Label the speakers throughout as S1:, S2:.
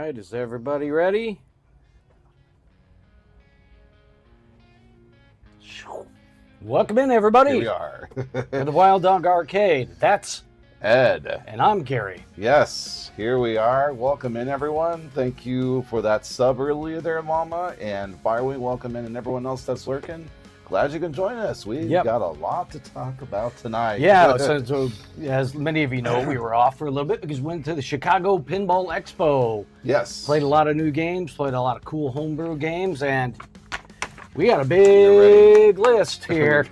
S1: right, is everybody ready? Welcome in, everybody.
S2: Here we are.
S1: To the Wild Dog Arcade. That's
S2: Ed.
S1: And I'm Gary.
S2: Yes, here we are. Welcome in, everyone. Thank you for that sub earlier there, Mama. And Firewing, welcome in, and everyone else that's lurking. Glad you can join us. We've got a lot to talk about tonight.
S1: Yeah, so as many of you know, we were off for a little bit because we went to the Chicago Pinball Expo.
S2: Yes.
S1: Played a lot of new games, played a lot of cool homebrew games, and we got a big list here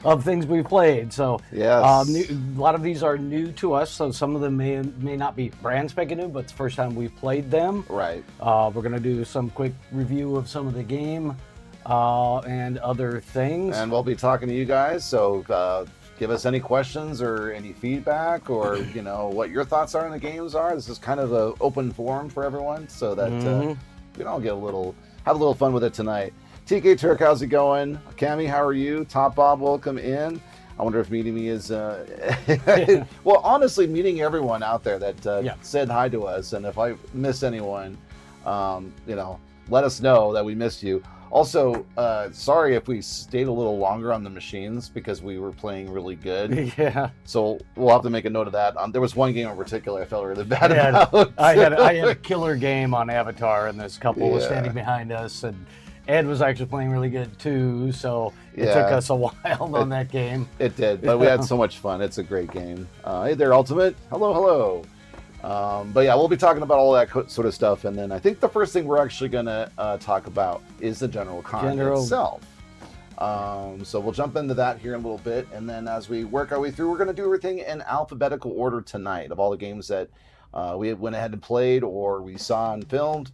S1: of things we played. So a lot of these are new to us, so some of them may not be brand spanking new, but it's the first time we've played them.
S2: Right.
S1: We're going to do some quick review of some of the game and other things.
S2: And we'll be talking to you guys, so give us any questions or any feedback or, you know, what your thoughts are on the games are. This is kind of an open forum for everyone, so that we can all have a little fun with it tonight. TK Turk, how's it going? Cammy, how are you? Top Bob, welcome in. I wonder if meeting me is... well, honestly, meeting everyone out there that said hi to us, and if I miss anyone, you know, let us know that we missed you. Also, sorry if we stayed a little longer on the machines because we were playing really good.
S1: Yeah.
S2: So we'll have to make a note of that. There was one game in particular I felt really bad about.
S1: I had a killer game on Avatar, and this couple was standing behind us, and Ed was actually playing really good too, so it took us a while on that game.
S2: It did, but we had so much fun. It's a great game. Hey there, Ultimate. Hello. But yeah, we'll be talking about all that sort of stuff, and then I think the first thing we're actually going to talk about is the general con itself. So we'll jump into that here in a little bit, and then as we work our way through, we're going to do everything in alphabetical order tonight of all the games that we went ahead and played or we saw and filmed.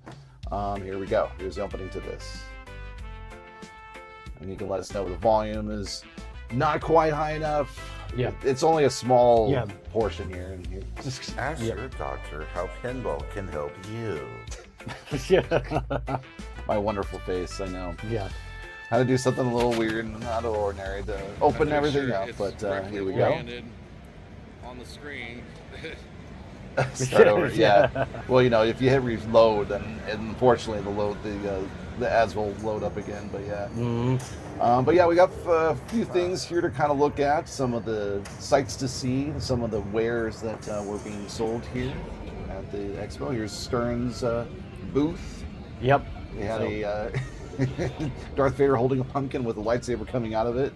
S2: Here we go. Here's the opening to this. And you can let us know the volume is not quite high enough.
S1: Yeah.
S2: It's only a small portion here.
S3: Just ask your doctor how pinball can help you.
S2: My wonderful face, I know.
S1: Yeah.
S2: Had to do something a little weird and out of ordinary to open everything up, but here we go.
S4: On the screen.
S2: Start over. Yeah. Well, you know, if you hit reload, then unfortunately the ads will load up again. But yeah. But yeah, we got a few things here to kind of look at. Some of the sights to see, some of the wares that were being sold here at the expo. Here's Stern's booth.
S1: Yep.
S2: We had a Darth Vader holding a pumpkin with a lightsaber coming out of it.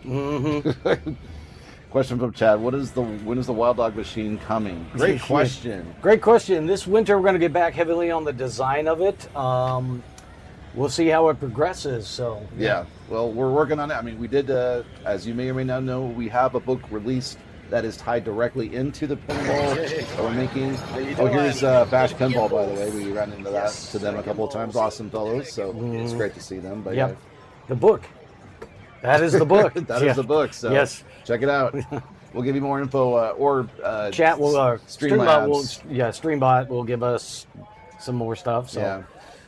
S2: Question from Chad: when is the Wild Dog machine coming? Great question.
S1: Great question. This winter we're going to get back heavily on the design of it. We'll see how it progresses. So
S2: yeah. Well, we're working on it. I mean, we did, as you may or may not know, we have a book released that is tied directly into the pinball that we're making. Oh, here's Bash Pinball, by the way. We ran into to them a couple of times. Awesome fellows. So it's great to see them. But
S1: the book. That is the book.
S2: That is the book. So check it out. We'll give you more info or
S1: chat will
S2: Streambot
S1: Streambot will give us some more stuff. So.
S2: Yeah.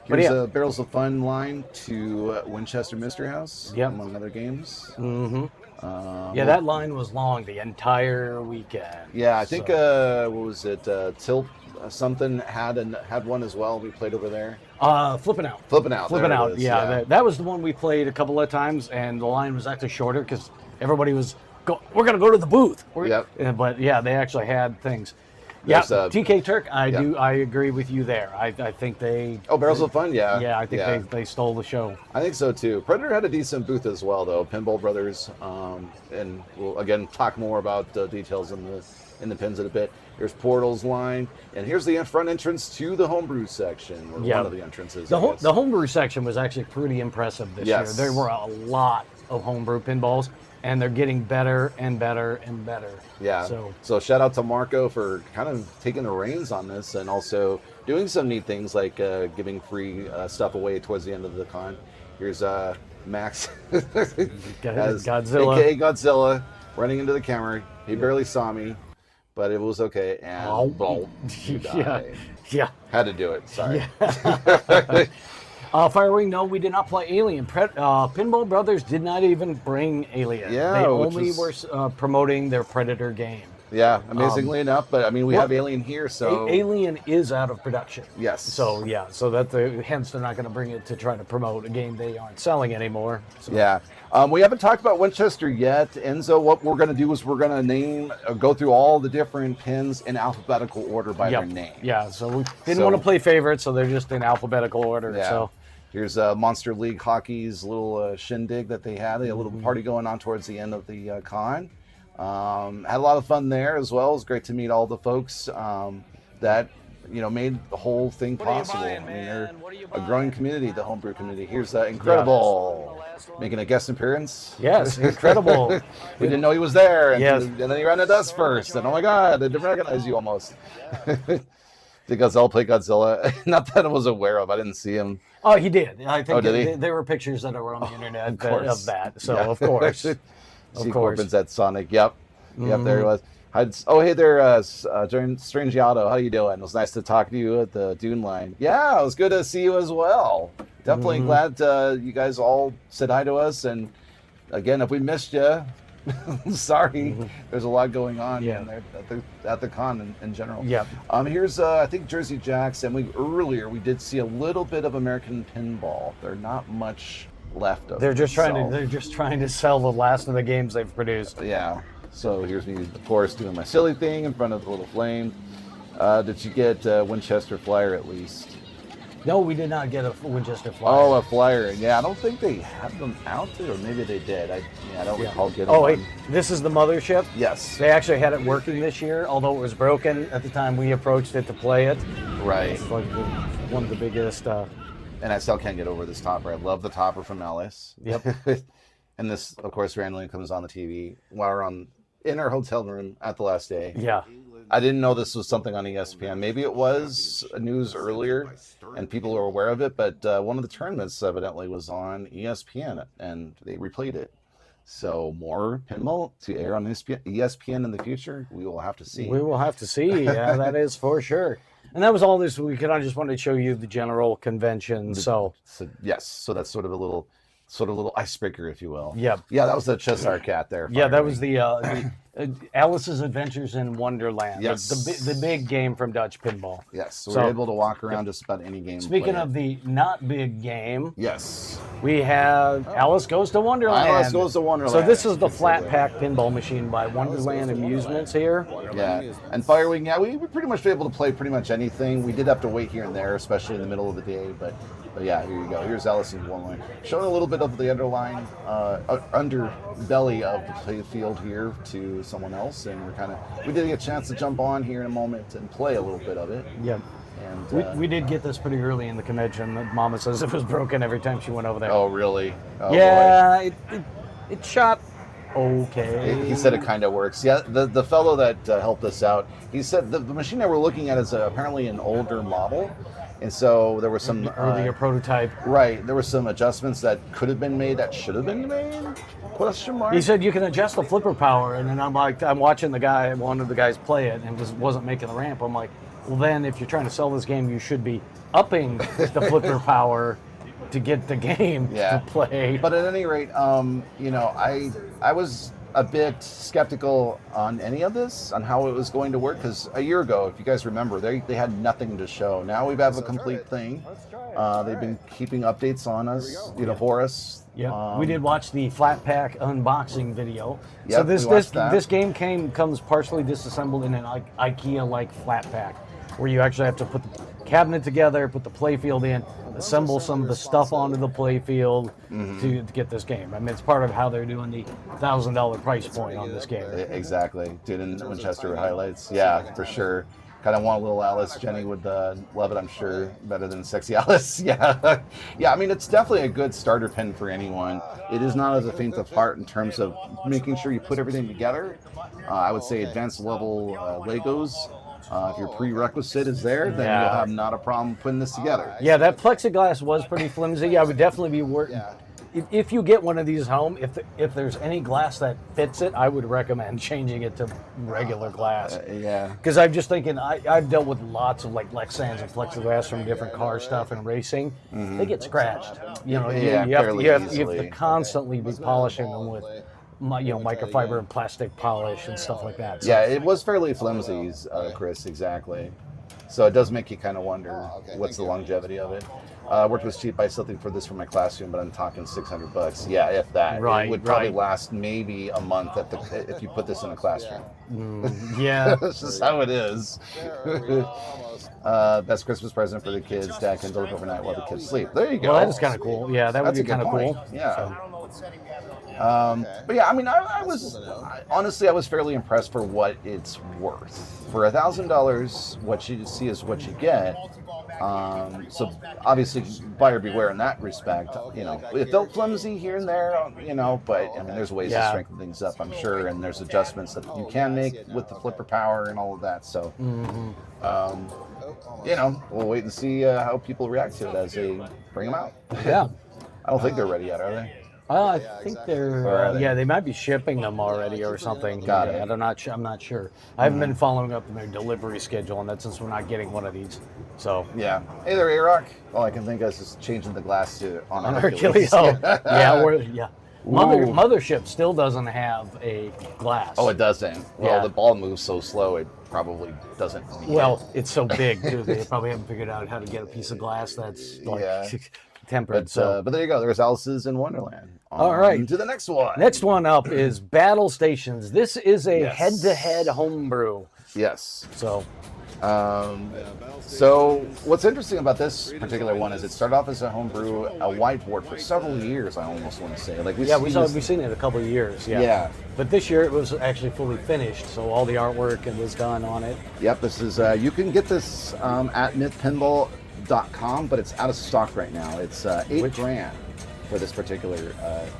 S2: Here's a Barrels of Fun line to Winchester Mystery House, among other games.
S1: That line was long the entire weekend.
S2: Yeah, I think what was it? Tilt something had one as well. We played over there.
S1: Flipping out.
S2: Yeah.
S1: That was the one we played a couple of times, and the line was actually shorter because everybody was we're gonna go to the booth. But yeah, they actually had things. Yeah, TK Turk, I agree with you there. I think they...
S2: Oh, Barrels of Fun, yeah.
S1: Yeah, I think they stole the show.
S2: I think so, too. Predator had a decent booth as well, though. Pinball Brothers, and we'll, again, talk more about details in the pins in a bit. Here's Portal's line, and here's the front entrance to the homebrew section, or one of the entrances.
S1: The homebrew section was actually pretty impressive this year. There were a lot of homebrew pinballs, and they're getting better and better and better.
S2: Yeah. So shout out to Marco for kind of taking the reins on this and also doing some neat things like giving free stuff away towards the end of the con. Here's Max
S1: Godzilla.
S2: AKA Godzilla running into the camera. He barely saw me, but it was okay. And you died.
S1: Yeah.
S2: Had to do it. Sorry.
S1: Firewing, no, we did not play Alien. Pinball Brothers did not even bring Alien.
S2: Yeah,
S1: they only were promoting their Predator game.
S2: Yeah, amazingly enough. But I mean, we have Alien here, so
S1: Alien is out of production.
S2: Yes.
S1: So yeah, so hence they're not going to bring it to try to promote a game they aren't selling anymore. So.
S2: Yeah. We haven't talked about Winchester yet, Enzo. What we're going to do is we're going to go through all the different pins in alphabetical order by their name.
S1: Yeah. So we didn't want to play favorites, so they're just in alphabetical order.
S2: Yeah.
S1: So.
S2: Here's Monster League Hockey's little shindig that they had. They had a little party going on towards the end of the con. Had a lot of fun there as well. It was great to meet all the folks that made the whole thing possible. I mean, they're a growing community, the homebrew community. Here's Incredible making a guest appearance.
S1: Yes, Incredible.
S2: We didn't know he was there, and then he ran into us first, and oh my God, I didn't recognize you almost. Did Gazelle play Godzilla? Not that I was aware of. I didn't see him.
S1: Oh, he did. I think
S2: did he?
S1: There were pictures that were on the internet
S2: of
S1: that. So of course.
S2: Of course. Corbin's at Sonic. Yep, there he was. Hey there, Strangiato. How you doing? It was nice to talk to you at the Dune line. Yeah, it was good to see you as well. Definitely glad you guys all said hi to us. And again, if we missed you, sorry. There's a lot going on at the con in general.
S1: Yeah.
S2: Here's I think Jersey Jacks, and earlier we did see a little bit of American Pinball. There's not much left of.
S1: They're just trying to sell the last of the games they've produced.
S2: Yeah. So here's me, of course, doing my silly thing in front of the little flame. Did you get Winchester Flyer at least?
S1: No, we did not get a Winchester Flyer.
S2: Oh, a Flyer. Yeah, I don't think they have them out there, or maybe they did. I don't recall getting
S1: one.
S2: Wait,
S1: this is the mothership?
S2: Yes.
S1: They actually had it working this year, although it was broken at the time we approached it to play it.
S2: Right.
S1: It's like one of the biggest...
S2: And I still can't get over this topper. I love the topper from Alice.
S1: Yep.
S2: And this, of course, randomly comes on the TV while we're in our hotel room at the last day.
S1: Yeah.
S2: I didn't know this was something on ESPN. Maybe it was news earlier and people are aware of it, but one of the tournaments evidently was on ESPN and they replayed it. So more pinball to air on ESPN in the future, we will have to see.
S1: We will have to see. Yeah, that is for sure. And that was all this weekend. I just wanted to show you the general convention. So
S2: yes, so that's sort of a little icebreaker, if you will.
S1: Yeah.
S2: Yeah, that was the Cheshire Cat there.
S1: Yeah, that was the Alice's Adventures in Wonderland.
S2: Yes.
S1: The big game from Dutch Pinball.
S2: Yes, so we're able to walk around just about any game.
S1: Speaking of the not big game.
S2: Yes.
S1: We have Alice Goes to Wonderland.
S2: Alice Goes to Wonderland.
S1: So this is the flat pack pinball machine by Wonderland Amusements here.
S2: Yeah, and Firewing, we would pretty much be able to play pretty much anything. We did have to wait here and there, especially in the middle of the day, but yeah, here you go. Here's Alice in Wonderland. Showing a little bit of the underbelly of the play field here to someone else, and we did get a chance to jump on here in a moment and play a little bit of it.
S1: Yeah. And we did get this pretty early in the convention. Mama says it was broken every time she went over there.
S2: Oh, really? Oh,
S1: yeah, it shot okay.
S2: He said it kind of works. Yeah, the fellow that helped us out, he said the machine that we're looking at is apparently an older model. And so there was some
S1: earlier prototype.
S2: Right. There were some adjustments that could have been made that should have been made? Question mark.
S1: He said you can adjust the flipper power, and then I'm watching one of the guys play it, and wasn't making the ramp. I'm like, well, then if you're trying to sell this game, you should be upping the flipper power to get the game to play.
S2: But at any rate, I was a bit skeptical on any of this, on how it was going to work, because a year ago, if you guys remember, they had nothing to show. Now we have a complete thing. They've been keeping updates on us, for us.
S1: Yeah, we did watch the flat pack unboxing video.
S2: Yep,
S1: so this game comes partially disassembled in an IKEA-like flat pack, where you actually have to put the cabinet together, put the play field in, assemble some of the stuff onto the play field to get this game. I mean, it's part of how they're doing the $1,000 price point on this game.
S2: Exactly. Dude, in Winchester highlights. Yeah, for sure. Kind of want a little Alice. Jenny would love it, I'm sure, better than Sexy Alice. Yeah. Yeah, I mean, it's definitely a good starter pin for anyone. It is not as a faint of heart in terms of making sure you put everything together. I would say advanced level Legos. If your prerequisite is there, then you'll have not a problem putting this together.
S1: Yeah, that plexiglass was pretty flimsy. I would definitely be working. If you get one of these home, if there's any glass that fits it, I would recommend changing it to regular glass. Because I'm just thinking, I've dealt with lots of Lexans and plexiglass from different car stuff and racing. They get scratched. You have to constantly be polishing them with microfiber and plastic polish and stuff like that. So.
S2: Yeah, it was fairly flimsy, Chris, exactly. So it does make you kind of wonder what's the longevity of it. Worked was cheap. I still think for this for my classroom, but I'm talking $600. Yeah, if that.
S1: Right,
S2: it would probably last maybe a month if you put this in a classroom.
S1: Yeah.
S2: That's just how it is. Best Christmas present for the kids. Dad can deliver overnight while the kids sleep. There you go.
S1: Well, that is kind of cool. Yeah, that would be kind of cool.
S2: Yeah.
S1: So.
S2: But yeah, I mean, I was fairly impressed for what it's worth. For $1,000, what you see is what you get. So obviously, buyer beware in that respect. It felt flimsy here and there, but I mean, there's ways to strengthen things up, I'm sure, and there's adjustments that you can make with the flipper power and all of that. So, we'll wait and see how people react to it as they bring them out.
S1: Yeah.
S2: I don't think they're ready yet, are they?
S1: I think they're, they might be shipping them already or something.
S2: Got it.
S1: I'm not sure. I haven't been following up on their delivery schedule, and that's since we're not getting one of these. So
S2: yeah. Hey there, A-Rock. All I can think of is just changing the glass to on
S1: Hercules. Mothership still doesn't have a glass.
S2: Oh, it doesn't. Well, the ball moves so slow, it probably doesn't.
S1: It's so big too. They probably haven't figured out how to get a piece of glass that's tempered.
S2: But there you go. There's Alice's in Wonderland.
S1: All right.
S2: To the next one.
S1: Next one up is Battlestations. This is a head-to-head homebrew.
S2: Yes.
S1: So
S2: what's interesting about this particular one is it started off as a homebrew, a whiteboard for several years. I almost want to say, we've seen
S1: it a couple of years.
S2: Yeah.
S1: But this year it was actually fully finished, so all the artwork was done on it.
S2: Yep. This is you can get this at mythpinball.com, but it's out of stock right now. It's $8,000 for this particular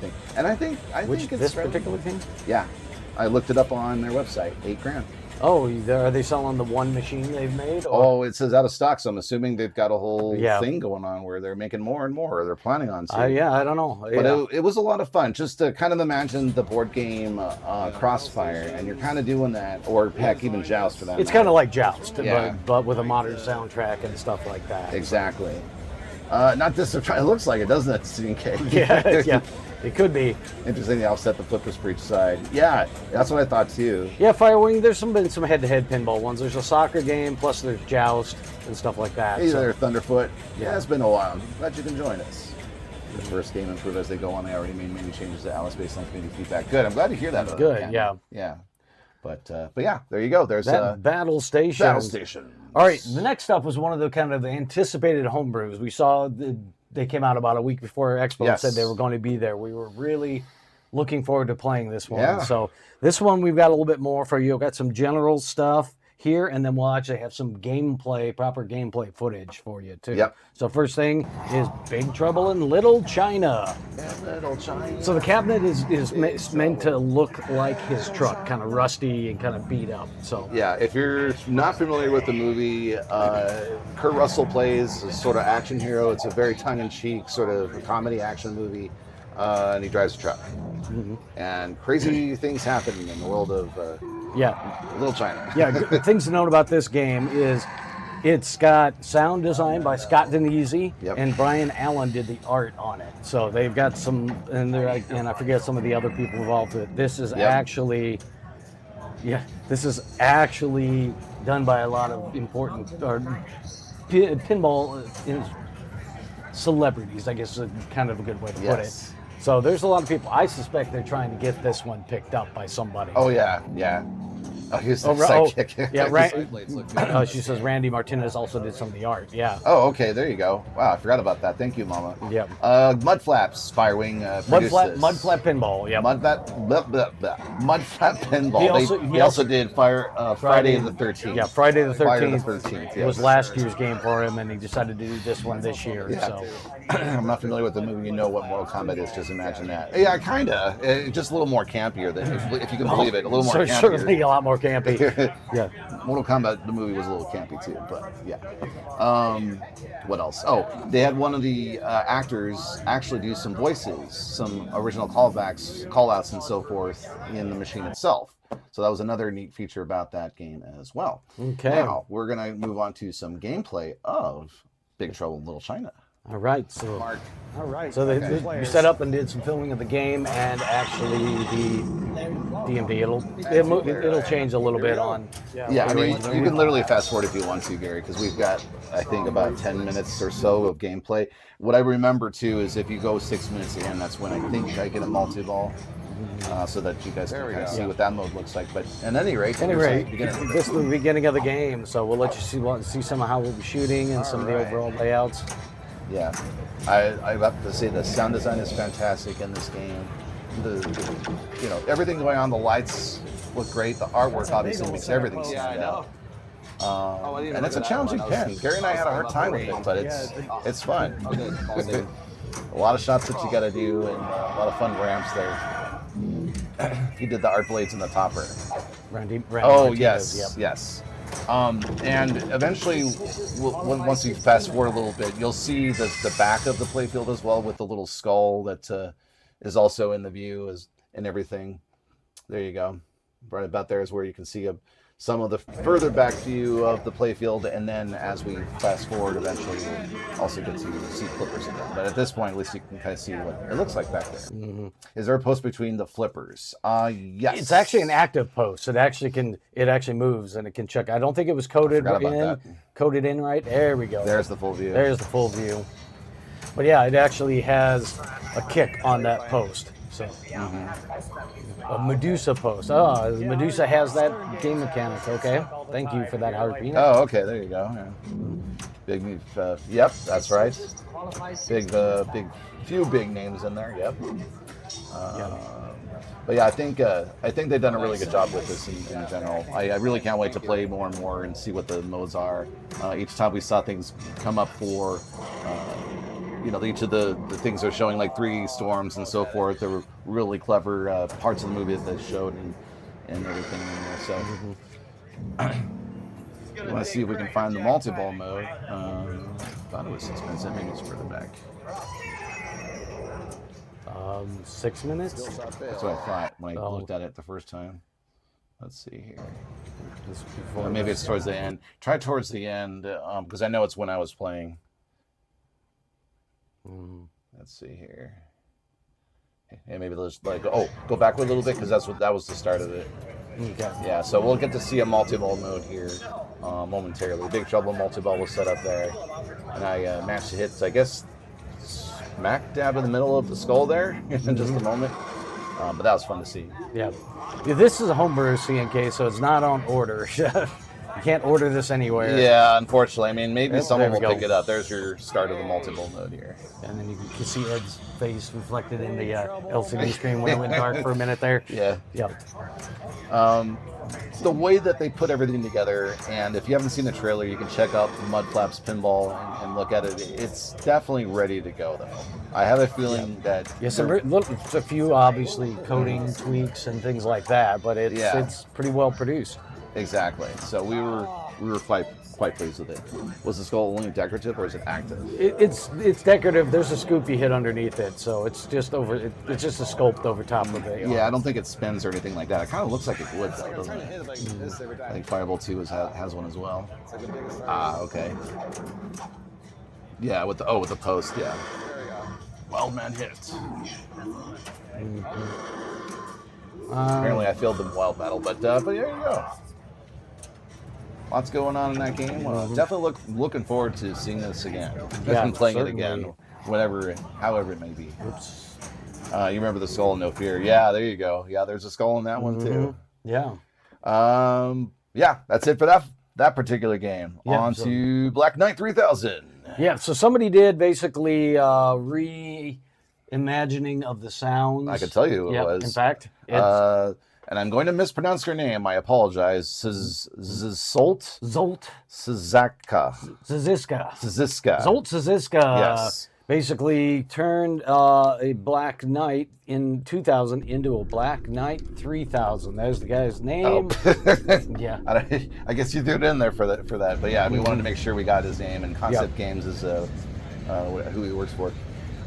S2: thing, and I think it's
S1: this particular thing.
S2: Yeah, I looked it up on their website. $8,000.
S1: Oh, are they selling the one machine they've made? Or?
S2: Oh, it says out of stock, so I'm assuming they've got a whole thing going on where they're making more and more, or they're planning on to.
S1: I don't know.
S2: But it was a lot of fun, just to kind of imagine the board game Crossfire, and you're kind of doing that, or heck, even Joust for that
S1: It's kind of like Joust, but with a modern soundtrack and stuff like that.
S2: Exactly. Not this, it looks like it, doesn't it, CNK?
S1: Yeah. It could be.
S2: Interesting, they offset the flippers for each side. Yeah, that's what I thought too.
S1: Yeah, Firewing, there's been some head-to-head pinball ones. There's a soccer game, plus there's Joust and stuff like that.
S2: Hey there, Thunderfoot. Yeah, it's been a while. Glad you can join us. The first game improved as they go on. They already made many changes to Alice based on community feedback. Good, I'm glad to hear that.
S1: That's good, yeah.
S2: Yeah. But yeah, there you go. There's
S1: Battlestation. All right, the next up was one of the kind of anticipated homebrews. We saw they came out about a week before Expo and said they were going to be there. We were really looking forward to playing this one.
S2: Yeah.
S1: So this one we've got a little bit more for you. We've got some general stuff here, and then we'll actually have some proper gameplay footage for you too.
S2: Yep.
S1: So first thing is Big Trouble in Little China.
S2: Little China.
S1: So the cabinet is meant to look like his truck, kind of rusty and kind of beat up. So
S2: yeah, if you're not familiar with the movie, Kurt Russell plays a sort of action hero. It's a very tongue-in-cheek sort of comedy action movie, and he drives a truck. Mm-hmm. And crazy things happen in the world of Little China.
S1: Yeah, things to note about this game is it's got sound design by Scott Denisi, and Brian Allen did the art on it. So they've got some, and I forget some of the other people involved with it. This is actually done by a lot of important pinball celebrities, I guess is kind of a good way to put it. So there's a lot of people. I suspect they're trying to get this one picked up by somebody.
S2: Oh, yeah. Oh, he's the sidekick.
S1: She says Randy Martinez also did some of the art. Yeah.
S2: Oh, okay. There you go. Wow, I forgot about that. Thank you, Mama.
S1: Yep.
S2: Mudflaps, Firewing.
S1: Mudflap Pinball. Yeah.
S2: Mudflap Pinball. He also did Friday the 13th.
S1: Yeah, Friday the 13th. It was last year's game for him, and he decided to do this one this year.
S2: Yeah.
S1: So.
S2: I'm not familiar with the movie. You know what Mortal Kombat is. Just imagine that. Yeah, kind of. Just a little more campier than, if you can believe it. A little more campier.
S1: Certainly a lot more campy. Yeah.
S2: Mortal Kombat, the movie was a little campy too, but yeah. What else? Oh, they had one of the actors actually do some voices, some original call-outs and so forth in the machine itself. So that was another neat feature about that game as well.
S1: Okay.
S2: Now, we're going to move on to some gameplay of Big Trouble in Little China.
S1: All right, so
S2: Mark.
S5: All right.
S1: so you set up and did some filming of the game, and actually the DMD. It'll change a little bit on.
S2: Yeah, I mean, you can literally fast forward if you want to, Gary, because we've got, I think, about 10 minutes or so of gameplay. What I remember too is if you go 6 minutes in, that's when I think I get a multi-ball. So that you guys can kind of see what that mode looks like. But at any rate,
S1: this is the beginning of the game, so we'll let you see some of how we'll be shooting and some of the overall layouts.
S2: Yeah, I have to say the sound design is fantastic in this game. Everything going on. The lights look great. The artwork obviously makes everything stand out. And it's a challenging pen. Gary and I had a hard time with it, but it's fun. A lot of shots that you got to do, and a lot of fun ramps there. He did the art blades in the topper.
S1: Randy
S2: Yes. And eventually, once you fast forward a little bit, you'll see the back of the playfield as well, with the little skull that is also in the view and everything. There you go. Right about there is where you can see some of the further back view of the playfield, and then as we fast forward, eventually we'll also get to see flippers again. But at this point, at least you can kind of see what it looks like back there. Mm-hmm. Is there a post between the flippers? Yes.
S1: It's actually an active post. It actually moves and it can check. I don't think it was coded in right. There we go.
S2: There's the full view.
S1: There's the full view. But yeah, it actually has a kick on that post. So a Medusa post. Oh, Medusa has that game mechanic. Okay, thank you for that, Harpy.
S2: Oh, okay, there you go. Yeah. Big, yep, that's right. Big few big names in there. Yep. But yeah, I think they've done a really good job with this in general. I really can't wait to play more and more and see what the modes are. Each time we saw things come up for. Each of the things are showing, like 3 storms and so forth. There were really clever parts of the movie that they showed and everything in there. So I want to see if we can find the multi-ball mode. Thought it was 6 minutes. Maybe it's further back.
S1: 6 minutes?
S2: That's what I thought when I looked at it the first time. Let's see here. Maybe it's towards the end. Try towards the end, because I know it's when I was playing. Let's see here. And maybe let's go backward a little bit, because that was the start of it. Okay. Yeah, so we'll get to see a multi-ball mode here momentarily. Big Trouble multi-ball was set up there, and I managed to hit, I guess, smack dab in the middle of the skull there in just a moment. But that was fun to see.
S1: Yeah, this is a homebrew CNK, so it's not on order. You can't order this anywhere.
S2: Yeah, unfortunately. I mean, maybe someone will pick it up. There's your start of the multi-ball mode here.
S1: And then you can see Ed's face reflected in the LCD screen when it went dark for a minute there.
S2: Yeah.
S1: Yep.
S2: The way that they put everything together, and if you haven't seen the trailer, you can check out Mudflaps Pinball and look at it. It's definitely ready to go, though. I have a feeling that...
S1: Yes, a few, obviously, coding tweaks and things like that, but it's pretty well produced.
S2: Exactly. So we were quite pleased with it. Was the skull only decorative or is it active?
S1: It's decorative. There's a scoop you hit underneath it, so it's just it's just a sculpt over top of it.
S2: Yeah, I don't think it spins or anything like that. It kind of looks like it would, though, doesn't it? I think Fireball 2 has one as well. Okay. Yeah, with the post. Yeah. Wild man hit. Apparently, I failed the wild battle, but there you go. Lots going on in that game. Definitely looking forward to seeing this again. And playing it again, however it may be. Oops. You remember the skull, No Fear. Yeah, there you go. Yeah, there's a skull in that one too.
S1: Yeah.
S2: Yeah, that's it for that particular game. Yeah, on to Black Knight 3000.
S1: Yeah, so somebody did basically reimagining of the sounds.
S2: I can tell you who it was.
S1: In fact,
S2: and I'm going to mispronounce her name. I apologize. Zolt Ziziska. Zolt
S1: Ziziska.
S2: Yes.
S1: Basically turned a Black Knight in 2000 into a Black Knight 3000. There's the guy's name.
S2: Oh. Yeah. I guess you threw it in there for that. But yeah, we wanted to make sure we got his name. And Concept Games is who he works for.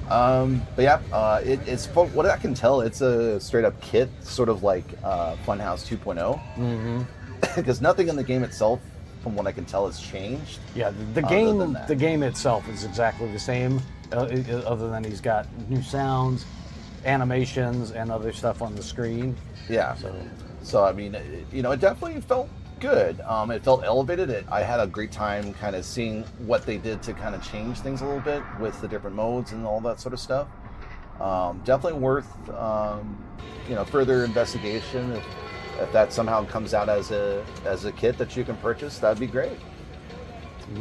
S2: But yeah, it's what I can tell. It's a straight up kit, sort of like Funhouse 2.0. Because nothing in the game itself from what I can tell, has changed.
S1: Yeah, the game itself is exactly the same, other than he's got new sounds, animations, and other stuff on the screen.
S2: Yeah. So I mean, you know, it definitely felt good. It felt elevated. I had a great time kind of seeing what they did to kind of change things a little bit with the different modes and all that sort of stuff. Definitely worth, you know, further investigation. If that somehow comes out as a kit that you can purchase, that'd be great.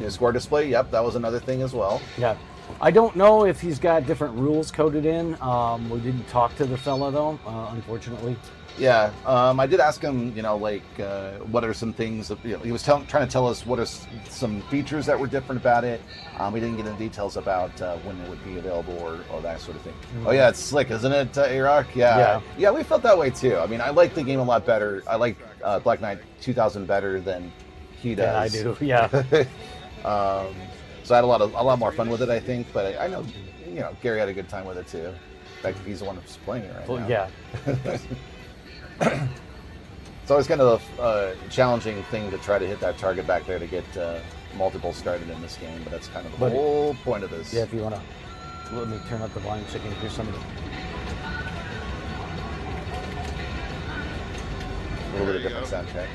S2: Score display, yep, that was another thing as well.
S1: Yeah. I don't know if he's got different rules coded in. We didn't talk to the fella though, unfortunately.
S2: Yeah, I did ask him, you know, like, what are some things, you know, he was trying to tell us what are some features that were different about it. We didn't get into details about when it would be available or that sort of thing. Mm-hmm. Oh yeah, it's slick, isn't it, A-Rock? Yeah, we felt that way too. I mean, I like the game a lot better. I like Black Knight 2000 better than he does.
S1: Yeah, I do, yeah.
S2: So I had a lot more fun with it, I think, but I know, you know, Gary had a good time with it too. In fact, he's the one who's playing it right now.
S1: Yeah.
S2: It's always kind of a challenging thing to try to hit that target back there to get multiple started in this game, but that's kind of the whole point of this.
S1: Yeah, if you want to let me turn up the volume so you can hear some of it.
S2: A little bit of different soundtrack.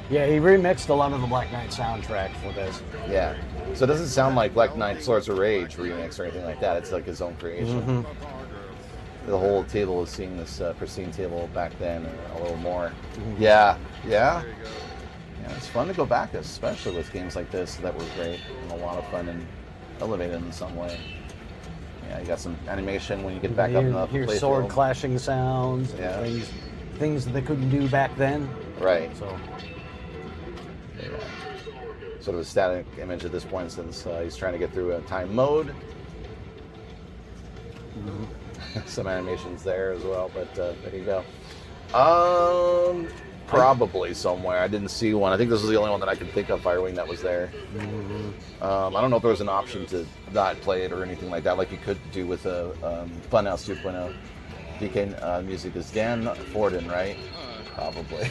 S1: Yeah, he remixed a lot of the Black Knight soundtrack for this.
S2: Yeah. So it doesn't sound like Black Knight Swords of Rage remix or anything like that. It's like his own creation. Mm-hmm. The whole table is seeing this pristine table back then a little more. Mm-hmm. Yeah. It's fun to go back, especially with games like this that were great and a lot of fun and elevated in some way. Yeah, you got some animation when you get back up in the
S1: hear
S2: playfield.
S1: Sword clashing sounds, things that they couldn't do back then.
S2: Right.
S1: So.
S2: Sort of a static image at this point since he's trying to get through a time mode. Mm-hmm. Some animations there as well, but there you go. Probably somewhere. I didn't see one. I think this was the only one that I could think of, Firewing, that was there. Mm-hmm. I don't know if there was an option to not play it or anything like that, like you could do with a Funhouse 2.0. DK music is Dan Forden, right? Probably.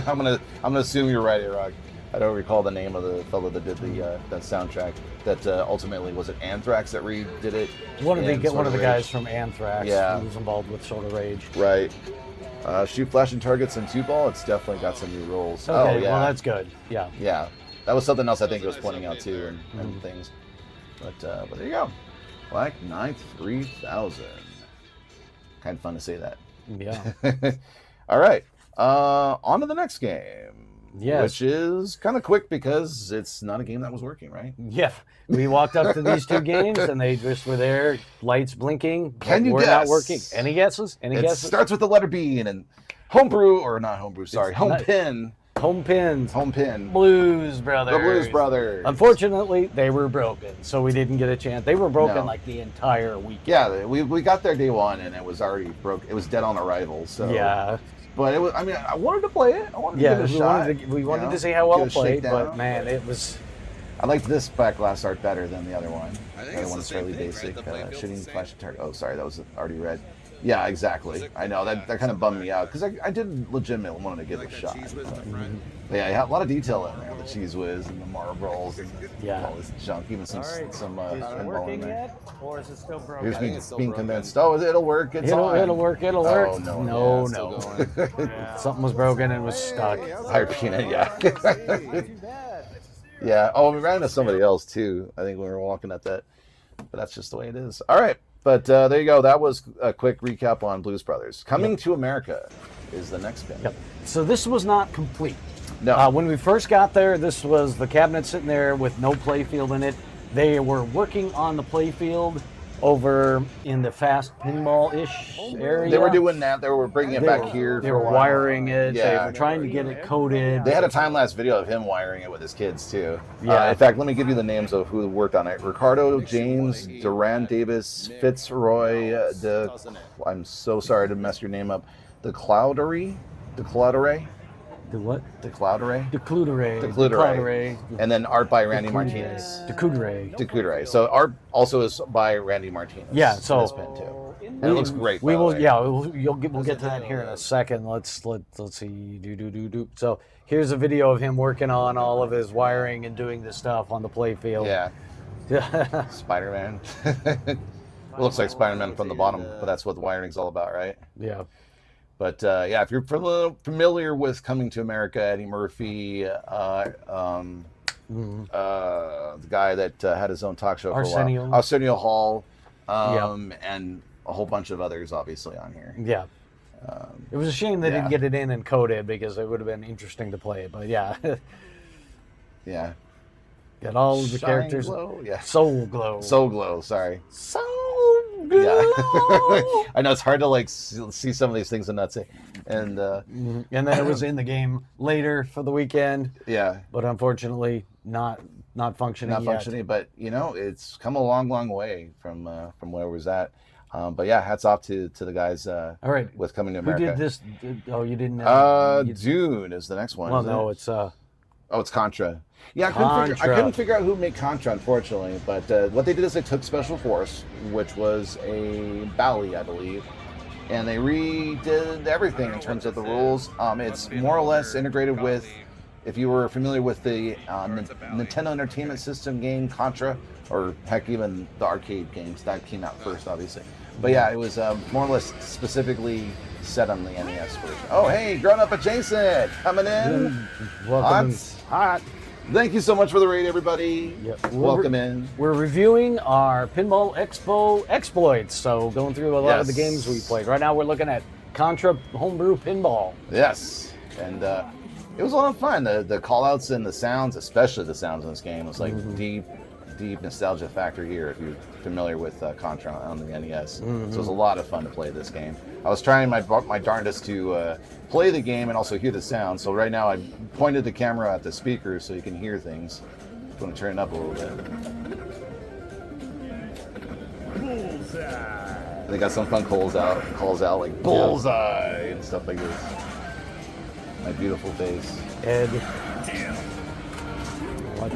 S2: I'm gonna assume you're right, Rock. I don't recall the name of the fellow that did that soundtrack. That ultimately, was it Anthrax that redid it?
S1: One of the guys from Anthrax who was involved with Sword of Rage.
S2: Right. Shoot flashing targets in 2-ball. It's definitely got some new rules.
S1: Okay,
S2: oh yeah.
S1: Well that's good. Yeah.
S2: Yeah. That was something else I think it was pointing out too and things. But there you go. Black Knight 3000. Kind of fun to say that.
S1: Yeah.
S2: All right. On to the next game.
S1: Yes.
S2: Which is kind of quick because it's not a game that was working, right?
S1: Yeah. We walked up to these two games and they just were there, lights blinking.
S2: Can you
S1: guess? Not working. Any guesses?
S2: It starts with the letter B and Homebrew, or not Homebrew, sorry, Homepin. Homepin.
S1: Blues Brothers.
S2: The Blues Brothers.
S1: Unfortunately, they were broken, so we didn't get a chance. They were broken like the entire weekend.
S2: Yeah, we got there day one and it was already broke. It was dead on arrival. So
S1: yeah.
S2: But it was. I mean, I wanted to play it. I wanted to give it a shot.
S1: We wanted to see how well it played, but man, it was.
S2: I liked this back glass art better than the other one.
S4: I think
S2: the other
S4: it's
S2: one's
S4: the same
S2: fairly
S4: thing,
S2: basic.
S4: right? The playfield's
S2: Shooting
S4: the same.
S2: flash target. Oh, sorry, that was already red. Yeah, exactly. I know that kind of bummed me out because I did legitimately want to give it a shot. But yeah, I had a lot lot of detail in there. The cheese whiz and the marbles and all this junk. Even some pinball in there.
S1: Yet, or is it still broken?
S2: Here's me being convinced. Oh, it'll work.
S1: It'll work.
S2: Oh,
S1: no.
S2: no.
S1: Something was broken and was stuck.
S2: Higher peanut, yeah. Yeah. Oh, we ran into somebody else too. I think when we were walking at that. But that's just the way it is. All right. But there you go. That was a quick recap on Blues Brothers. Coming to America is the next game.
S1: Yep. So this was not complete.
S2: No.
S1: When we first got there, this was the cabinet sitting there with no playfield in it. They were working on the playfield over in the fast pinball-ish area.
S2: They were doing that. They were bringing it back here.
S1: They were wiring it.
S2: Yeah.
S1: They were trying to get it coded.
S2: They had a time-lapse video of him wiring it with his kids, too.
S1: Yeah.
S2: In fact, let me give you the names of who worked on it. Ricardo, James, Duran Davis, Fitzroy, I'm so sorry to mess your name up. DeCloudery?
S1: The what?
S2: DeClouderay. And then art by Randy Martinez.
S1: DeCouderay.
S2: So art also is by Randy Martinez.
S1: Yeah, so
S2: this pen too. And it looks great.
S1: We will, yeah. We'll get to that here in a second. Let's see. So here's a video of him working on all of his wiring and doing this stuff on the play field.
S2: Yeah. Spider-Man. It looks like Spider-Man from the bottom, but that's what the wiring's all about, right?
S1: Yeah.
S2: But yeah, if you're familiar with Coming to America, Eddie Murphy, the guy that had his own talk show for a while, Arsenio Hall, and a whole bunch of others, obviously, on here.
S1: Yeah. It was a shame they didn't get it in and coded because it would have been interesting to play. But yeah.
S2: Yeah.
S1: Got all of the characters.
S2: Glow? Yeah.
S1: Soul Glow.
S2: Soul Glow, sorry.
S1: Soul Glow.
S2: Yeah. I know it's hard to like see some of these things and not say. And
S1: and then it was in the game later for the weekend.
S2: Yeah.
S1: But unfortunately not functioning
S2: Not functioning, but you know, it's come a long way from where it was at. But yeah, hats off to the guys all right. with Coming to America.
S1: Who did this? Oh, you didn't
S2: Dune is the next one.
S1: Well, no, it's
S2: it's Contra. Yeah, I couldn't figure out who made Contra, unfortunately. But what they did is they took Special Force, which was a Bally, I believe, and they redid everything in terms of the rules. It's more or less integrated with, if you were familiar with the Nintendo Entertainment System game Contra, or heck, even the arcade games that came out first, obviously. But yeah, it was more or less specifically set on the NES version. Oh, hey, grown-up adjacent coming in.
S1: Welcome.
S2: Hot. Thank you so much for the raid, everybody.
S1: Yep.
S2: Welcome in.
S1: We're reviewing our Pinball Expo exploits, so going through a lot of the games we played. Right now we're looking at Contra Homebrew Pinball.
S2: Yes, and it was a lot of fun. The call-outs and the sounds, especially the sounds in this game, was like deep nostalgia factor here if you're familiar with Contra on the NES. So it was a lot of fun to play this game. I was trying my darndest to play the game and also hear the sound. So right now I pointed the camera at the speakers so you can hear things. I'm going to turn it up a little bit. Bullseye. They got some fun calls out like bullseye and stuff like this. My beautiful face.
S1: Ed.
S4: Damn.
S1: What?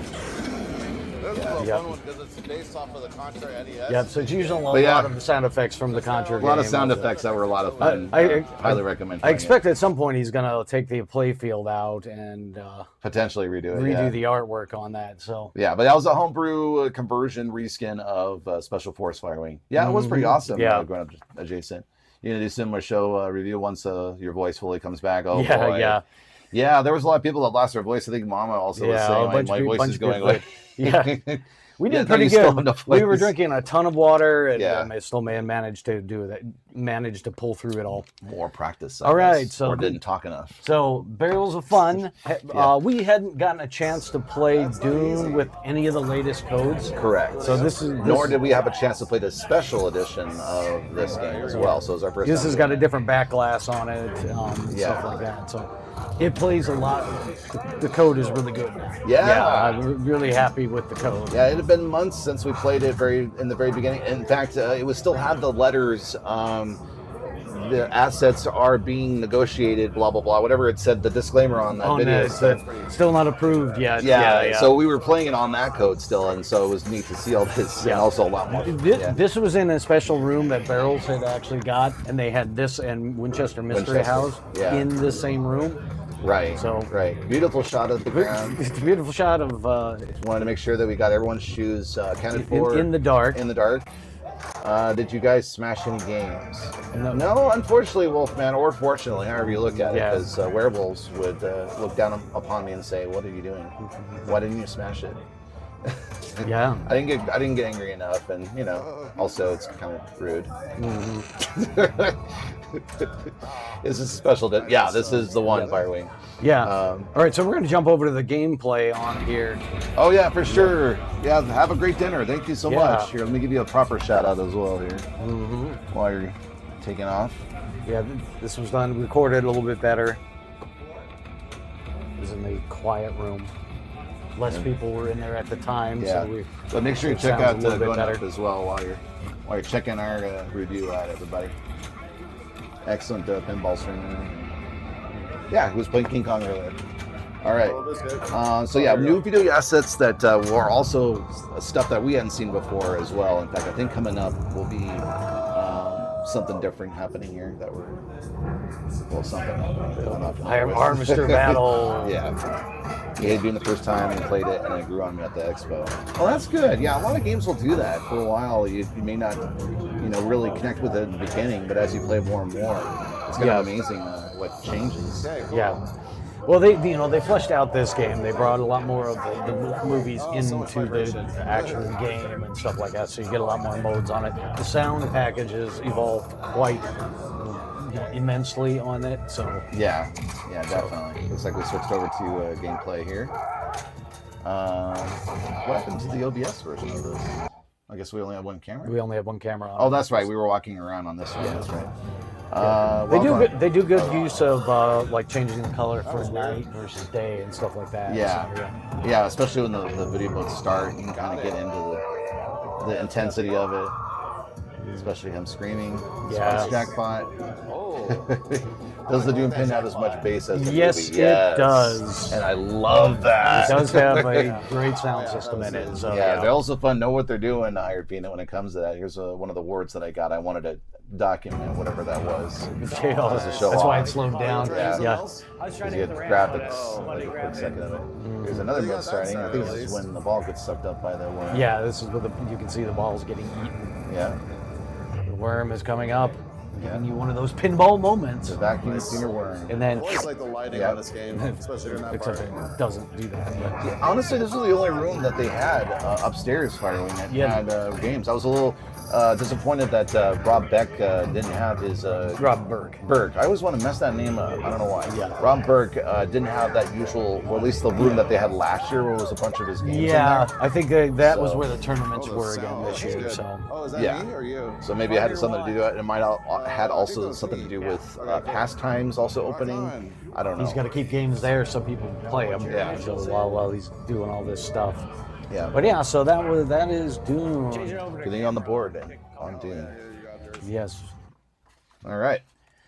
S2: This
S4: is a fun one because it's based off of the Contra NES.
S1: Yep, so it's using a lot of the sound effects from the Contra game.
S2: A lot of sound effects that were a lot of fun. I highly recommend.
S1: I expect at some point he's going to take the playfield out and
S2: potentially redo
S1: the artwork on that. So
S2: yeah, but that was a homebrew conversion reskin of Special Force Firewing. Yeah, it was pretty awesome.
S1: Yeah,
S2: going up adjacent. You're gonna do a similar show review once your voice fully comes back. Oh
S1: yeah,
S2: boy. Yeah, there was a lot of people that lost their voice. I think Mama also was saying my voice is going away.
S1: Yeah, we did pretty good. We were drinking a ton of water, and I still managed to do that. Managed to pull through it all.
S2: More practice.
S1: All right, so
S2: or didn't talk enough.
S1: So Barrels of Fun. We hadn't gotten a chance to play Dune with any of the latest codes.
S2: Correct.
S1: So
S2: nor did we have a chance to play the special edition of this game as well. So it was our first.
S1: This has got a different back glass on it, stuff like that. So. It plays a lot. The code is really good.
S2: Yeah,
S1: I'm really happy with the code.
S2: Yeah, it had been months since we played it in the very beginning. In fact, it would still have the letters. The assets are being negotiated. Blah blah blah. Whatever it said, the disclaimer on that video.
S1: Still not approved yet.
S2: Yeah. So we were playing it on that code still, and so it was neat to see all this. And also a lot more.
S1: This was in a special room that Barrels had actually got, and they had this and Winchester Mystery House in the same room.
S2: Right. So beautiful shot of the ground.
S1: It's a beautiful shot of.
S2: Wanted to make sure that we got everyone's shoes accounted for
S1: in the dark.
S2: In the dark. Did you guys smash any games? No, unfortunately, Wolfman, or fortunately, however you look at it, because werewolves would look down upon me and say, "What are you doing? Why didn't you smash it?"
S1: Yeah.
S2: I didn't get angry enough, and also it's kind of rude. This is special. This is the one, Firewing.
S1: Yeah. All right, so we're going to jump over to the gameplay on here.
S2: Oh yeah, for sure. Yeah, have a great dinner. Thank you so much. Here, let me give you a proper shout out as well here. While you're taking off.
S1: Yeah, this was recorded a little bit better. It was in the quiet room. Less people were in there at the time,
S2: but make sure you check out the Going Up as well while you're checking our review out, everybody. Excellent pinball streamer. Yeah, who was playing King Kong earlier. All right. So new video assets that were also stuff that we hadn't seen before as well. In fact, I think coming up will be something different happening here that we're something happening.
S1: Harvester Battle.
S2: Yeah. Dune the first time and played it, and it grew on me at the expo. Oh, that's good. Yeah, a lot of games will do that. For a while, you may not, really connect with it in the beginning, but as you play more and more, it's kind of amazing what changes.
S1: Yeah. Well, they fleshed out this game. They brought a lot more of the movies into the actual game and stuff like that, so you get a lot more modes on it. The sound packages evolved quite immensely on it. So
S2: yeah, definitely. Looks like we switched over to gameplay here. What happened to the OBS version of this? I guess we only have one camera.
S1: We only have one camera on.
S2: Oh, that's right. We were walking around on this one. Yeah. That's right.
S1: They do good use of like changing the color for night versus day and stuff like that.
S2: Yeah, so, yeah. Especially when the video modes start, you can kind of get into the intensity of it. Especially him screaming.
S1: Yeah.
S2: Jackpot. Does the Dune pin have as much bass as the movie?
S1: Yes, it does.
S2: And I love that.
S1: It does have a great sound system in it. So
S2: they're also fun. Know what they're doing, Hired Peanut, when it comes to that. Here's one of the words that I got. I wanted to document whatever that was.
S1: That's why it slowed down.
S2: Yeah. Because you had graphics, like a quick second of it. Here's another mode starting. I think this is when the ball gets sucked up by the worm.
S1: Yeah, this is where you can see the balls getting eaten.
S2: Yeah.
S1: The worm is coming up. Giving you one of those pinball moments.
S2: The vacuum cleaner worm.
S1: And then,
S4: I always like the lighting on this game, especially during that
S1: except
S4: part.
S1: it doesn't do that. But.
S2: Honestly, this was the only room that they had upstairs firing that had games. I was a little disappointed that Rob Beck didn't have his...
S1: Rob Burke.
S2: Burke. I always want to mess that name up. I don't know why.
S1: Yeah.
S2: Rob Burke didn't have that usual, or at least the room that they had last year where was a bunch of his games in there.
S1: I think that was where the tournaments were again this year. So.
S4: Oh, is that me or you?
S2: So maybe it had something to do with it. It might have had also something to do with pastimes also opening. I don't know.
S1: He's got to keep games there so people play them.
S2: Yeah.
S1: So while he's doing all this stuff.
S2: Yeah.
S1: But yeah, so that is Dune.
S2: Getting on the board on Dune.
S1: Yes.
S2: All right.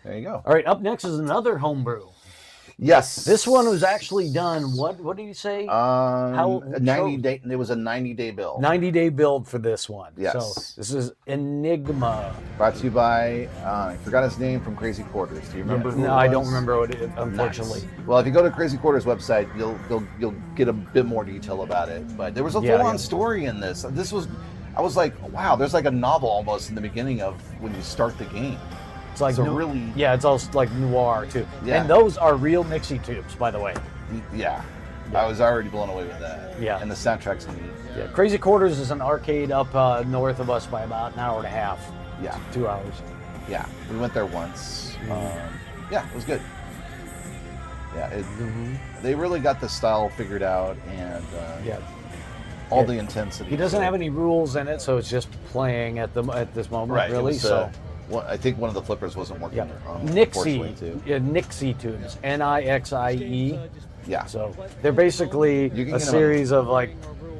S2: There you go.
S1: All right. Up next is another homebrew.
S2: Yes.
S1: This one was actually done. What did you say?
S2: How 90 day? It was a 90-day build.
S1: 90-day build for this one.
S2: Yes.
S1: So this is Enigma.
S2: Brought to you by I forgot his name from Crazy Quarters. Do you remember?
S1: No, I don't remember what it. Unfortunately.
S2: Nice. Well, if you go to Crazy Quarters website, you'll get a bit more detail about it. But there was a full-on story in this. I was like, wow. There's like a novel almost in the beginning of when you start the game.
S1: It's like it's all like noir too.
S2: Yeah.
S1: And those are real Nixie tubes, by the way.
S2: Yeah. I was already blown away with that.
S1: Yeah.
S2: And the soundtrack's neat.
S1: Yeah. Crazy Quarters is an arcade up north of us by about an hour and a half.
S2: Yeah.
S1: 2 hours.
S2: Yeah. We went there once. Yeah, it was good. Yeah. They really got the style figured out and all the intensity.
S1: He doesn't have any rules in it, so it's just playing at this moment, really. So.
S2: I think one of the flippers wasn't working.
S1: Nixie, Nixie tubes, N-I-X-I-E.
S2: Yeah.
S1: So they're basically a series of like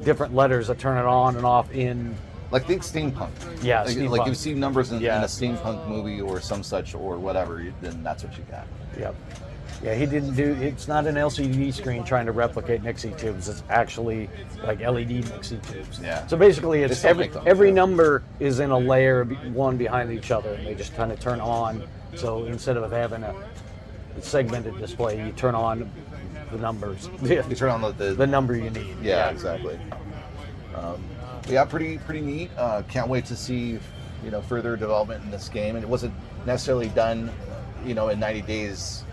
S1: different letters that turn it on and off in.
S2: Like think steampunk.
S1: Yeah,
S2: like you've seen numbers in a steampunk movie or some such or whatever, then that's what you got.
S1: Yep. Yeah, he didn't do. It's not an LCD screen trying to replicate Nixie tubes. It's actually like LED Nixie tubes.
S2: Yeah.
S1: So basically, it's every number is in a layer, one behind each other, and they just kind of turn on. So instead of having a segmented display, you turn on the numbers.
S2: You turn on the
S1: number you need.
S2: Yeah, exactly. Pretty neat. Can't wait to see further development in this game. And it wasn't necessarily done in 90 days.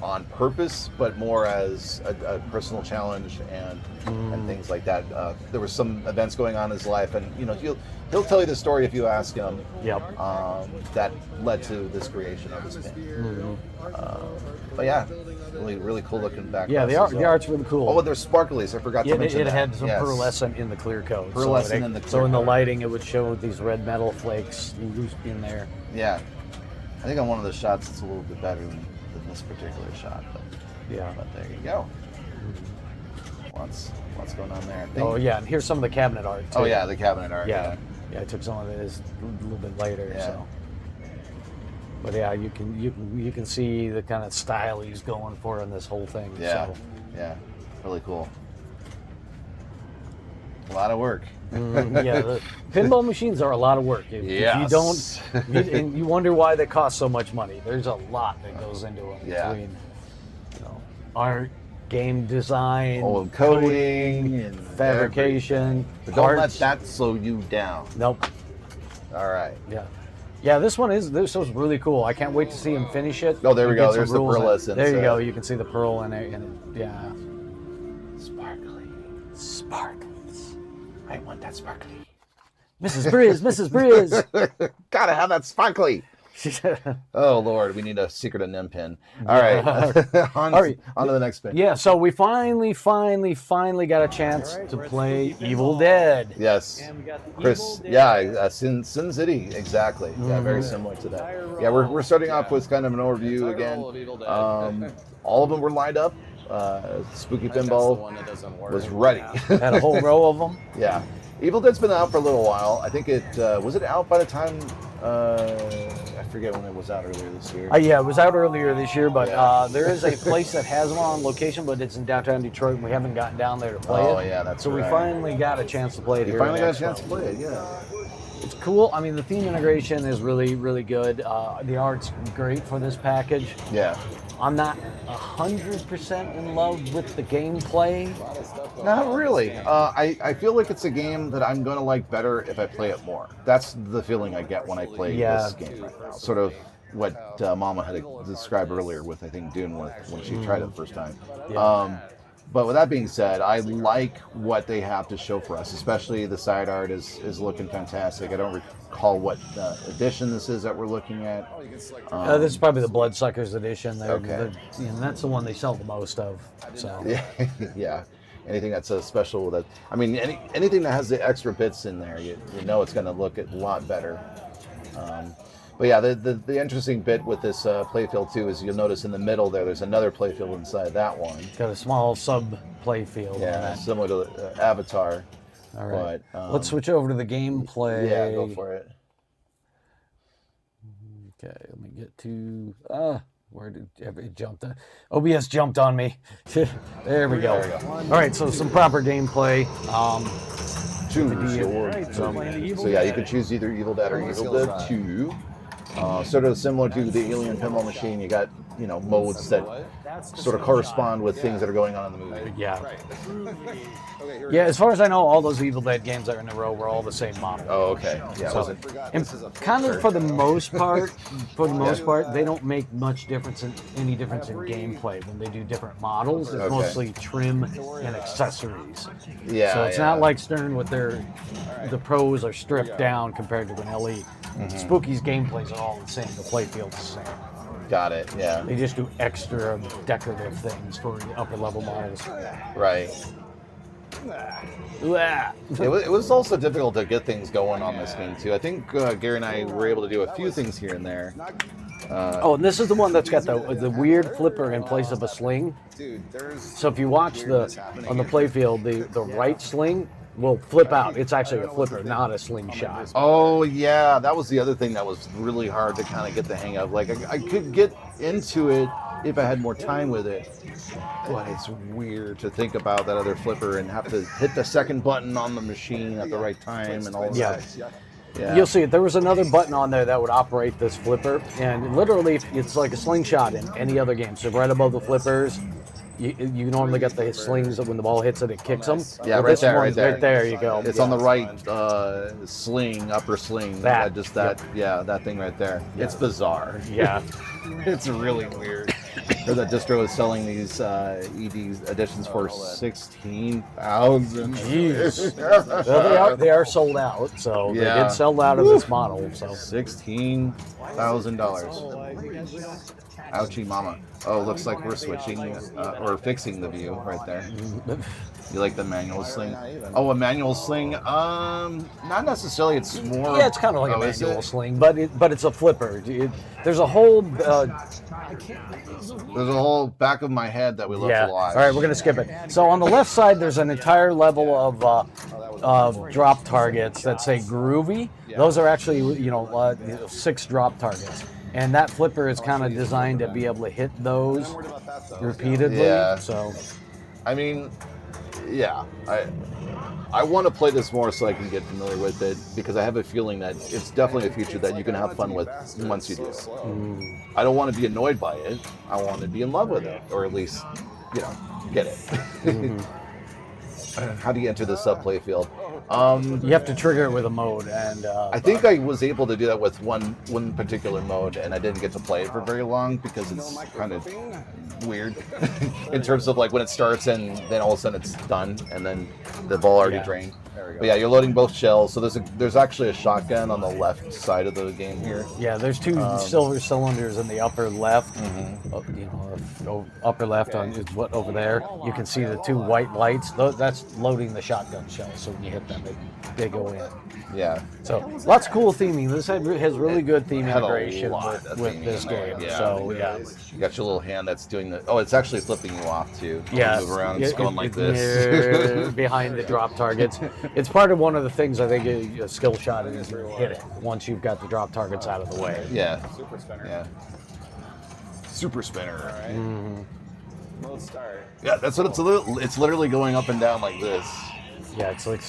S2: On purpose, but more as a personal challenge and things like that. There were some events going on in his life, and he'll tell you the story if you ask him.
S1: Yep.
S2: That led to this creation of this game. But yeah, really cool looking back.
S1: Yeah, the art's really cool.
S2: Oh, there's sparklies. I forgot to mention
S1: it
S2: that.
S1: had some pearlescent in the clear coat.
S2: Pearlescent in the clear
S1: So in the
S2: coat.
S1: lighting, it would show these red metal flakes in there.
S2: Yeah, I think on one of the shots it's a little bit better than this particular shot, but there you go. What's going on there?
S1: Oh yeah, and here's some of the cabinet art too.
S2: Oh yeah, the cabinet art.
S1: Yeah, I took some of it a little bit later.
S2: Yeah.
S1: So, but yeah, you can see the kind of style he's going for in this whole thing.
S2: Yeah,
S1: so.
S2: yeah, really cool. A lot of work.
S1: Yeah, the pinball machines are a lot of work. If you don't, and you wonder why they cost so much money. There's a lot that goes into them between art, game design,
S2: coding, and
S1: fabrication.
S2: But don't let that slow you down.
S1: Nope.
S2: All right.
S1: Yeah, this one's really cool. I can't wait to see him finish it.
S2: Oh, there we go. There's the pearl essence.
S1: There you go. You can see the pearl in it. Yeah. Sparkles. I want that sparkly. Mrs. Briz.
S2: Gotta have that sparkly. Oh Lord, we need a secret of Nimpin. All right, on to the next pin.
S1: Yeah, so we finally got a chance to play Evil Dead.
S2: Yes,
S1: and we got the
S2: Chris. Sin City, exactly. Yeah, very similar to that. Yeah, we're starting off with kind of an overview again. All of them were lined up. Spooky Pinball was ready.
S1: Had a whole row of them.
S2: Yeah, Evil Dead's been out for a little while. I think it was it out by the time. I forget when it was out earlier this year.
S1: Yeah, it was out earlier this year, but there is a place that has one on location, but it's in downtown Detroit, and we haven't gotten down there to play it.
S2: Oh, yeah, that's
S1: right. So we finally got a chance to play it here.
S2: We finally got a chance to play it, yeah.
S1: It's cool. I mean, the theme integration is really, really good. The art's great for this package.
S2: Yeah.
S1: I'm not 100% in love with the gameplay.
S2: Not really. I feel like it's a game that I'm going to like better if I play it more. That's the feeling I get when I play this game right now. Sort of what Mama had described earlier with, I think, Dune when she tried it the first time.
S1: Yeah.
S2: But with that being said, I like what they have to show for us, especially the side art is looking fantastic. I don't recall what edition this is that we're looking at.
S1: This is probably the Bloodsuckers edition.
S2: Okay.
S1: And that's the one they sell the most of. So.
S2: Yeah. Anything that's a special, that I mean, anything that has the extra bits in there, you know it's going to look a lot better. But yeah, the interesting bit with this playfield too is you'll notice in the middle there's another playfield inside that one.
S1: Got a small sub playfield.
S2: Yeah, similar to Avatar.
S1: All right.
S2: But,
S1: let's switch over to the gameplay.
S2: Yeah, go for it.
S1: Okay, let me get to where did it jump? OBS jumped on me. There we go. All right, so some proper gameplay.
S2: Choose your so yeah, you can choose either Evil Dead or Evil Dead 2. Sort of similar to the Alien Pinball Machine, you got modes that sort of correspond with things that are going on in the movie.
S1: Yeah. Yeah, as far as I know, all those Evil Dead games that are in a row were all the same model.
S2: Oh, okay. Yeah.
S1: So, and kind of for the most part, they don't make much difference any difference in gameplay when they do different models. It's mostly trim and accessories.
S2: Yeah.
S1: So it's not like Stern with the pros are stripped down compared to an LE. Spooky's gameplays are all the same. The playfield's the same.
S2: Got it. Yeah.
S1: They just do extra decorative things for the upper level models.
S2: Right. It was also difficult to get things going on this game too. I think Gary and I were able to do a few things here and there.
S1: And this is the one that's got the weird flipper in place of a sling. So if you watch on the playfield, the right sling will flip out. It's actually a flipper, not a slingshot.
S2: Oh yeah, that was the other thing that was really hard to kind of get the hang of. Like I could get into it if I had more time with it, but it's weird to think about that other flipper and have to hit the second button on the machine at the right time and all that. Yeah.
S1: You'll see it. There was another button on there that would operate this flipper, and literally it's like a slingshot in any other game. So right above the flippers, you normally get the slings that when the ball hits it kicks them.
S2: Yeah, right there.
S1: Right there you go.
S2: It's on the right sling, upper sling. That thing right there. Yeah. It's bizarre.
S1: Yeah.
S2: It's really weird. Or that distro is selling these ED editions for $16,000.
S1: Jeez. Well, they are sold out, so they did sell out of this model. So
S2: $16,000. Ouchie mama. Oh, looks like we're switching or fixing the view right there. You like the manual sling? Oh, a manual sling? Not necessarily. It's more.
S1: Yeah, it's kind of like a manual sling, but it's a flipper. There's a whole.
S2: There's a whole back of my head that we love to watch.
S1: All right, we're gonna skip it. So on the left side, there's an entire level of drop targets that say groovy. Those are actually 6 drop targets. And that flipper is kind of designed to be able to hit those repeatedly.
S2: Yeah.
S1: So,
S2: I mean, yeah, I want to play this more so I can get familiar with it, because I have a feeling that it's definitely a feature that you can have fun with once you do it. I don't want to be annoyed by it. I want to be in love with it, or at least, get it. How do you enter the sub-play field?
S1: You have to trigger it with a mode, and
S2: I think I was able to do that with one particular mode, and I didn't get to play it for very long because it's kind of weird in terms of like when it starts and then all of a sudden it's done, and then the ball already drained. But yeah, you're loading both shells. So there's actually a shotgun on the left side of the game here.
S1: Yeah, there's two silver cylinders in the upper left. Upper left on is what over there. You can see the two white lights. That's loading the shotgun shells. So when you hit them, they go in.
S2: Yeah.
S1: So lots of cool theming. This has really good theme
S2: Had a
S1: integration
S2: lot of
S1: with
S2: theming
S1: this
S2: in there.
S1: game.
S2: Yeah.
S1: So yeah.
S2: You got your little hand that's doing the. Oh, it's actually flipping you off too.
S1: Yeah.
S2: Move around. It's going like this.
S1: Behind the drop targets. It's part of one of the things I think a skill shot is hit it once you've got the drop targets out of the way.
S2: Yeah.
S4: Super spinner.
S2: Yeah. Super spinner.
S4: All right. Mode start.
S2: Yeah, that's what it's literally going up and down like this.
S1: Yeah, it's like.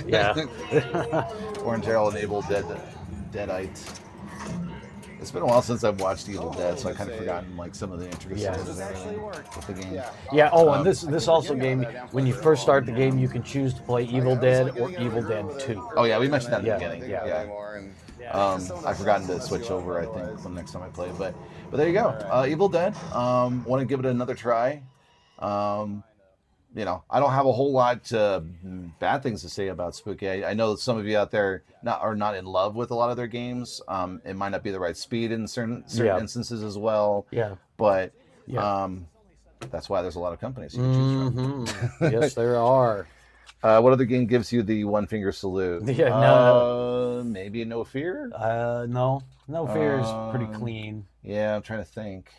S1: Yeah.
S2: Orange Arrow enable Deadite. It's been a while since I've watched Evil Dead, so I kind of forgotten like some of the intricacies of the game.
S1: Yeah. Oh, and this also game. When you first start the game, you can choose to play Evil Dead or Evil Dead 2.
S2: Oh yeah, we mentioned that in the
S1: Yeah,
S2: beginning.
S1: yeah.
S2: I've forgotten to switch over. I think the next time I play, but there you go. Evil Dead. Want to give it another try. I don't have a whole lot bad things to say about Spooky. I know that some of you out there are not in love with a lot of their games. It might not be the right speed in certain instances as well.
S1: Yeah.
S2: But that's why there's a lot of companies you can choose from.
S1: Yes, there are.
S2: What other game gives you the one finger salute?
S1: Yeah, no.
S2: Maybe No Fear?
S1: No. No Fear is pretty clean.
S2: Yeah, I'm trying to think.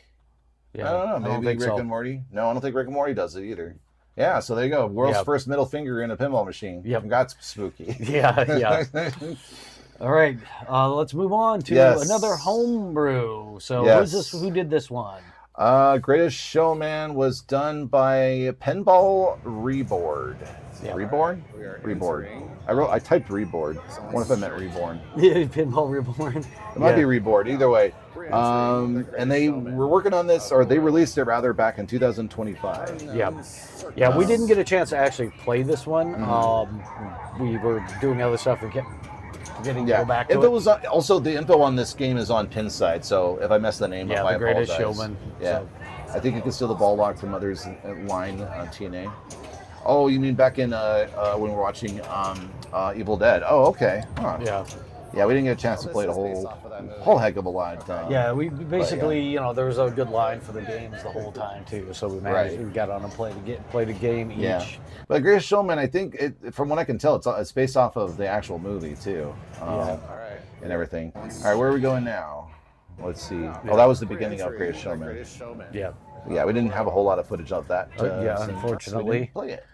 S1: Yeah,
S2: I don't know. Maybe Rick and Morty? No, I don't think Rick and Morty does it either. Yeah, so there you go. World's first middle finger in a pinball machine.
S1: Yep.
S2: Congrats, Spooky.
S1: Yeah. All right, let's move on to another homebrew. So who did this one?
S2: Greatest Showman was done by Pinball Reboard. Yeah. Reborn? Reboard. I typed Reboard. I wonder if I meant Reborn.
S1: Yeah, Pinball Reborn.
S2: It might be Reboard. Either way. And they were working on this, or they released it rather back in 2025.
S1: Yeah, we didn't get a chance to actually play this one. We were doing other stuff and kept forgetting to go back to it.
S2: Also, the info on this game is on Pinside, so if I mess the name up, I apologize.
S1: Greatest Showman.
S2: Yeah.
S1: So.
S2: I think you can steal the ball lock from others in line on TNA. Oh, you mean back in when we were watching Evil Dead? Oh, okay. Huh. Yeah, we didn't get a chance to play the whole heck of a lot.
S1: Yeah, we basically, there was a good line for the games the whole time too. So we managed, we got on and played a game each.
S2: Yeah, but Greatest Showman, I think, from what I can tell, it's based off of the actual movie too. And everything. All right, where are we going now? Let's see. Oh, that was the beginning of Greatest Showman. Yeah, we didn't have a whole lot of footage of that.
S1: Unfortunately.
S2: So we didn't play it.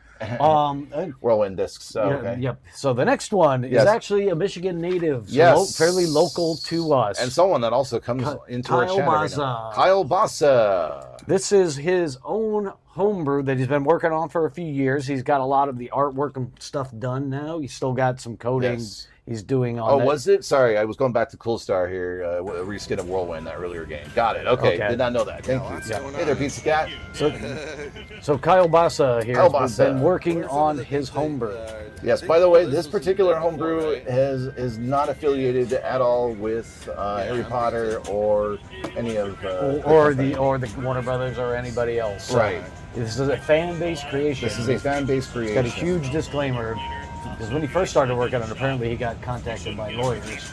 S1: Whirlwind
S2: discs. So, okay.
S1: Yep. So the next one is actually a Michigan native, so fairly local to us,
S2: and someone that also comes into our channel right now. Kylebasa.
S1: This is his own homebrew that he's been working on for a few years. He's got a lot of the artwork and stuff done now. He's still got some coding. He's doing on
S2: was it? Sorry, I was going back to Cool Star here. Reskin of Whirlwind, that earlier game. Got it. Okay. Did not know that. Thank you.
S1: Yeah.
S2: Hey there, Pizza Cat.
S1: So Kylebasa here has been working on his homebrew.
S2: Yes, by the way, this particular homebrew is not affiliated at all with Harry Potter or any of
S1: or the Warner Brothers or anybody else. So
S2: right.
S1: This is a fan-based creation.
S2: This is a fan-based creation.
S1: It's got a huge disclaimer. Because when he first started working on it, apparently he got contacted by lawyers.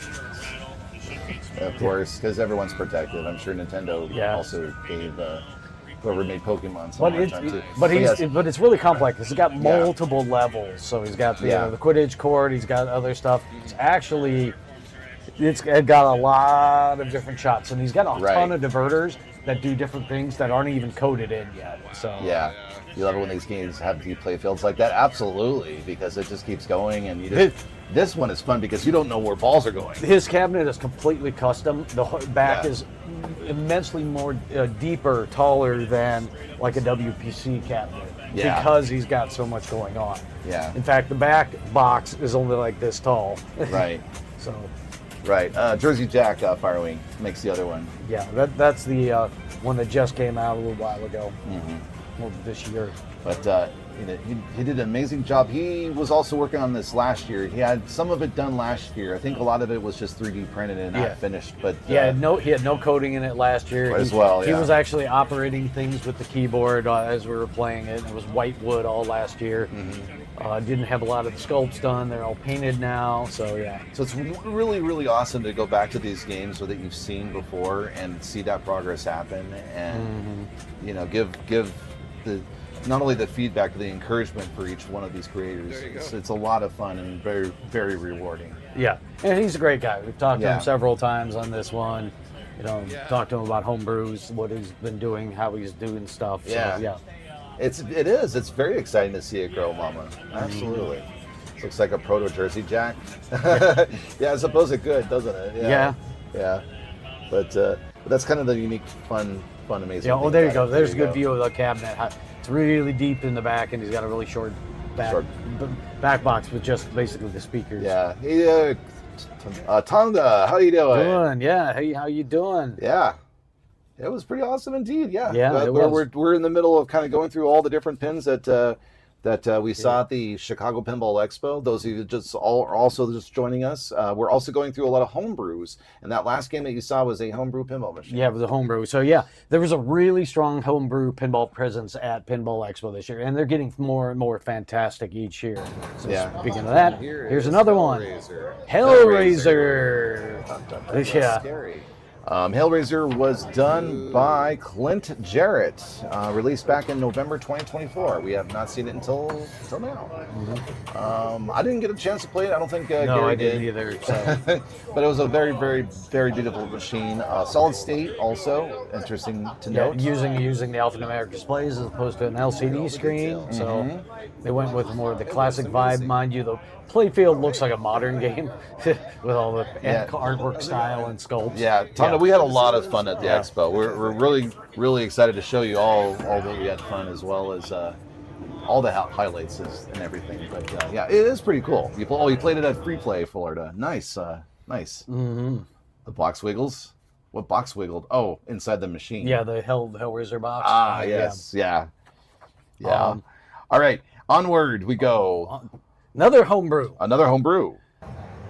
S2: Of course, because everyone's protected. I'm sure Nintendo also gave whoever made Pokemon some hard time too.
S1: But it's really complex. It's got multiple levels. So he's got the Quidditch court. He's got other stuff. It's got a lot of different shots, and he's got a ton of diverters that do different things that aren't even coded in yet. So
S2: you love it when these games have deep play fields like that? Absolutely, because it just keeps going, and this one is fun because you don't know where balls are going.
S1: His cabinet is completely custom. The back is immensely more deeper, taller than like a WPC cabinet. because he's got so much going on.
S2: Yeah.
S1: In fact, the back box is only like this tall.
S2: Right.
S1: So.
S2: Right. Jersey Jack Firewing makes the other one.
S1: Yeah, that's the one that just came out a little while ago. Well, this year.
S2: But he did an amazing job. He was also working on this last year. He had some of it done last year. I think a lot of it was just 3D printed and not finished. But
S1: he had no coding in it last year
S2: as well.
S1: He was actually operating things with the keyboard as we were playing it. It was white wood all last year. Didn't have a lot of the sculpts done. They're all painted now. So yeah.
S2: So it's really, really awesome to go back to these games that you've seen before and see that progress happen, and give the not only the feedback but the encouragement for each one of these creators. It's a lot of fun and very, very rewarding.
S1: Yeah, and he's a great guy. We've talked to him several times on this one. Talked to him about homebrews, what he's been doing, how he's doing stuff. So, yeah.
S2: It is. It's very exciting to see it grow, Mama. Absolutely. Looks like a proto Jersey Jack. Yeah, I suppose it could, doesn't it? Yeah. But that's kind of the unique, fun, amazing.
S1: Yeah. Oh, there you go. There's a good view of the cabinet. It's really deep in the back, and he's got a really short back box with just basically the speakers.
S2: Yeah. Tonga, how you doing?
S1: Yeah. Hey, how you doing?
S2: Yeah. It was pretty awesome indeed. Yeah.
S1: We're
S2: in the middle of kind of going through all the different pins that we saw at the Chicago Pinball Expo. Those of you are also just joining us. We're also going through a lot of homebrews, and that last game that you saw was a homebrew pinball machine.
S1: Yeah, it was a homebrew. So yeah, there was a really strong homebrew pinball presence at Pinball Expo this year, and they're getting more and more fantastic each year. So speaking of that, here's another one. Hellraiser. Yeah.
S2: Scary. Hellraiser was done by Clint Jarrett, released back in November 2024. We have not seen it until now. I didn't get a chance to play it. I don't think Gary
S1: I
S2: did
S1: didn't either. So.
S2: But it was a very, very, very beautiful machine. Solid state, also interesting to note.
S1: Using the alphanumeric displays as opposed to an LCD screen. So they went with more of the classic vibe. Mind you, the playfield looks like a modern game with all the artwork style and sculpts.
S2: Yeah, Tonga, we had a lot of fun at the expo. We're really, really excited to show you all that we had fun, as well as all the highlights and everything. But it is pretty cool. You played it at Free Play, Florida. Nice. The box wiggles. What box wiggled? Oh, inside the machine.
S1: Yeah, the Hellraiser box.
S2: Yes. Yeah. All right, onward we go.
S1: Another homebrew.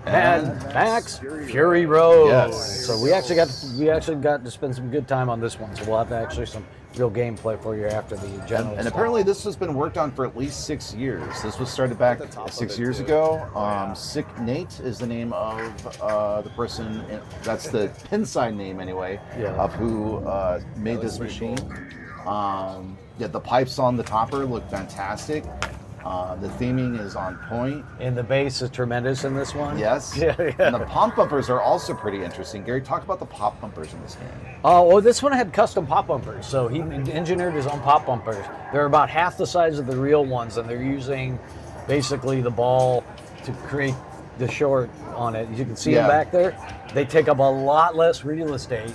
S2: And
S1: Max Fury Road.
S2: Yes.
S1: So we actually got to spend some good time on this one. So we'll have actually some real gameplay for you after the general.
S2: And apparently this has been worked on for at least 6 years. This was started back 6 years ago. Sick Nate is the name of the person. That's the pin sign name anyway of who made this machine. The pipes on the topper look fantastic. The theming is on point.
S1: And the bass is tremendous in this one.
S2: Yes. And the pop bumpers are also pretty interesting. Gary, talk about the pop bumpers in this game.
S1: This one had custom pop bumpers. So he engineered his own pop bumpers. They're about half the size of the real ones, and they're using basically the ball to create the short on it. As you can see them back there. They take up a lot less real estate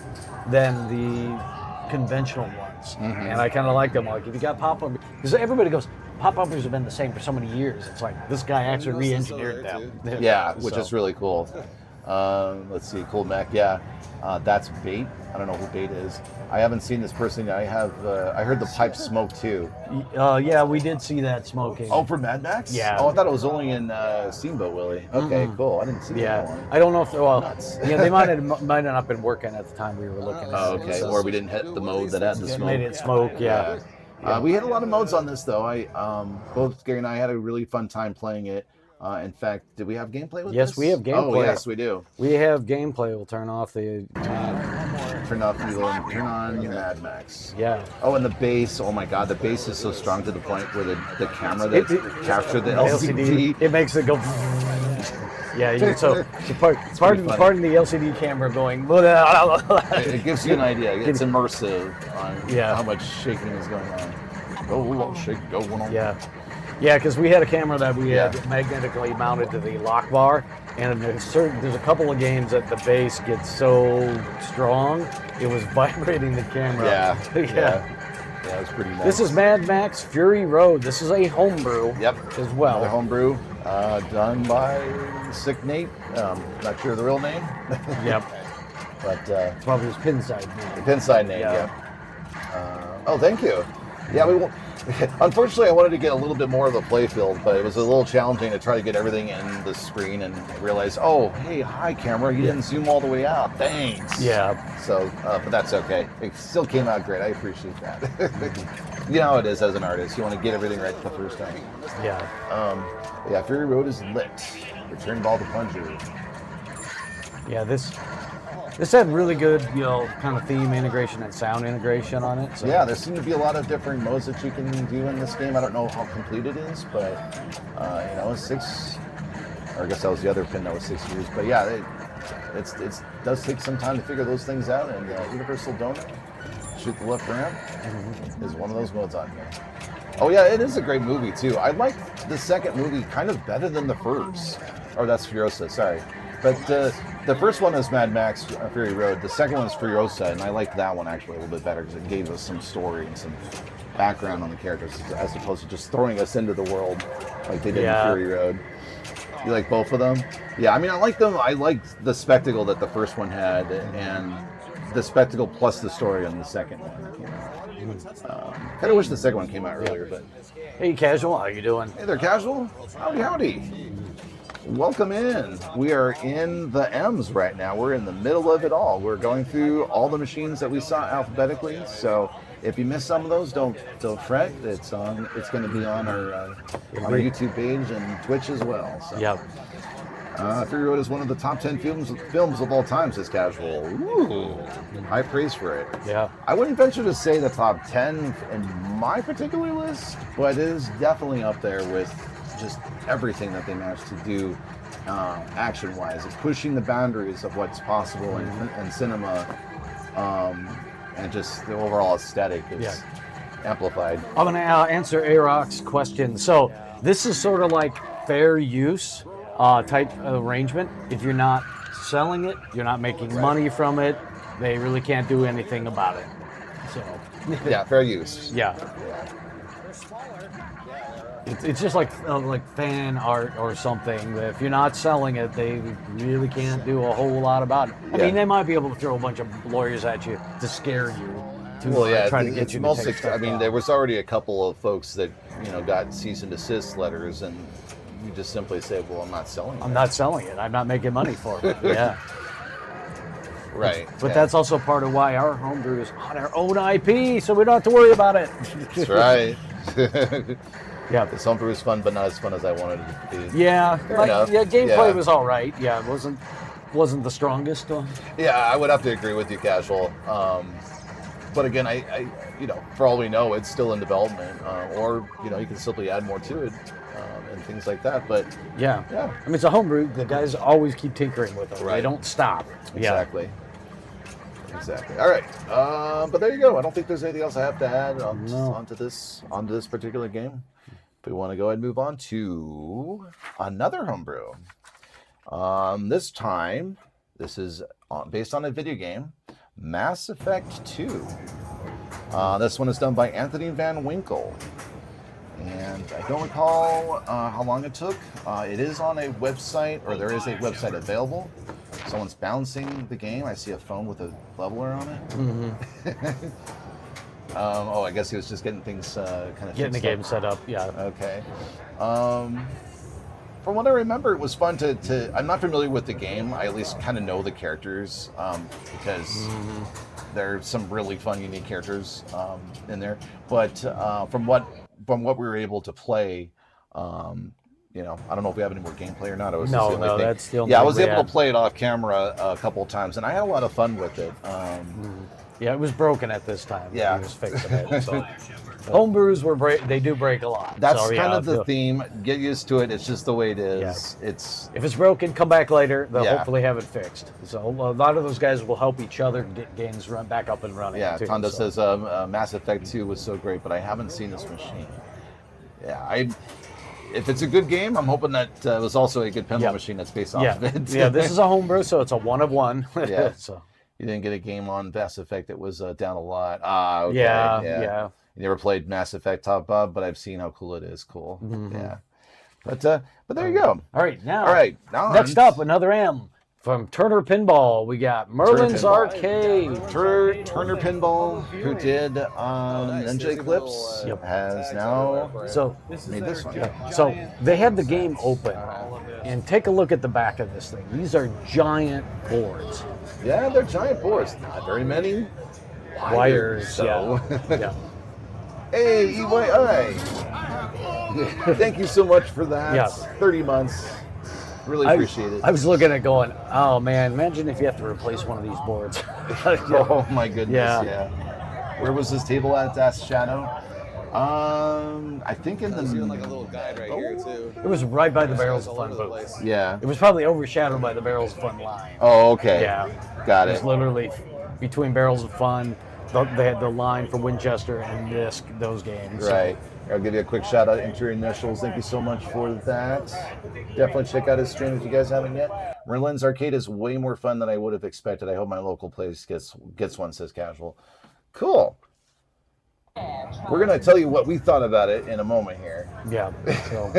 S1: than the conventional ones. And I kind of like them. Like, if you got pop bumpers, because everybody goes, pop bumpers have been the same for so many years. It's like this guy actually re-engineered them.
S2: Which is really cool. Let's see, Cool Mac. That's Bait. I don't know who Bait is. I haven't seen this person. I heard the pipe smoke too.
S1: We did see that smoking.
S2: Oh, for Mad Max?
S1: Yeah.
S2: Oh, I thought it was only in Steamboat Willie. Okay, cool. I didn't see that one.
S1: I don't know if they might have not been working at the time we were looking at it.
S2: Okay, or we didn't hit the mode that had the smoke.
S1: Made it smoke, yeah.
S2: We had a lot of modes on this, though. Both Gary and I had a really fun time playing it. In fact, did we have gameplay with this?
S1: Yes, we have gameplay.
S2: Oh, yes, we do.
S1: We have gameplay. We'll turn off the...
S2: Turn on Mad Max.
S1: Yeah.
S2: Oh, and the bass. Oh, my God. The bass is so strong to the point where the camera that captured the LCD.
S1: It makes it go... pardon the LCD camera going...
S2: It gives you an idea. It's immersive on how much shaking is going on. Oh, shake going on.
S1: Yeah, because we had a camera that we had magnetically mounted to the lock bar, and there's a couple of games that the bass gets so strong, it was vibrating the camera.
S2: Yeah, it was pretty nice.
S1: This is Mad Max Fury Road. This is a homebrew.
S2: Yep.
S1: As well.
S2: Another homebrew done by Sick Nate. Not sure the real name.
S1: Yep.
S2: But
S1: It's probably his pin side name.
S2: the pin side name. Yeah. Oh, thank you. Yeah, we won't. Unfortunately, I wanted to get a little bit more of the play field, but it was a little challenging to try to get everything in the screen and realize, oh, hey, hi, camera, you didn't zoom all the way out. Thanks.
S1: Yeah.
S2: So, but that's okay. It still came out great. I appreciate that. You know how it is as an artist. You want to get everything right the first time.
S1: Yeah.
S2: Yeah, Fury Road is lit. Return Ball to Plunger.
S1: Yeah, this had really good, kind of theme integration and sound integration on it. So.
S2: Yeah, there seem to be a lot of different modes that you can do in this game. I don't know how complete it is, but it's 6. Or I guess that was the other pin that was 6 years. But yeah, it does take some time to figure those things out. And Universal Donut, shoot the left ramp, is one of those modes on here. Oh yeah, it is a great movie too. I like the second movie kind of better than the first. Or that's Furiosa, sorry. But the first one is Mad Max Fury Road. The second one is Furiosa, and I like that one actually a little bit better because it gave us some story and some background on the characters as opposed to just throwing us into the world like they did in Fury Road. You like both of them? Yeah, I mean, I like them. I like the spectacle that the first one had, and the spectacle plus the story on the second one. Kind of wish the second one came out earlier, but.
S1: Hey, Casual, how you doing?
S2: Hey there, Casual. Howdy, howdy. Welcome in. We are in the M's right now. We're in the middle of it all. We're going through all the machines that we saw alphabetically. So if you missed some of those, don't fret. It's going to be on our YouTube page and Twitch as well. So.
S1: Yep.
S2: Fury Road is one of the top 10 films of all time, says Casual. Ooh, high praise for it.
S1: Yeah.
S2: I wouldn't venture to say the top 10 in my particular list, but it is definitely up there with just everything that they managed to do action-wise. It's pushing the boundaries of what's possible in cinema, and just the overall aesthetic is amplified.
S1: I'm going to answer A-Rock's question. So this is sort of like fair use type arrangement. If you're not selling it, you're not making money from it, they really can't do anything about it. So
S2: yeah, fair use.
S1: Yeah. It's just like fan art or something. That if you're not selling it, they really can't do a whole lot about it. I mean, they might be able to throw a bunch of lawyers at you to scare you. Try to get you to take stuff out.
S2: There was already a couple of folks that got cease and desist letters, and you just simply say, "Well, I'm not selling it.
S1: I'm not selling it. I'm not making money for it." Yeah.
S2: Right.
S1: But that's also part of why our homebrew is on our own IP, so we don't have to worry about it.
S2: That's right.
S1: Yeah,
S2: this homebrew is fun, but not as fun as I wanted it to be.
S1: Yeah, gameplay was all right. Yeah, it wasn't the strongest.
S2: Yeah, I would have to agree with you, Casual. But again, I for all we know, it's still in development, or you can simply add more to it and things like that. But
S1: yeah. I mean, it's a homebrew. The guys always keep tinkering with it. Right. They don't stop.
S2: Exactly. Yeah. Exactly. All right. But there you go. I don't think there's anything else I have to add onto this particular game. If we want to go ahead and move on to another homebrew. This time, this is based on a video game, Mass Effect 2. This one is done by Anthony Van Winkle. And I don't recall how long it took. It is on a website, or there is a website available. Someone's bouncing the game. I see a phone with a leveler on it. Mm-hmm. I guess he was just getting things
S1: getting the game set up. Yeah.
S2: Okay. From what I remember, it was fun to. I'm not familiar with the game. I at least kind of know the characters because there are some really fun, unique characters in there. But from what we were able to play. I don't know if we have any more gameplay or not. That's the only thing.
S1: That's the only
S2: I was able to play it off camera a couple of times, and I had a lot of fun with it.
S1: Yeah, it was broken at this time.
S2: Yeah.
S1: He was fixing it. So. Homebrews they do break a lot.
S2: That's kind of the theme. Get used to it. It's just the way it is. Yeah.
S1: If it's broken, come back later. They'll hopefully have it fixed. So a lot of those guys will help each other get games run back up and running.
S2: Yeah, Tonda says Mass Effect 2 was so great, but I haven't seen this machine. Yeah, if it's a good game, I'm hoping that it was also a good pinball machine that's based off of it.
S1: Yeah, this is a homebrew, so it's a one of one.
S2: Yeah. So you didn't get a game on Mass Effect that was down a lot. Okay.
S1: Yeah.
S2: never played Mass Effect Top Up, but I've seen how cool it is. Cool. Yeah. But there you go.
S1: All right, now. Next up, another M. From Turner Pinball, we got Merlin's Arcade.
S2: Turner Pinball, who did Ninja Eclipse, has now made this one.
S1: So they had the game open, and take a look at the back of this thing. These are giant boards.
S2: Yeah, they're giant boards. Not very many
S1: wires.
S2: So.
S1: Yeah.
S2: Hey, EYI. Thank you so much for that.
S1: Yeah.
S2: 30 months. Really appreciate it.
S1: I was looking at going, oh man, imagine if you have to replace one of these boards.
S2: Oh my goodness.
S1: Yeah.
S2: Where was this table at? That's Shadow. I think in the.
S4: Like a little guide right here too.
S1: It was right by the Barrels of Fun booth.
S2: Yeah.
S1: It was probably overshadowed by the Barrels of Fun line.
S2: Oh, okay.
S1: Yeah.
S2: Got
S1: It
S2: it.
S1: was literally between Barrels of Fun. They had the line for Winchester and those games.
S2: Right. I'll give you a quick shout out into your initials. Thank you so much for that. Definitely check out his stream if you guys haven't yet. Merlin's Arcade is way more fun than I would have expected. I hope my local place gets one, says Casual. Cool. We're going to tell you what we thought about it in a moment here.
S1: Yeah. So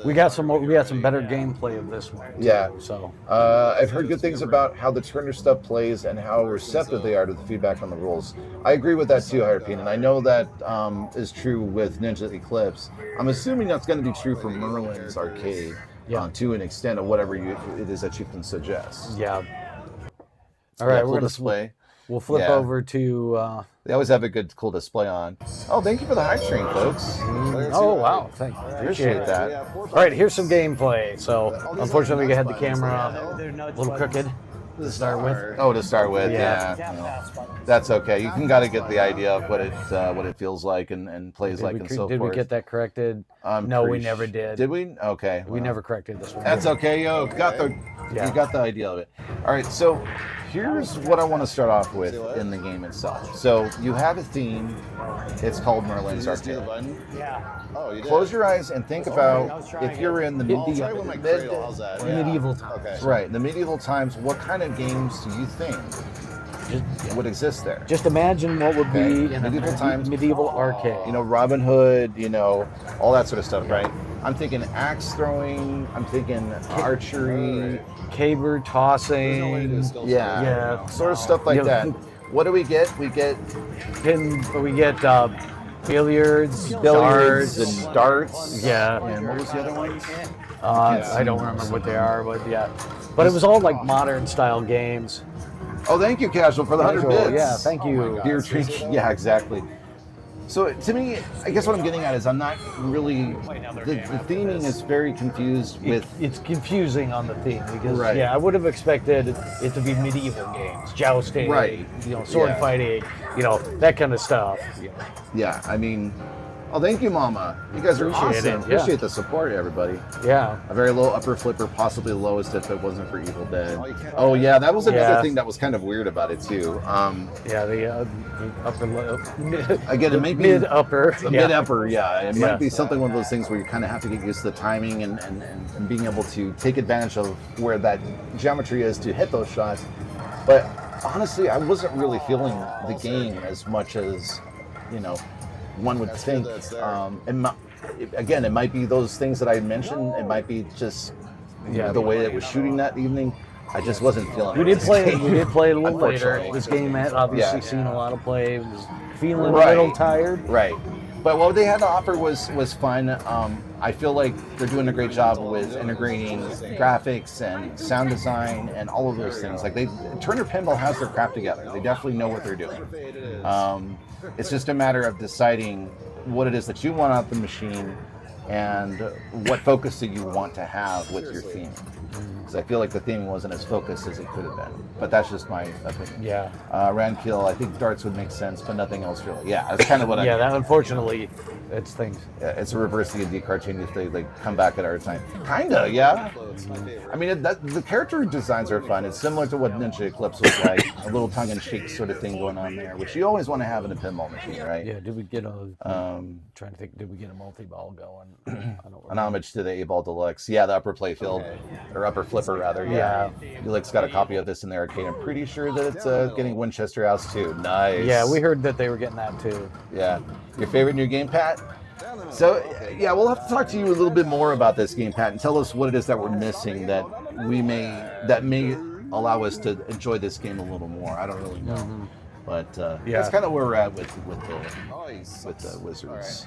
S1: we got some better gameplay of this one.
S2: Yeah.
S1: So
S2: I've heard good things about how the Turner stuff plays and how receptive they are to the feedback on the rules. I agree with that too, Hierpine, and I know that is true with Ninja Eclipse. I'm assuming that's going to be true for Merlin's Arcade to an extent of whatever it is that you can suggest.
S1: Yeah. All right,
S2: cool display.
S1: We'll flip over to.
S2: They always have a good, cool display on. Oh, thank you for the hype train, folks.
S1: Oh, wow. Thank you.
S2: Appreciate that.
S1: All right, here's some gameplay. So, unfortunately, we had the camera a little crooked to start with.
S2: Oh, to start with, yeah. That's okay. You can got to get the idea of what it feels like and plays like and so forth.
S1: Did we get that corrected? No, we never did.
S2: Did we? Okay.
S1: We never corrected this one.
S2: That's okay, yo. You got the idea of it. All right, so here's what I want to start off with in the game itself. So you have a theme. It's called Merlin's Arcade.
S1: Yeah.
S4: Oh, you did.
S2: Close your eyes and think about if you're in the
S1: medieval times.
S4: Okay.
S2: Right, the medieval times. What kind of games do you think would exist there?
S1: Just imagine what would be in
S2: medieval times,
S1: medieval arcade.
S2: You know, Robin Hood. You know, all that sort of stuff, right? I'm thinking axe throwing. I'm thinking archery,
S1: caber tossing.
S2: Yeah, sort of stuff like that. What do we get? We get
S1: billiards,
S2: darts, and darts.
S1: Yeah.
S2: And what was the other one?
S1: I don't remember what they are, but yeah. But it was all like modern style games.
S2: Oh, thank you, Casual, for the 100 bits.
S1: Yeah, thank you.
S2: Beer drinking. Yeah, exactly. So to me, I guess what I'm getting at is I'm not really, the theming is very confused with...
S1: It's confusing on the theme because, I would have expected it to be medieval games, jousting, sword fighting, that kind of stuff.
S2: Yeah, I mean... Oh, thank you, Mama. You guys are awesome. Appreciate the support, everybody.
S1: Yeah.
S2: A very low upper flipper, possibly the lowest if it wasn't for Evil Dead. Oh, yeah, that was another thing that was kind of weird about it, too.
S1: The upper...
S2: Again, it may be...
S1: Mid-upper.
S2: Mid-upper, It might be something, one of those things where you kind of have to get used to the timing and being able to take advantage of where that geometry is to hit those shots. But honestly, I wasn't really feeling the game as much as, one would think. Again, it might be those things that I mentioned. It might be just the way it was shooting that evening. I just wasn't feeling.
S1: We did play it a little later. This game had obviously seen a lot of play. Was feeling a little tired.
S2: Right. But what they had to offer was fun. I feel like they're doing a great job with integrating graphics and sound design and all of those things. Like Turner Pinball has their crap together. They definitely know what they're doing. It's just a matter of deciding what it is that you want out the machine and what focus do you want to have with your theme. Because I feel like the theme wasn't as focused as it could have been. But that's just my opinion.
S1: Yeah.
S2: Randkill, I think darts would make sense, but nothing else really. Yeah, that's kind of what I
S1: that unfortunately, it's things.
S2: It's a reverse D&D cartoon if they come back at our time. Kinda, yeah.
S4: That's my favorite.
S2: I mean, the character designs are fun. It's similar to what Ninja Eclipse was like, a little tongue-in-cheek sort of thing going on there, which you always want to have in a pinball machine, right?
S1: Yeah, did we get a, trying to think, did we get a multi-ball going?
S2: An homage to the A-Ball Deluxe. Yeah, the upper playfield, or upper flipper rather, yeah. Ulick's got a copy of this in the arcade. I'm pretty sure that it's getting Winchester House too. Nice.
S1: Yeah, we heard that they were getting that too.
S2: Yeah. Your favorite new game, Pat? So, yeah, we'll have to talk to you a little bit more about this game, Pat, and tell us what it is that we're missing that may allow us to enjoy this game a little more. I don't really know. But that's kind of where we're at with the Wizards.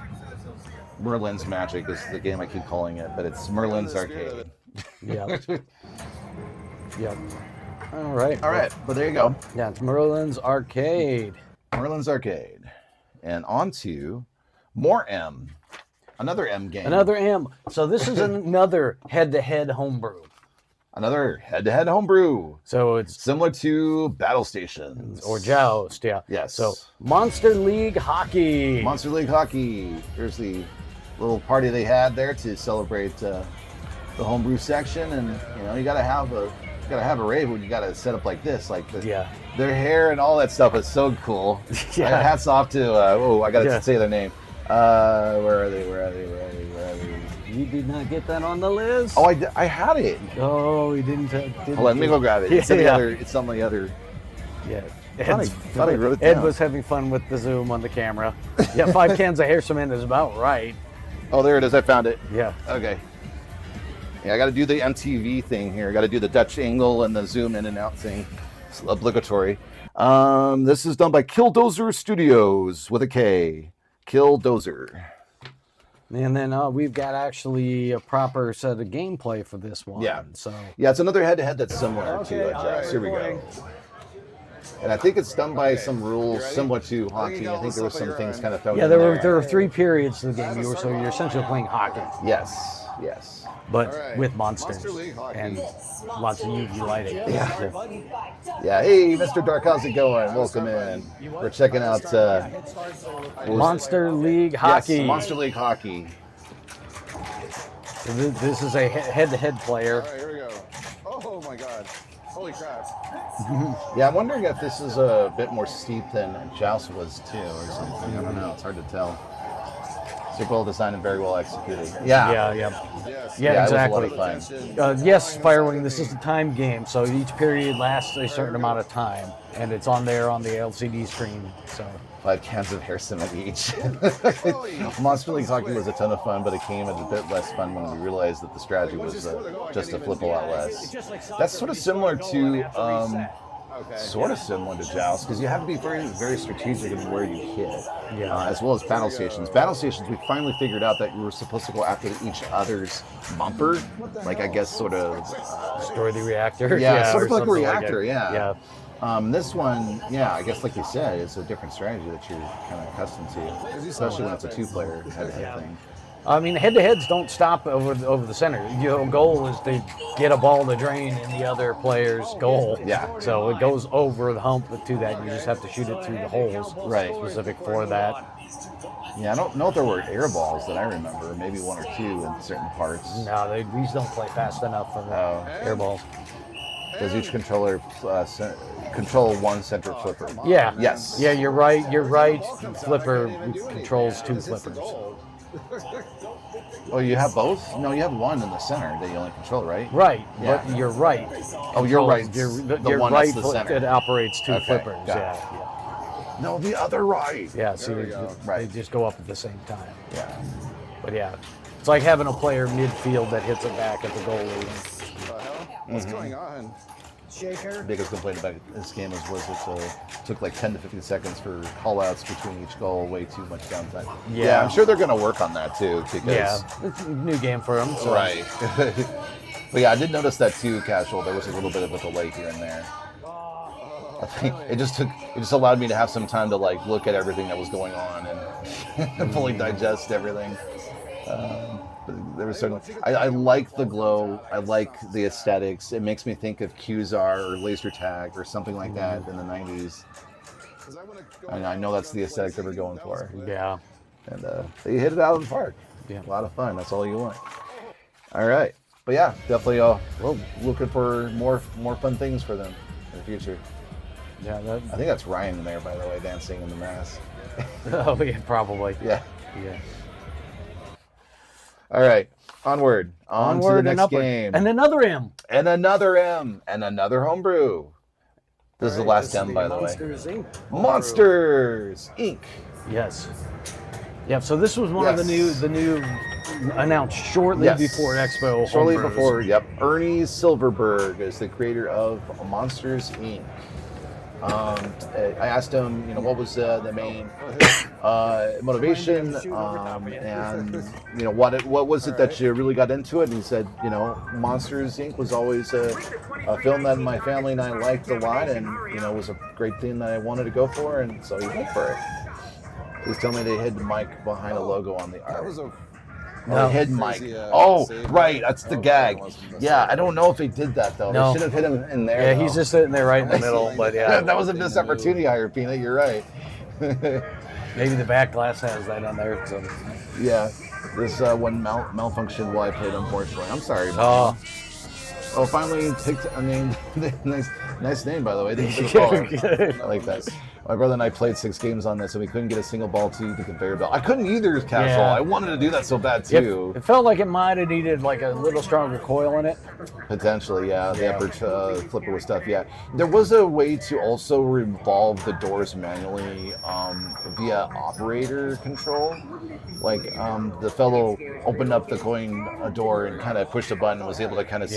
S2: Merlin's Magic is the game I keep calling it, but it's Merlin's Arcade.
S1: Yeah. Yep. All right.
S2: But there you go.
S1: Yeah, it's Merlin's Arcade.
S2: Merlin's Arcade. And on to more M. Another M game.
S1: Another M. So this is another head-to-head homebrew.
S2: Another head-to-head homebrew.
S1: So it's
S2: similar to Battlestations.
S1: Or Joust, yeah.
S2: Yes.
S1: So Monster League Hockey.
S2: Monster League Hockey. Here's the little party they had there to celebrate the homebrew section, and you gotta have a rave when you gotta set up like this, their hair and all that stuff is so cool.
S1: Yeah.
S2: Hats off to I gotta say their name. Where are they?
S1: You did not get that on the list?
S2: Oh, I had it.
S1: Oh, you didn't.
S2: Hold on, let me go grab it. It's on the other.
S1: Yeah.
S2: Ed
S1: was having fun with the zoom on the camera. Yeah, 5 cans of hair cement is about right.
S2: Oh, there it is. I found it.
S1: Yeah.
S2: Okay. Yeah, I got to do the MTV thing here. I got to do the Dutch angle and the zoom in and out thing. It's obligatory. This is done by Killdozer Studios with a K. Killdozer.
S1: And then we've got actually a proper set of gameplay for this one.
S2: Yeah.
S1: So
S2: it's another head-to-head that's similar to Joust. Here we go. And I think it's done by some rules similar to hockey. I think there were some things kind of thrown in there.
S1: There were 3 periods to the game. So you're essentially playing hockey.
S2: Yes.
S1: But with monsters and lots of UV lighting.
S2: Yeah. Hey, Mr. Dark, how's it going? Welcome in. We're checking out
S1: Monster League Hockey.
S2: Yes, Monster League Hockey.
S1: So this is a head-to-head player.
S4: All right, here we go. Oh my God! Holy crap!
S2: Yeah, I'm wondering if this is a bit more steep than Joust was too, or something. I don't know. It's hard to tell. Super well designed and very well executed.
S1: Yeah, exactly.
S2: It was a lot of fun.
S1: Yes, Firewing, this is a time game, so each period lasts a certain amount of time, and it's on there on the LCD screen. So
S2: 5 cans of hair cement each. Monster League Hockey was a ton of fun, but it came at a bit less fun when we realized that the strategy was just to flip a lot less. That's sort of similar to Joust, because you have to be very, very strategic in where you hit, as well as Battlestations. Battlestations, we finally figured out that you were supposed to go after each other's bumper, I guess sort of...
S1: destroy the reactor?
S2: Sort of like a reactor, this one, I guess like you said, it's a different strategy that you're kind of accustomed to, especially when it's a 2-player head-to-head thing.
S1: I mean, head-to-heads don't stop over the center. Your goal is to get a ball to drain in the other player's goal.
S2: Yeah.
S1: So it goes over the hump to that. You just have to shoot it through the holes specific for that.
S2: Yeah, I don't know if there were air balls that I remember. Maybe 1 or 2 in certain parts.
S1: No, these don't play fast enough for the air balls.
S2: Does each controller control one central flipper?
S1: Yeah.
S2: Yes.
S1: Yeah, you're right. Flipper controls 2 flippers.
S2: Oh, you have both? No, you have one in the center that you only control, right?
S1: Right,
S2: yeah.
S1: But you're right.
S2: Oh, you're right.
S1: Your
S2: one
S1: right
S2: that's the center.
S1: It operates 2 flippers.
S2: No, the other right.
S1: Yeah, see, they just go up at the same time.
S2: Yeah.
S1: But it's like having a player midfield that hits it back at the goalie.
S4: What's going on?
S2: Shaker. Biggest complaint about this game was it took like 10 to 15 seconds for call-outs between each goal, way too much downtime. Yeah, I'm sure they're going to work on that too. Because,
S1: it's a new game for them. So.
S2: Right. But I did notice that too, Casual. There was a little bit of a delay here and there. I think it just allowed me to have some time to look at everything that was going on and fully digest everything. There was certainly, I like the glow. I like the aesthetics. It makes me think of Qzar or Laser Tag or something like that in the 90s. And I know that's the aesthetic they were going for.
S1: Yeah.
S2: And they hit it out of the park.
S1: Yeah.
S2: A lot of fun. That's all you want. All right. But but yeah, definitely looking for more fun things for them in the future.
S1: Yeah,
S2: I think that's Ryan there, by the way, dancing in the mask.
S1: Oh yeah, probably.
S2: Yeah.
S1: Yeah.
S2: All right, onward to the next game,
S1: and another M,
S2: and another M, and another homebrew. This is the last M, by the way.
S1: Monsters Inc.
S2: Monsters Inc.
S1: Yes. Yeah. So this was one of the new announced shortly before Expo.
S2: Shortly
S1: homebrews.
S2: before, yep. Ernie Silverberg is the creator of Monsters Inc. I asked him, what was the main motivation, and what was it that you really got into it? And he said, Monsters Inc. was always a film that my family and I liked a lot, and it was a great thing that I wanted to go for, and so he went for it. Please tell me they hid the mic behind a logo on the art.
S1: No.
S2: Hidden mic.
S4: Save
S2: Right. That's the gag. Yeah, I don't know if they did that, though.
S1: No.
S2: They should have hit him in there.
S1: Yeah,
S2: though.
S1: he's just sitting there right in the middle. But yeah,
S2: That was a missed opportunity, I heard, Peanut. You're right.
S1: maybe the back glass has that on there. So.
S2: Yeah. This one malfunctioned while I played, unfortunately. I'm sorry.
S1: Oh.
S2: Oh, finally picked a name. nice name, by the way. Thank you for the call. I like that. My brother and I played 6 games on this, and we couldn't get a single ball to the conveyor belt. I couldn't either, Castle.
S1: Yeah.
S2: I wanted to do that so bad, too.
S1: It felt like it might have needed like a little stronger coil in it.
S2: Potentially, yeah. The upper flipper with stuff, yeah. There was a way to also revolve the doors manually via operator control. Like the fellow opened up the coin door and kind of pushed a button and was able to kind of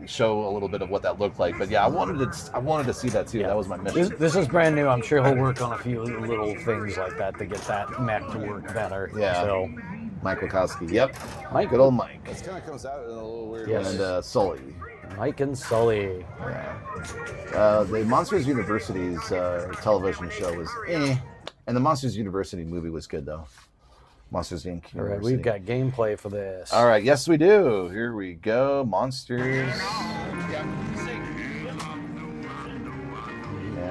S2: show a little bit of what that looked like. But yeah, I wanted to see that too.
S1: Yeah.
S2: That was my mission.
S1: This is brand new. I'm sure he'll work on a few little things like that to get that mech to work better.
S2: Yeah.
S1: So,
S2: Mike Wachowski. Yep.
S1: Mike.
S2: Good old Mike.
S4: It kind of comes out in a little weird
S1: Yes.
S4: way.
S2: And Sully.
S1: Mike and Sully.
S2: Yeah. The Monsters University's television show was and the Monsters University movie was good though. Monsters Inc.
S1: All right, we've got gameplay for this.
S2: All right, yes we do. Here we go, Monsters. And,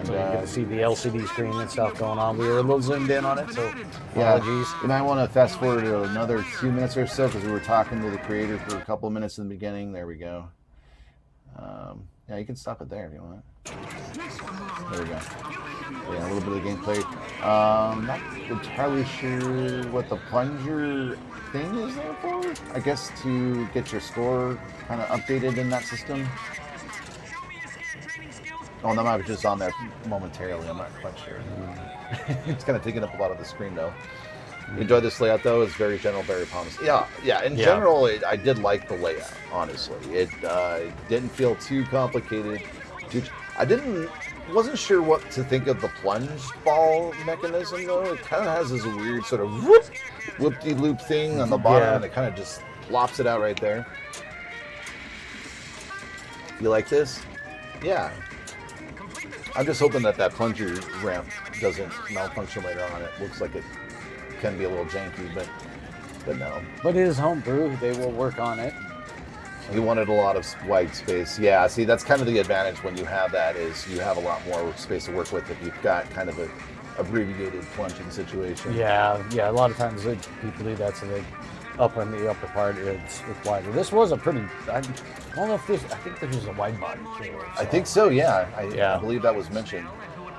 S1: So you get to see the LCD screen and stuff going on. We were a little zoomed in on it, so apologies.
S2: You might want to fast forward to another 2 minutes or so because we were talking to the creator for a couple of minutes in the beginning. There we go. Yeah, you can stop it there if you want. There we go. Yeah, a little bit of gameplay. Not entirely sure what the plunger thing is there for. I guess to get your score kind of updated in that system. Oh, that might be just on there momentarily. I'm not quite sure. It's kind of taking up a lot of the screen, though. You enjoy this layout, though. It's very general, very promising. Yeah. In general, I did like the layout. Honestly, it didn't feel too complicated. Wasn't sure what to think of the plunge ball mechanism, though. It kind of has this weird sort of whoop-de-loop thing on the bottom, and it kind of just plops it out right there. You like this? Yeah. I'm just hoping that plunger ramp doesn't malfunction later on. It looks like it can be a little janky, but no.
S1: But it is homebrew. They will work on it.
S2: He wanted a lot of white space. Yeah, see, that's kind of the advantage when you have that is you have a lot more space to work with if you've got kind of an abbreviated plunging situation.
S1: Yeah. A lot of times people do that, so they up in the upper part it's wider. This was a pretty. I don't know if this. I think this was a wide body too. So.
S2: I think so. Yeah, I believe that was mentioned.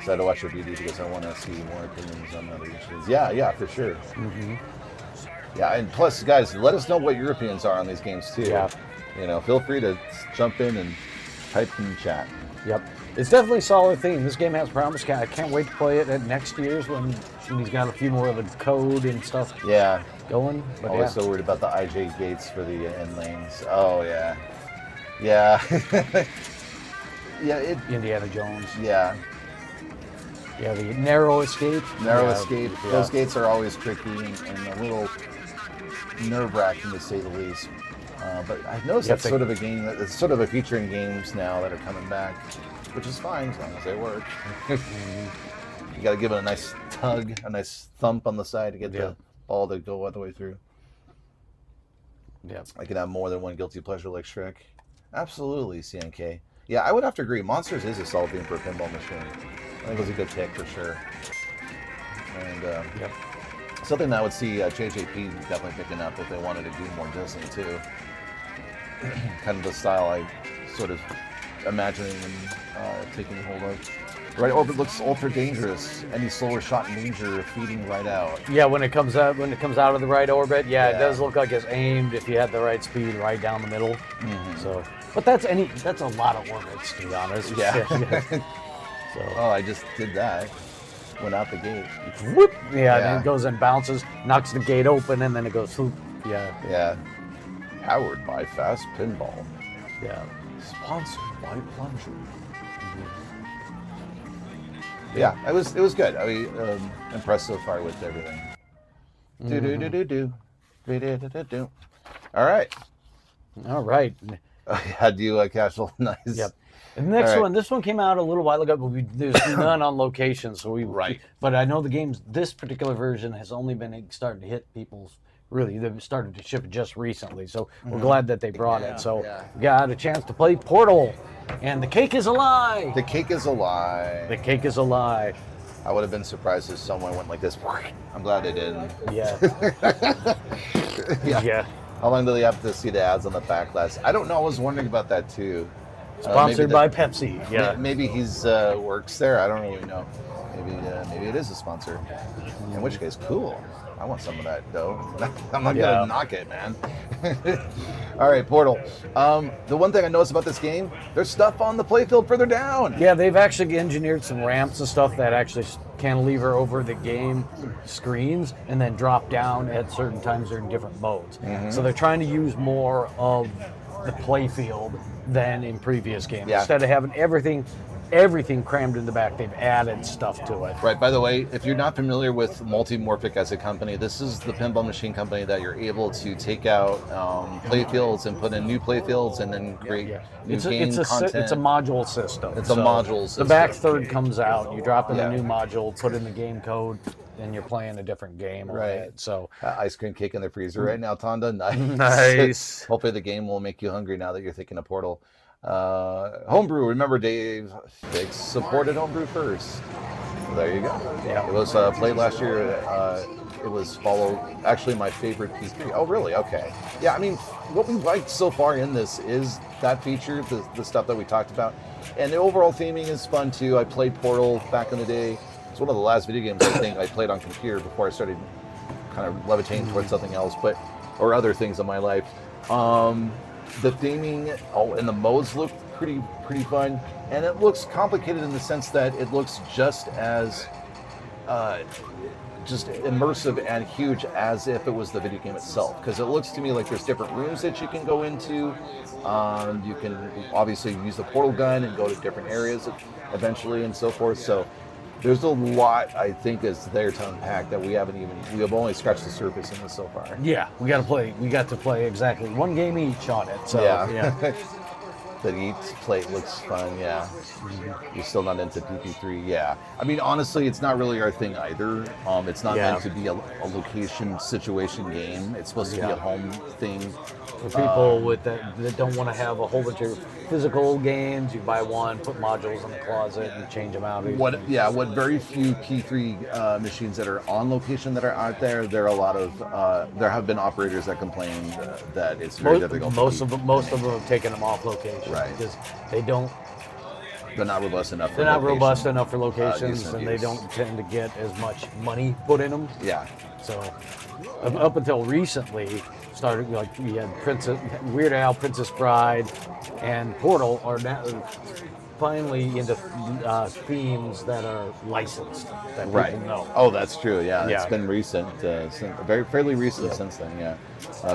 S2: So I had to watch your video because I want to see more opinions on other issues. Yeah, for sure.
S1: Mm-hmm.
S2: Yeah, and plus, guys, let us know what your opinions are on these games too.
S1: Yeah.
S2: Feel free to jump in and type in the chat.
S1: Yep. It's definitely a solid theme. This game has promise. I can't wait to play it at next year's when he's got a few more of the code and stuff going. But
S2: Always so worried about the IJ gates for the end lanes. Oh, yeah. Yeah.
S1: Indiana Jones.
S2: Yeah.
S1: Yeah, the narrow escape.
S2: Escape. Yeah. Those gates are always tricky and a little nerve-wracking to say the least. But I've noticed that's sort of a game it's sort of a feature in games now that are coming back, which is fine as long as they work. You got to give it a nice tug, a nice thump on the side to get the ball to go all the way through.
S1: Yeah,
S2: I could have more than one guilty pleasure like Shrek. Absolutely, CNK. Yeah, I would have to agree. Monsters is a solid theme for a pinball machine. I think it was a good pick for sure. And something that I would see JJP definitely picking up if they wanted to do more Disney too. kind of the style I sort of imagining and taking hold of. Right orbit looks ultra dangerous. Any slower shot in danger, feeding right out.
S1: Yeah, when it comes out of the right orbit, it does look like it's aimed if you had the right speed right down the middle. So, but that's a lot of orbits, to be honest.
S2: Yeah.
S1: So.
S2: Oh, I just did that. Went out the gate.
S1: Whoop. Yeah, then it goes and bounces, knocks the gate open, and then it goes whoop. Yeah.
S2: Yeah. Powered by Fast Pinball.
S1: Yeah.
S2: Sponsored by Plunger. Yeah, it was good. I mean, impressed so far with everything. Do. All right.
S1: All right.
S2: Had you casual nice.
S1: Yep. And the next one, this one came out a little while ago, but there's none on location, so But I know this particular version has only been starting to hit people's. Really, they've started to ship it just recently, so we're glad that they brought it. So we got a chance to play Portal, and the cake is a lie.
S2: The cake is a lie.
S1: The cake is a lie.
S2: I would have been surprised if someone went like this. I'm glad they didn't.
S1: Yeah.
S2: Yeah. How long do they have to see the ads on the backlash? I don't know. I was wondering about that too.
S1: Sponsored by Pepsi. Yeah.
S2: Maybe he's works there. I don't really know. Maybe it is a sponsor. In which case, cool. I want some of that dough. I'm not gonna knock it, man. All right, Portal. The one thing I noticed about this game, there's stuff on the playfield further down.
S1: Yeah, they've actually engineered some ramps and stuff that actually cantilever over the game screens and then drop down at certain times or in different modes. So they're trying to use more of the playfield than in previous games.
S2: Yeah.
S1: Instead of having everything crammed in the back, they've added stuff to it.
S2: Right, by the way, if you're not familiar with Multimorphic as a company, this is the pinball machine company that you're able to take out playfields and put in new playfields and then create new game content.
S1: It's a module system.
S2: It's a module system.
S1: The back third comes out, you drop in the new module, put in the game code, and you're playing a different game. Right. So
S2: ice cream cake in the freezer right now, Tonda.
S1: Nice.
S2: Hopefully the game will make you hungry now that you're thinking of Portal. Homebrew, remember Dave Hicks supported Homebrew first. There you go. Yeah. It was played last year. It was actually my favorite P3. Oh, really? Okay. Yeah, I mean, what we liked so far in this is that feature, the stuff that we talked about. And the overall theming is fun too. I played Portal back in the day. It's one of the last video games I think I played on computer before I started kind of levitating towards something else, or other things in my life. The theming and the modes look pretty fun, and it looks complicated in the sense that it looks just as just immersive and huge as if it was the video game itself. Because it looks to me like there's different rooms that you can go into. You can obviously use the portal gun and go to different areas eventually and so forth. So there's a lot, I think, is there to unpack that we have only scratched the surface in this so far.
S1: Yeah, we got to play exactly one game each on it. So yeah.
S2: That each plate looks fun, yeah. You're still not into PP3, yeah. I mean, honestly, it's not really our thing either. It's not meant to be a location situation game. It's supposed to be a home thing.
S1: For people that don't want to have a whole bunch of physical games, you buy one, put modules in the closet, and change them out.
S2: What very few P3 machines that are on location that are out there, there are a lot of, there have been operators that complain that it's very difficult.
S1: Most of them have taken them off location.
S2: Right.
S1: Because
S2: they're not robust enough for
S1: They're not robust enough for locations, and they don't tend to get as much money put in them.
S2: Yeah.
S1: So up until recently, started we had Weird Al, Princess Bride, and Portal are now finally into themes that are licensed that people know.
S2: Oh, that's true. Yeah, it's been recent, fairly recent since then. Yeah,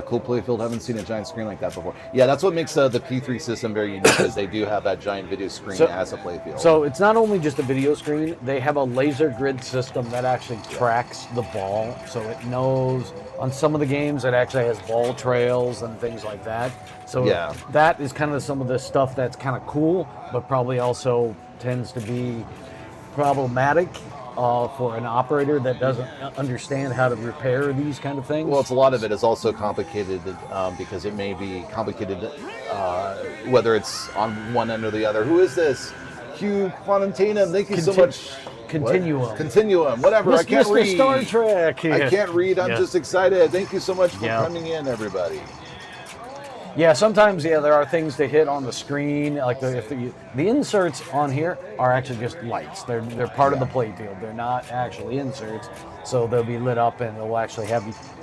S2: cool playfield. Haven't seen a giant screen like that before. Yeah, that's what makes the P3 system very unique, because they do have that giant video screen as a playfield.
S1: So it's not only just a video screen; they have a laser grid system that actually tracks the ball, so it knows. On some of the games, it actually has ball trails and things like that. So that is kind of some of the stuff that's kind of cool, but probably also tends to be problematic for an operator that doesn't understand how to repair these kind of things.
S2: Well, a lot of it is also complicated because it may be complicated whether it's on one end or the other. Who is this? Hugh Quantantinum, thank you so much. Continuum, whatever. I can't read.
S1: Star Trek.
S2: I can't read. I'm just excited. Thank you so much for coming in, everybody.
S1: Yeah, sometimes there are things to hit on the screen. Like the inserts on here are actually just lights. They're part of the playfield. They're not actually inserts, so they'll be lit up and it'll actually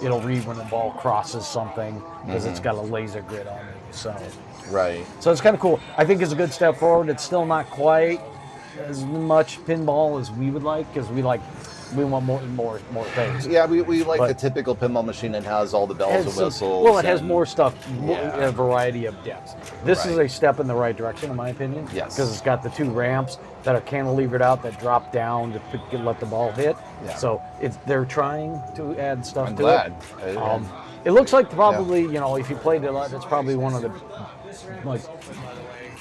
S1: it'll read when the ball crosses something because it's got a laser grid on it. So So it's kind of cool. I think it's a good step forward. It's still not quite as much pinball as we would like because we want more things.
S2: Yeah, we like the typical pinball machine that has all the bells and whistles.
S1: Well, it has more stuff, a variety of depths. This is a step in the right direction, in my opinion.
S2: Yes.
S1: Because it's got the 2 ramps that are cantilevered out that drop down to let the ball hit. Yeah. So they're trying to add stuff to it.
S2: I'm glad.
S1: It looks like probably, if you played it a lot, it's probably one of the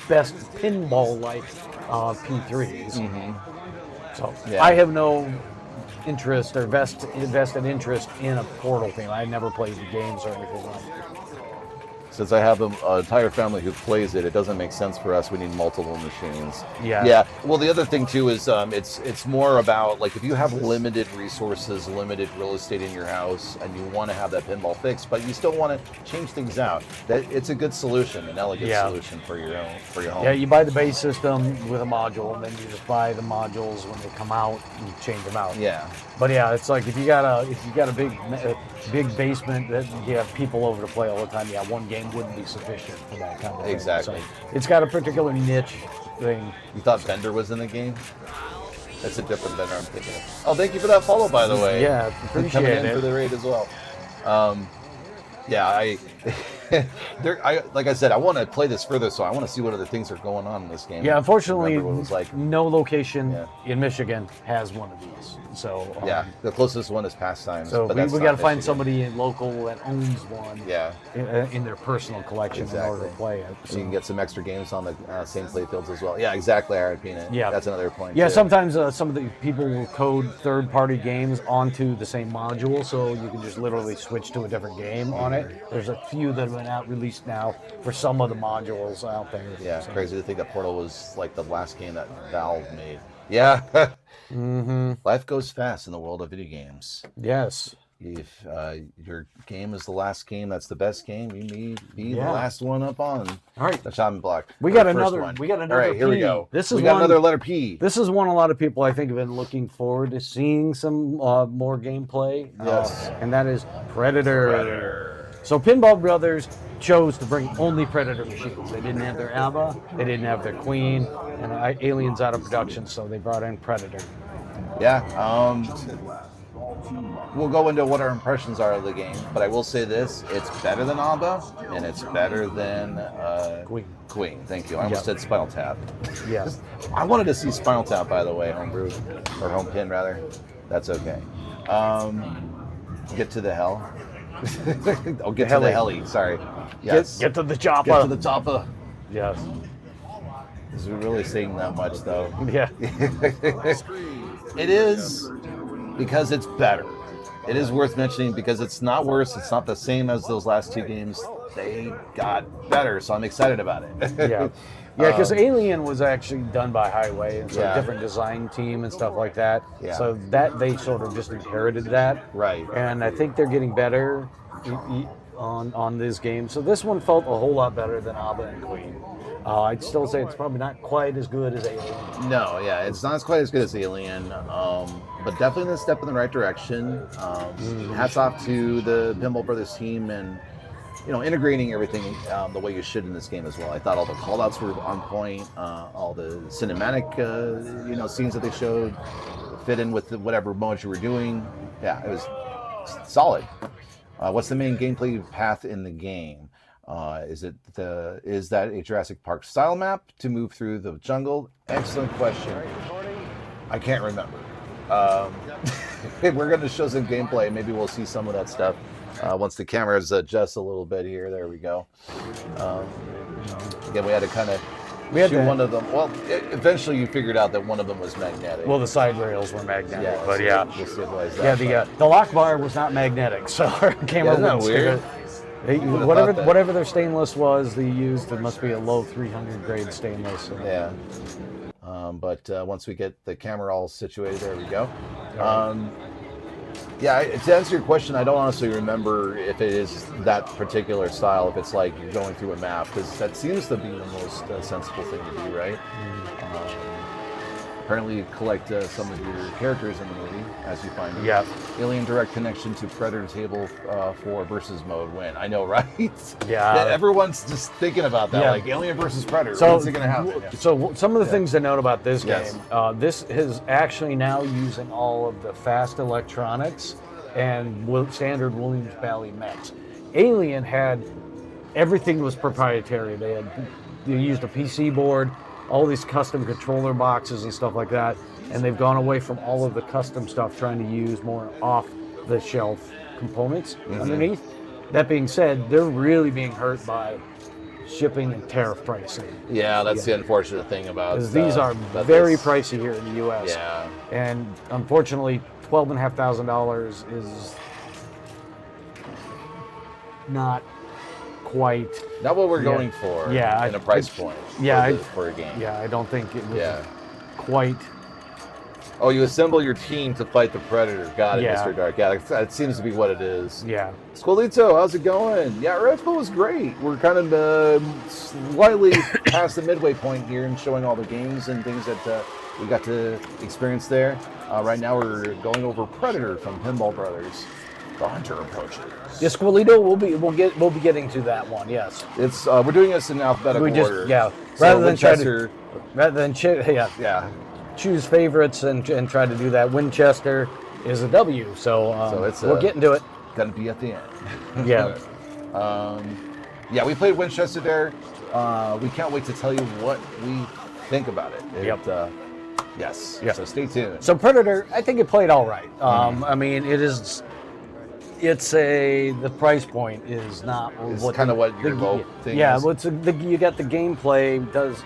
S1: best pinball-like P3s. So I have no interest or vested interest in a Portal theme. I never played the games or anything like that.
S2: Since I have an entire family who plays it, it doesn't make sense for us. We need multiple machines.
S1: Yeah.
S2: Well, the other thing too is it's more about like if you have limited resources, limited real estate in your house, and you want to have that pinball fixed, but you still want to change things out. That it's a good solution, an elegant solution for your home.
S1: Yeah, you buy the base system with a module, and then you just buy the modules when they come out and change them out.
S2: Yeah.
S1: But yeah, it's like if you got a big basement that you have people over to play all the time, one game wouldn't be sufficient for that kind of thing.
S2: Exactly.
S1: So it's got a particular niche thing.
S2: You thought Bender was in the game? That's a different Bender I'm thinking of. Oh, thank you for that follow, by the way.
S1: Yeah, appreciate
S2: coming
S1: it.
S2: in for the raid as well. Like I said, I want to play this further, so I want to see what other things are going on in this game.
S1: Yeah, unfortunately,
S2: what it was like.
S1: no location in Michigan has one of these. So
S2: the closest one is Pastimes.
S1: So
S2: but
S1: we got to find somebody in local that owns one.
S2: Yeah.
S1: In their personal collection in order to play it.
S2: So you can get some extra games on the same playfields as well. Yeah, exactly, Arapina.
S1: Yeah,
S2: that's another point.
S1: Yeah,
S2: too.
S1: sometimes some of the people will code third-party games onto the same module, so you can just literally switch to a different game on it. There's a few that have been released now for some of the modules out there.
S2: Yeah, so. Crazy to think that Portal was like the last game that Valve made. Yeah. Life goes fast in the world of video games.
S1: Yes.
S2: If your game is the last game, that's the best game. You need to be the last one up on the chopping block.
S1: We got another. All right,
S2: here we go.
S1: We got
S2: another letter P.
S1: This is one a lot of people I think have been looking forward to seeing some more gameplay.
S2: Yes,
S1: and that is Predator. So Pinball Brothers chose to bring only Predator machines. They didn't have their ABBA, they didn't have their Queen, and Alien's out of production, so they brought in Predator.
S2: Yeah. We'll go into what our impressions are of the game, but I will say this: it's better than ABBA, and it's better than Queen. Thank you. I almost said Spinal Tap.
S1: Yes.
S2: I wanted to see Spinal Tap, by the way, Homebrew, or Homepin rather. That's okay. Get to the hell. Oh, get to the heli. Sorry. Yes.
S1: Get to the chopper.
S2: Get to the chopper.
S1: Yes.
S2: Is we really saying that much though?
S1: Yeah.
S2: It is because it's better. It is worth mentioning because it's not worse. It's not the same as those last two games. They got better, so I'm excited about it.
S1: Yeah. Yeah, because Alien was actually done by Highway, and so a different design team and stuff like that.
S2: Yeah.
S1: So that they sort of just inherited that.
S2: Right.
S1: And I think they're getting better on this game. So this one felt a whole lot better than ABBA and Queen. I'd still say it's probably not quite as good as Alien.
S2: No, yeah, it's not quite as good as Alien, but definitely a step in the right direction. Hats off to the Pinball Brothers team and integrating everything the way you should in this game as well. I thought all the callouts were on point, all the cinematic scenes that they showed fit in with whatever modes you were doing. Yeah, it was solid. What's the main gameplay path in the game? Is that a Jurassic Park style map to move through the jungle? Excellent question. I can't remember. We're going to show some gameplay. Maybe we'll see some of that stuff once the cameras adjust a little bit here. There we go. Again, we had to kind of shoot one of them. Well, eventually you figured out that one of them was magnetic.
S1: Well, the side rails were magnetic, but
S2: we'll see why is that.
S1: The lock bar was not magnetic, so our camera wouldn't
S2: weird.
S1: Whatever their stainless was, they used. It must be a low 300 grade stainless. So.
S2: Yeah. But once we get the camera all situated, there we go. Yeah, to answer your question, I don't honestly remember if it is that particular style, if it's like you're going through a map, because that seems to be the most sensible thing to do, right? Apparently, you collect some of your characters in the movie as you find them.
S1: Yeah.
S2: Alien direct connection to Predator table 4 versus mode win. I know, right?
S1: Yeah.
S2: Everyone's just thinking about that, like Alien versus Predator.
S1: So,
S2: when's it going to happen? Yeah.
S1: So some of the things to note about this
S2: Yes.
S1: game, this is actually now using all of the fast electronics and standard Williams Bally mechs. Alien had, everything was proprietary. They used a PC board, all these custom controller boxes and stuff like that, and they've gone away from all of the custom stuff, trying to use more off-the-shelf components underneath. That being said, they're really being hurt by shipping and tariff pricing.
S2: Yeah, that's the unfortunate thing about
S1: Because these are very pricey here in the U.S.
S2: Yeah.
S1: And unfortunately, $12,500 is not quite.
S2: Not what we're going for in a price point for a game.
S1: Yeah, I don't think it was quite.
S2: Oh, you assemble your team to fight the Predator. Got it, Mr. Dark. Yeah, that seems to be what it is.
S1: Yeah.
S2: Squalito, how's it going? Yeah, our expo was great. We're kind of slightly past the midway point here and showing all the games and things that we got to experience there. Right now we're going over Predator from Pinball Brothers. The Hunter approaches.
S1: Yeah, Squalito, we'll be getting to that one. Yes.
S2: It's we're doing this in alphabetical order.
S1: Rather than choose favorites and try to do that. Winchester is a W, so we're getting to it.
S2: Gonna be at the end.
S1: Yeah.
S2: We played Winchester there. We can't wait to tell you what we think about it. Yes. Yeah. So stay tuned.
S1: So Predator, I think it played all right. I mean, the price point is not
S2: what kind of what your low thing is.
S1: Yeah, you got the gameplay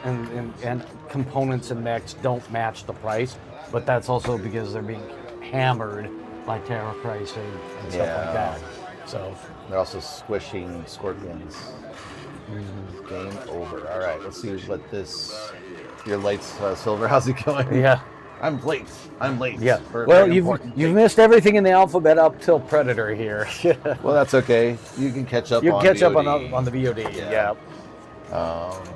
S1: and components and mechs don't match the price, but that's also because they're being hammered by tariff pricing and stuff like that. So
S2: they're also squishing scorpions. Game over. All right, let's see what your lights, Silver. How's it going?
S1: Yeah.
S2: I'm late.
S1: Yeah. Well, you've missed everything in the alphabet up till Predator here.
S2: Well, that's okay. You can catch up.
S1: You
S2: can
S1: catch
S2: VOD.
S1: up on the VOD. Yeah.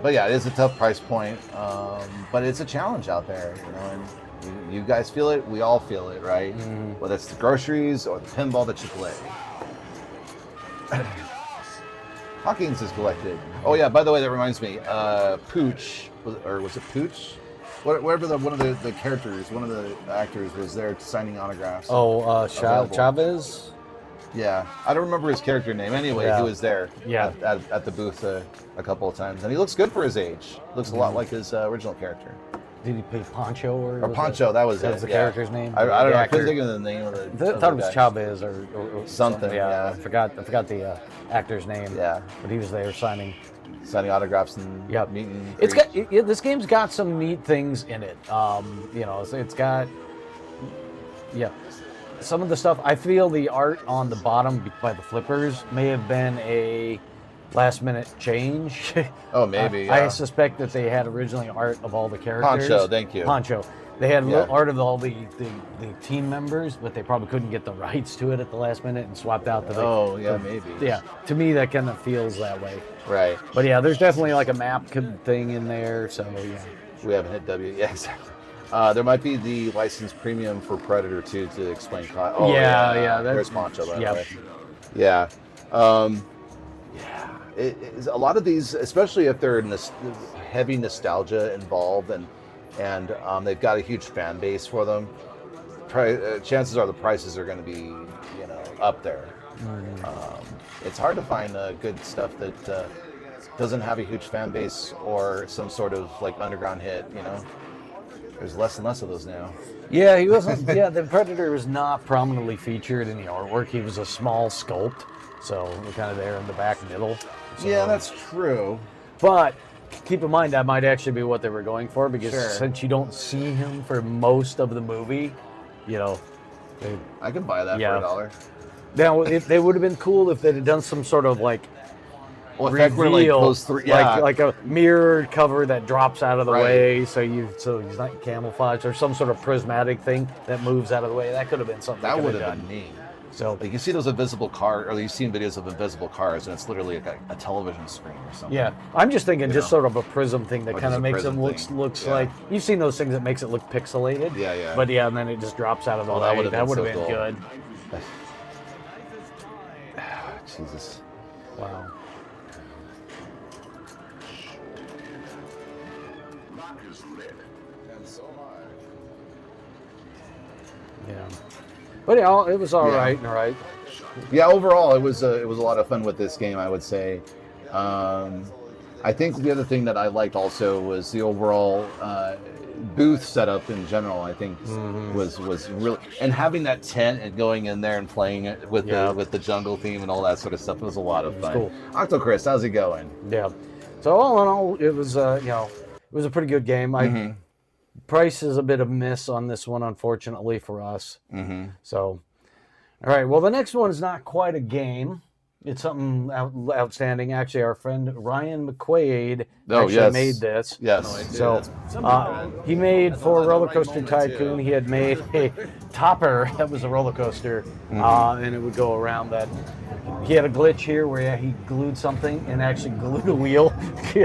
S2: But yeah, it is a tough price point. But it's a challenge out there, and you guys feel it. We all feel it, right? Whether it's the groceries or the pinball that you play. Hawkins is collected. Oh yeah. By the way, that reminds me. Pooch was it Pooch? Whatever one of the characters, one of the actors was there signing autographs.
S1: Oh, Chavez?
S2: Yeah. I don't remember his character name. Anyway, he was there at the booth a couple of times. And he looks good for his age. Looks a lot like his original character.
S1: Did he play Poncho?
S2: Or Poncho, that was it.
S1: That's the character's name?
S2: I don't know. I couldn't think of the name of the
S1: I thought it was Chavez or
S2: something. Yeah.
S1: I forgot the actor's name.
S2: Yeah.
S1: But he was there signing
S2: autographs and meeting.
S1: This game's got some neat things in it. It's got some of the stuff. I feel the art on the bottom by the flippers may have been a last minute change.
S2: Oh, maybe.
S1: I suspect that they had originally art of all the characters.
S2: Poncho, thank you.
S1: Poncho. They had art of all the team members, but they probably couldn't get the rights to it at the last minute and swapped out the.
S2: Maybe.
S1: Yeah, to me that kind of feels that way.
S2: Right.
S1: But yeah, there's definitely like a map thing in there, so yeah.
S2: We haven't hit W. Yeah, exactly. There might be the license premium for Predator 2 to explain. There's Poncho, by the way. Yeah. It's a lot of these, especially if they're heavy nostalgia involved and they've got a huge fan base for them, chances are the prices are going to be, up there. It's hard to find good stuff that doesn't have a huge fan base or some sort of like underground hit. There's less and less of those now.
S1: Yeah, he wasn't. Yeah, the Predator was not prominently featured in the artwork. He was a small sculpt, so we're kind of there in the back middle. So,
S2: yeah, that's true.
S1: But keep in mind that might actually be what they were going for, because since you don't see him for most of the movie,
S2: I can buy that for $1.
S1: Now, they would have been cool if they'd have done some sort of like
S2: effect where, like,
S1: reveal,
S2: goes through, yeah.
S1: like a mirrored cover that drops out of the
S2: Right.
S1: way, so he's not camouflaged, or some sort of prismatic thing that moves out of the way. That could have been something
S2: That
S1: they
S2: would
S1: could
S2: have
S1: done.
S2: been neat.
S1: So
S2: Like, you see those invisible cars, or you've seen videos of invisible cars, and it's literally like a television screen or something.
S1: yeah, I'm just thinking
S2: You
S1: just
S2: know?
S1: sort of a prism thing that
S2: Or
S1: kind
S2: just
S1: of
S2: a
S1: makes
S2: prism
S1: them
S2: thing.
S1: looks
S2: Yeah.
S1: like, you've seen those things that makes it look pixelated.
S2: Yeah, yeah.
S1: But yeah, and then it just drops out of the
S2: Oh,
S1: way.
S2: that would've been
S1: would
S2: so
S1: have been
S2: cool.
S1: good.
S2: Jesus.
S1: Wow.
S4: And so am I.
S1: Yeah. But yeah, it was all
S2: Yeah.
S1: right. All right.
S2: Yeah, overall, it was a lot of fun with this game, I would say. I think the other thing that I liked also was the overall booth setup in general. I think was really, and having that tent and going in there and playing it with the jungle theme and all that sort of stuff was a lot of fun.
S1: cool.
S2: Octo Chris, how's it going?
S1: Yeah. So all in all, it was it was a pretty good game. Price is a bit of miss on this one, unfortunately for us. So, all right. Well, the next one is not quite a game. It's something outstanding. Actually, our friend Ryan McQuaid made this.
S2: Yes.
S1: So he made for Roller Coaster Tycoon. He had made a topper that was a roller coaster, and it would go around that. He had a glitch here where he glued something and actually glued a wheel.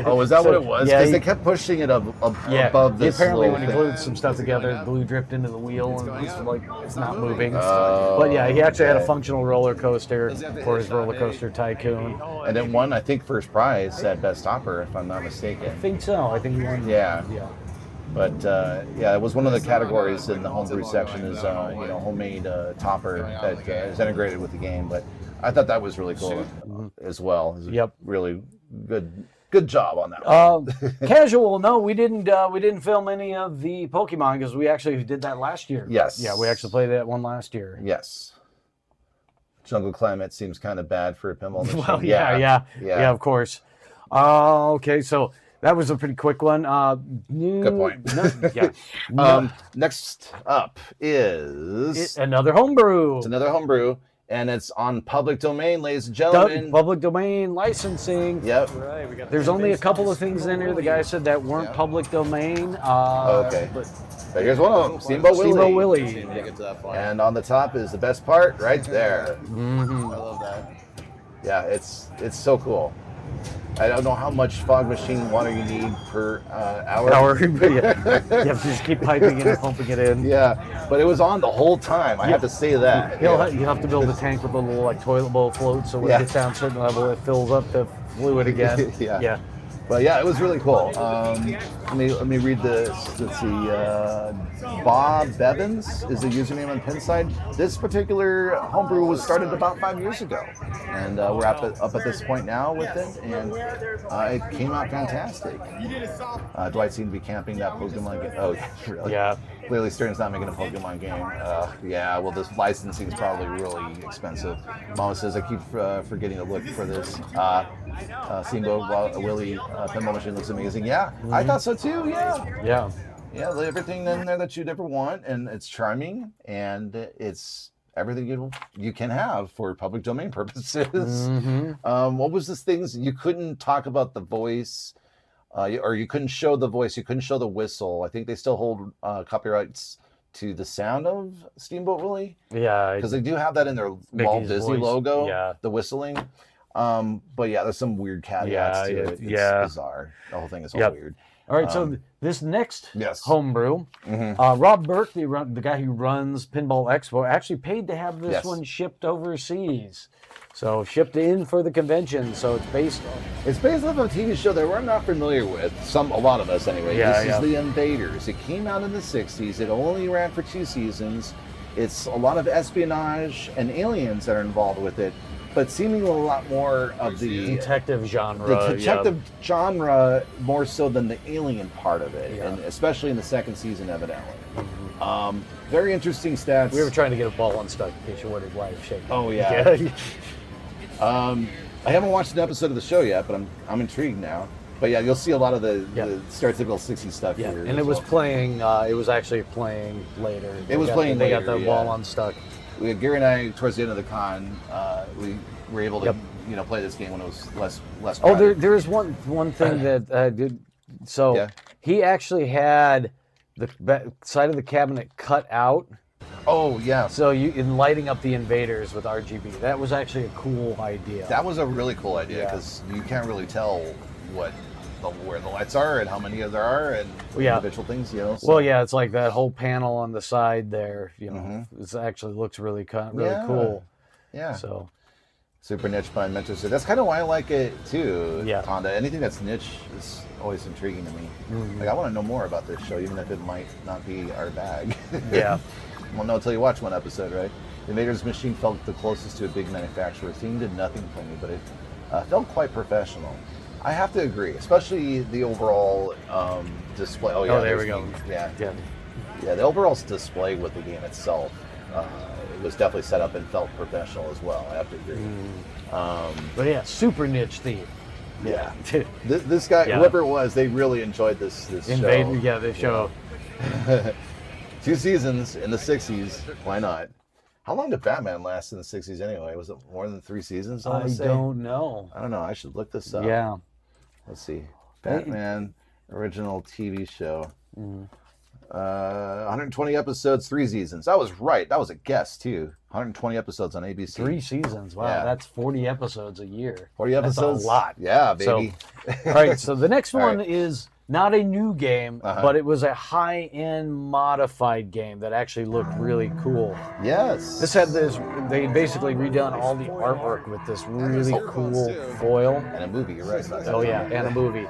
S2: Oh, is that what it was?
S1: Yeah,
S2: Because they kept pushing it above this.
S1: apparently
S2: little
S1: when he
S2: thing.
S1: glued some stuff together, glue dripped into the wheel and it's like it's not moving.
S2: Oh,
S1: But yeah, he actually had a
S2: okay.
S1: functional roller coaster for his Roller Coaster Tycoon.
S2: And it won, I think, first prize at Best Topper, if I'm not mistaken.
S1: I think so. I think he won.
S2: Yeah.
S1: Yeah.
S2: But yeah, it was one of the categories in the homebrew section is homemade topper that is integrated with the game. But I thought that was really cool as well. It was a really good job on that one.
S1: Casual. No, we didn't film any of the Pokemon because we actually did that last year.
S2: Yes.
S1: Yeah, we actually played that one last year.
S2: Yes. Jungle Climate seems kind of bad for a pinball machine.
S1: Well, yeah, of course. Okay, so that was a pretty quick one.
S2: Good point. Next up is
S1: another homebrew.
S2: It's another homebrew, and it's on public domain, ladies and gentlemen.
S1: Public domain licensing.
S2: Yep.
S1: There's only a couple of things in here. The guy said that weren't public domain.
S2: Okay. But here's one of them, Steamboat Willie. And on the top is the best part, right there.
S1: Mm-hmm.
S2: I love that. Yeah, it's so cool. I don't know how much fog machine water you need per hour.
S1: You have to just keep piping it and pumping it in.
S2: Yeah, but it was on the whole time. I have to say that.
S1: You have to build a tank with a little like toilet bowl float, so when it gets down a certain level, it fills up the fluid again.
S2: Yeah. But yeah, it was really cool. Let me read this. Let's see. Bob Bevins is the username on Pinside. This particular homebrew was started about 5 years ago, and we're up at this point now with it, and it came out fantastic. Dwight seemed to be camping that Pokemon game. Oh, really?
S1: Yeah.
S2: Clearly, Stern's not making a Pokemon game. Yeah, well, this licensing is probably really expensive. Mama says I keep forgetting to look for this. Steamboat Willie pinball machine looks amazing. Yeah, I thought so too. Yeah, everything in there that you'd ever want, and it's charming, and it's everything you can have for public domain purposes. What was this things you couldn't talk about the voice? Or you couldn't show the voice, you couldn't show the whistle. I think they still hold copyrights to the sound of Steamboat Willie.
S1: Yeah.
S2: Because they do have that in their Walt Disney logo, the whistling. But yeah, there's some weird caveats to it. It's bizarre. The whole thing is all weird.
S1: All right, so this next homebrew, Rob Burke, the guy who runs Pinball Expo, actually paid to have this one shipped overseas. So shipped in for the convention. So it's based
S2: off of a TV show that we're not familiar with. A lot of us anyway. This is the Invaders. It came out in the 60s. It only ran for 2 seasons. It's a lot of espionage and aliens that are involved with it, but seemingly a lot more of the
S1: detective genre.
S2: The detective genre more so than the alien part of it, and especially in the 2nd season, evidently. Very interesting stats.
S1: We were trying to get a ball unstuck in case you wanted live shaking.
S2: Oh yeah. I haven't watched an episode of the show yet, but I'm intrigued now. But yeah, you'll see a lot of the stereotypical 60s stuff here.
S1: And it was playing. It was actually playing later.
S2: They got
S1: the ball unstuck.
S2: Gary and I, towards the end of the con, we were able to play this game when it was less.
S1: Oh,
S2: crowded.
S1: there is one thing that did. So he actually had the side of the cabinet cut out.
S2: Oh yeah.
S1: So in lighting up the Invaders with RGB, that was actually a cool idea.
S2: That was a really cool idea because you can't really tell where the lights are and how many there are and individual things. So.
S1: Well, yeah, it's like that whole panel on the side there. It actually looks really cool.
S2: Yeah.
S1: So.
S2: Super niche by Winchester. That's kind of why I like it too.
S1: Yeah.
S2: Honda. Anything that's niche is always intriguing to me. Like I want to know more about this show, even if it might not be our bag.
S1: Yeah.
S2: Well, no, until you watch one episode, right? The Invaders machine felt the closest to a big manufacturer. The team did nothing for me, but it felt quite professional. I have to agree, especially the overall display. Oh, yeah,
S1: there we go.
S2: Yeah, the overall display with the game itself. It was definitely set up and felt professional as well. I have to agree.
S1: But yeah, super niche theme.
S2: Yeah. This guy, whoever it was, they really enjoyed this
S1: Invader,
S2: show.
S1: yeah, the show.
S2: 2 seasons in the 60s. Why not? How long did Batman last in the 60s anyway? Was it more than 3 seasons?
S1: I don't know.
S2: I don't know. I should look this up.
S1: Yeah.
S2: Let's see. Batman original TV show. 120 episodes, 3 seasons. I was right. That was a guess too. 120 episodes on ABC.
S1: 3 seasons. Wow, that's 40 episodes a year.
S2: 40 episodes.
S1: That's a lot.
S2: Yeah, baby.
S1: So, all right. So the next one is not a new game, but it was a high-end modified game that actually looked really cool.
S2: Yes.
S1: This had this. They basically redone all the artwork with this really cool foil.
S2: And a movie. You're right.
S1: Oh yeah, and a movie.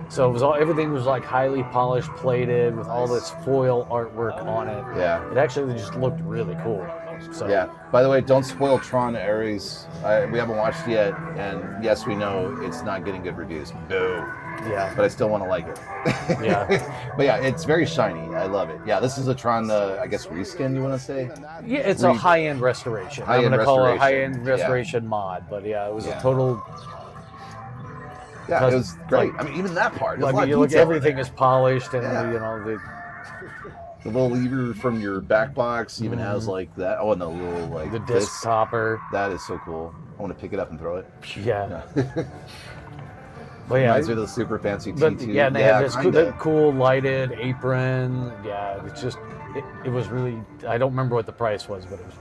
S1: So it was everything was like highly polished, plated with all this foil artwork on it.
S2: Yeah.
S1: It actually just looked really cool. So
S2: yeah. By the way, don't spoil Tron Ares. We haven't watched it yet, and yes, we know it's not getting good reviews. No.
S1: Yeah.
S2: But I still want to like it.
S1: Yeah.
S2: But yeah, it's very shiny. I love it. Yeah, this is a Tron, I guess, reskin, you want to say?
S1: Yeah, it's a high-end restoration. I'm going to call it a high-end restoration mod. But yeah, it was a total...
S2: Yeah, it was great. I mean, even that part.
S1: Everything is polished, and
S2: the little lever from your back box even has like that. Oh, and the little like
S1: the disc topper.
S2: That is so cool. I want to pick it up and throw it.
S1: Yeah.
S2: But yeah, these are the super fancy T2.
S1: Yeah, and they have this cool lighted apron. Yeah, it's just it was really. I don't remember what the price was, but it was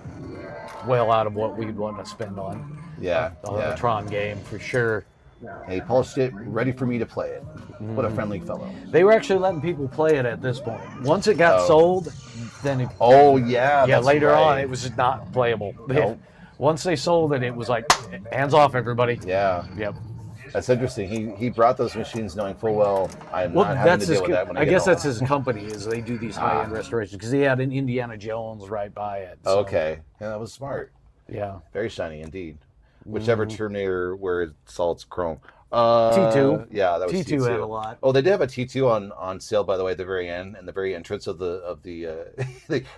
S1: well out of what we'd want to spend on. The Tron game for sure.
S2: He polished it, ready for me to play it. What a friendly fellow.
S1: They were actually letting people play it at this point. Once it got sold, then it...
S2: Oh, yeah.
S1: Yeah, later on, it was just not playable. Nope. Once they sold it, it was like, hands off, everybody.
S2: Yeah.
S1: Yep.
S2: That's interesting. He brought those machines knowing full well I'm not having to deal with that when I
S1: guess that's his company, is they do these high-end restorations, because he had an Indiana Jones right by it.
S2: So. Okay. Yeah, that was smart.
S1: Yeah.
S2: Very shiny indeed. Whichever Terminator where it salts chrome.
S1: T2.
S2: Yeah, that was
S1: T2 had a lot.
S2: Oh, they did have a T2 on sale, by the way, at the very end, and the very entrance of the